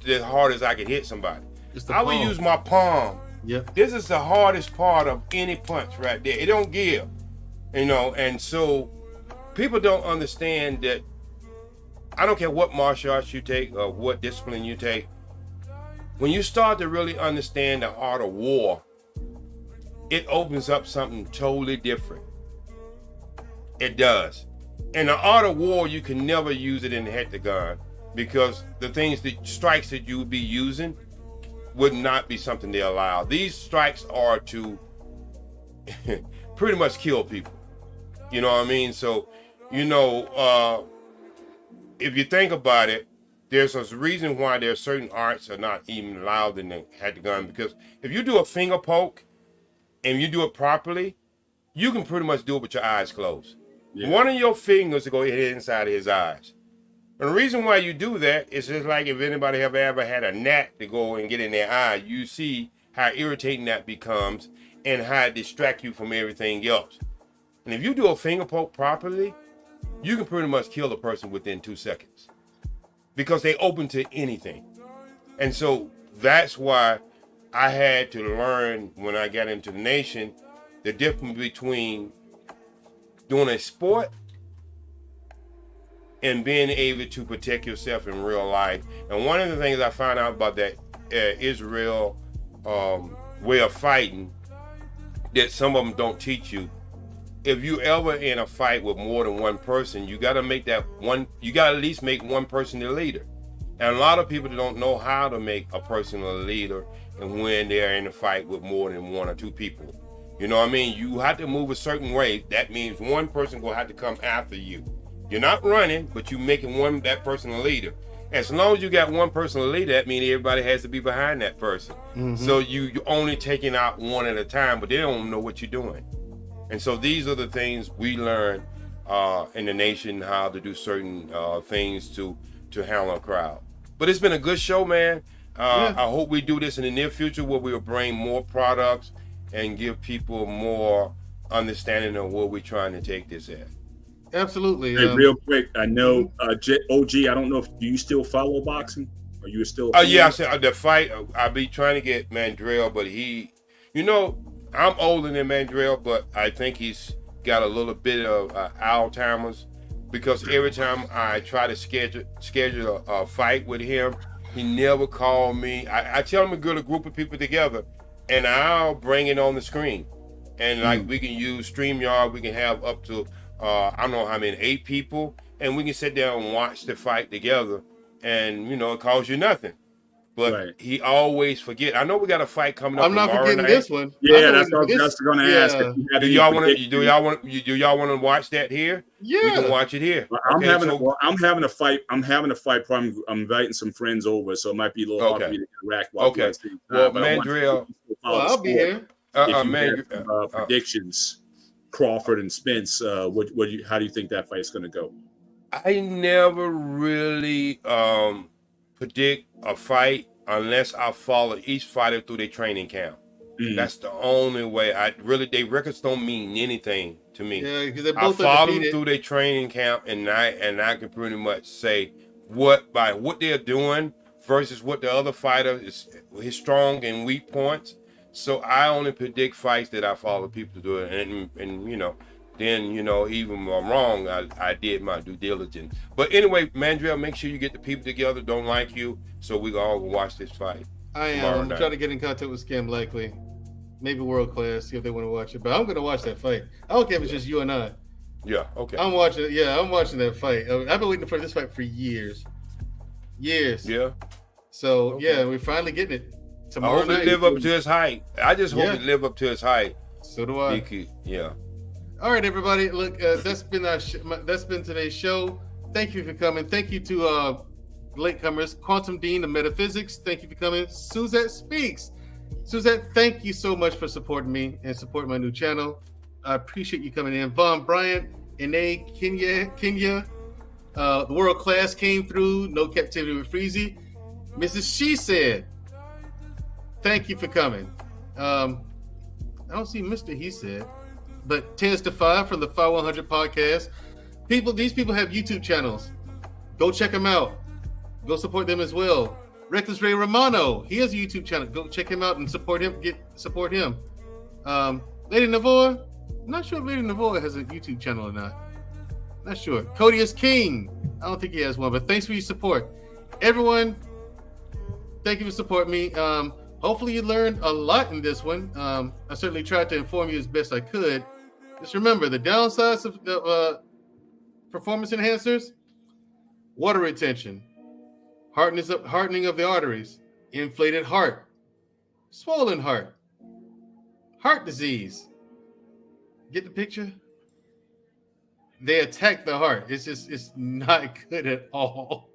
the hardest I can hit somebody. I would use my palm. Yep. This is the hardest part of any punch right there. It don't give. And so people don't understand that. I don't care what martial arts you take or what discipline you take. When you start to really understand the art of war, it opens up something totally different. It does. In the art of war, you can never use it in the hectagon because the strikes that you would be using would not be something they allow. These strikes are to pretty much kill people. You know what I mean? So, if you think about it, there's a reason why there are certain arts are not even allowed in the hectagon, because if you do a finger poke and you do it properly, you can pretty much do it with your eyes closed. Yeah. One of your fingers will go hit inside of his eyes. And the reason why you do that is just like if anybody have ever had a gnat to go and get in their eye, you see how irritating that becomes and how it distracts you from everything else. And if you do a finger poke properly, you can pretty much kill a person within 2 seconds because they open to anything. And so that's why I had to learn when I got into the nation, the difference between doing a sport and being able to protect yourself in real life. And one of the things I found out about that Israel way of fighting that some of them don't teach you, if you ever in a fight with more than one person, you got to make that one, you got to at least make one person the leader. And a lot of people don't know how to make a person a leader and when they're in a fight with more than one or two people. You know what I mean? You have to move a certain way. That means one person will have to come after you. You're not running, but you're making that person a leader. As long as you got one person a leader, that means everybody has to be behind that person. Mm-hmm. So you're only taking out one at a time, but they don't know what you're doing. And so these are the things we learn in the nation, how to do certain things to handle a crowd. But it's been a good show, man. I hope we do this in the near future where we'll bring more products and give people more understanding of where we're trying to take this at. Absolutely. Hey, real quick, I know, OG, I don't know if do you still follow boxing? Are you still? Yeah, I said the fight. I be trying to get Mandrell, but he, I'm older than Mandrell, but I think he's got a little bit of Alzheimer's because every time I try to schedule a fight with him, he never called me. I tell him to get a group of people together, and I'll bring it on the screen. And like we can use StreamYard, we can have up to I don't know how many, 8 people, and we can sit down and watch the fight together. And it costs you nothing. But he always forget. I know we got a fight coming up. I'm not forgetting this one. Yeah, that's what I was going to ask. Do y'all want to watch that here? Yeah, we can watch it here. I'm having a fight. I'm inviting some friends over, so it might be a little hard for me to interact. Okay. Well, Mandrell, I'll be here. Predictions, Crawford and Spence. How do you think that fight's going to go? I never really predict a fight unless I follow each fighter through their training camp. That's the only way. Their records don't mean anything to me. Yeah, because they're I both follow them undefeated. through their training camp, and I can pretty much say what they're doing versus what the other fighter is, his strong and weak points. So I only predict fights that I follow people to do it, and you know, then you know, even when I'm wrong, I did my due diligence. But anyway, Mandrell, make sure you get the people together. Don't like you, so we all go watch this fight. I am. I'm trying to get in contact with Scam Likely, maybe World Class, see if they want to watch it. But I'm going to watch that fight. I don't care if it's just you and I. Yeah. Okay. I'm watching. Yeah, I'm watching that fight. I've been waiting for this fight for years. Yeah. So yeah, we're finally getting it. I hope it live up to his height. I just hope it live up to his height. So do I. Yeah. All right, everybody. Look, that's been that's been today's show. Thank you for coming. Thank you to latecomers, Quantum Dean of Metaphysics. Thank you for coming. Suzette Speaks. Suzette, thank you so much for supporting me and supporting my new channel. I appreciate you coming in. Von Bryant, Ine, Kenya. The World Class came through. No Captivity with Freezy. Mrs. She Said, thank you for coming. I don't see Mr. He Said, but Tez Defy from the 5100 podcast. These people have YouTube channels. Go check them out. Go support them as well. Reckless Ray Romano, he has a YouTube channel. Go check him out and support him. Support him. Lady Navoa, I'm not sure if Lady Navoa has a YouTube channel or not. Not sure. Cody is King. I don't think he has one, but thanks for your support. Everyone, thank you for supporting me. Hopefully you learned a lot in this one. I certainly tried to inform you as best I could. Just remember, the downsides of performance enhancers: water retention, hardening of the arteries, inflated heart, swollen heart disease. Get the picture? They attack the heart. It's not good at all.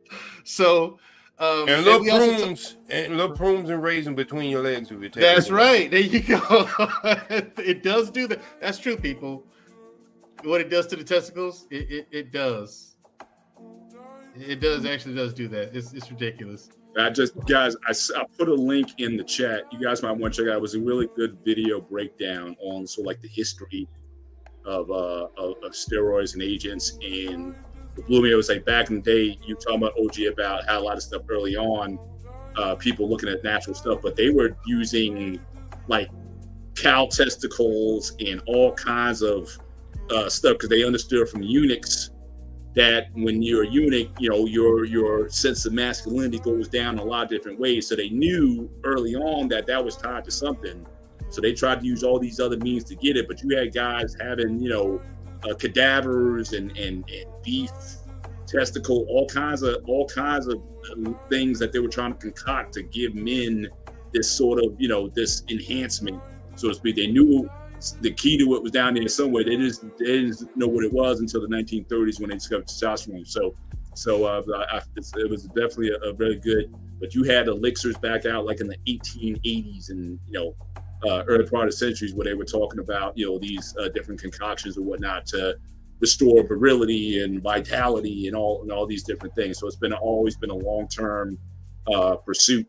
So and little prunes and raisins between your legs if you take. That's right. There you go. It does do that. That's true, people. What it does to the testicles, it does. It actually does do that. It's ridiculous. I put a link in the chat. You guys might want to check it out. It was a really good video breakdown on like the history of steroids and agents. And what blew me, it was like back in the day, you talking about OG about how a lot of stuff early on, people looking at natural stuff, but they were using like cow testicles and all kinds of stuff because they understood from eunuchs that when you're a eunuch, you know, your sense of masculinity goes down a lot of different ways. So they knew early on that was tied to something. So they tried to use all these other means to get it. But you had guys having, you know, cadavers and beef testicle, all kinds of things that they were trying to concoct to give men this sort of, you know, this enhancement, so to speak. They knew the key to it was down there somewhere. They didn't know what it was until the 1930s when they discovered testosterone. So it was definitely a very good. But you had elixirs back out like in the 1880s and, you know, early part of centuries where they were talking about, you know, these different concoctions and whatnot to restore virility and vitality and all these different things. So it's always been a long-term pursuit.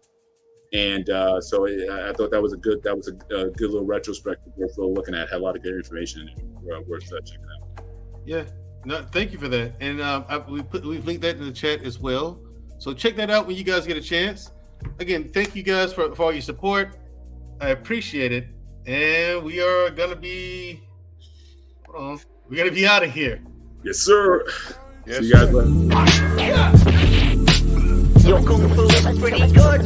And so I thought that was a good little retrospective worth looking at. Had a lot of good information in it, worth checking out. Yeah, no, thank you for that. And we've linked that in the chat as well. So check that out when you guys get a chance. Again, thank you guys for all your support. I appreciate it. And we are gonna be out of here. Yes, sir. Yes, see you guys later. Your kung fu is pretty good.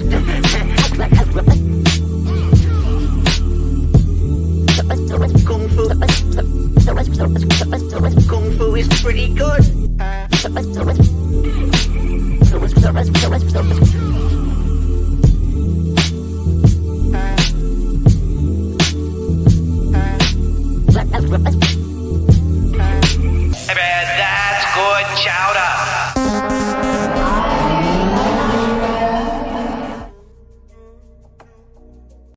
Kung fu is pretty good.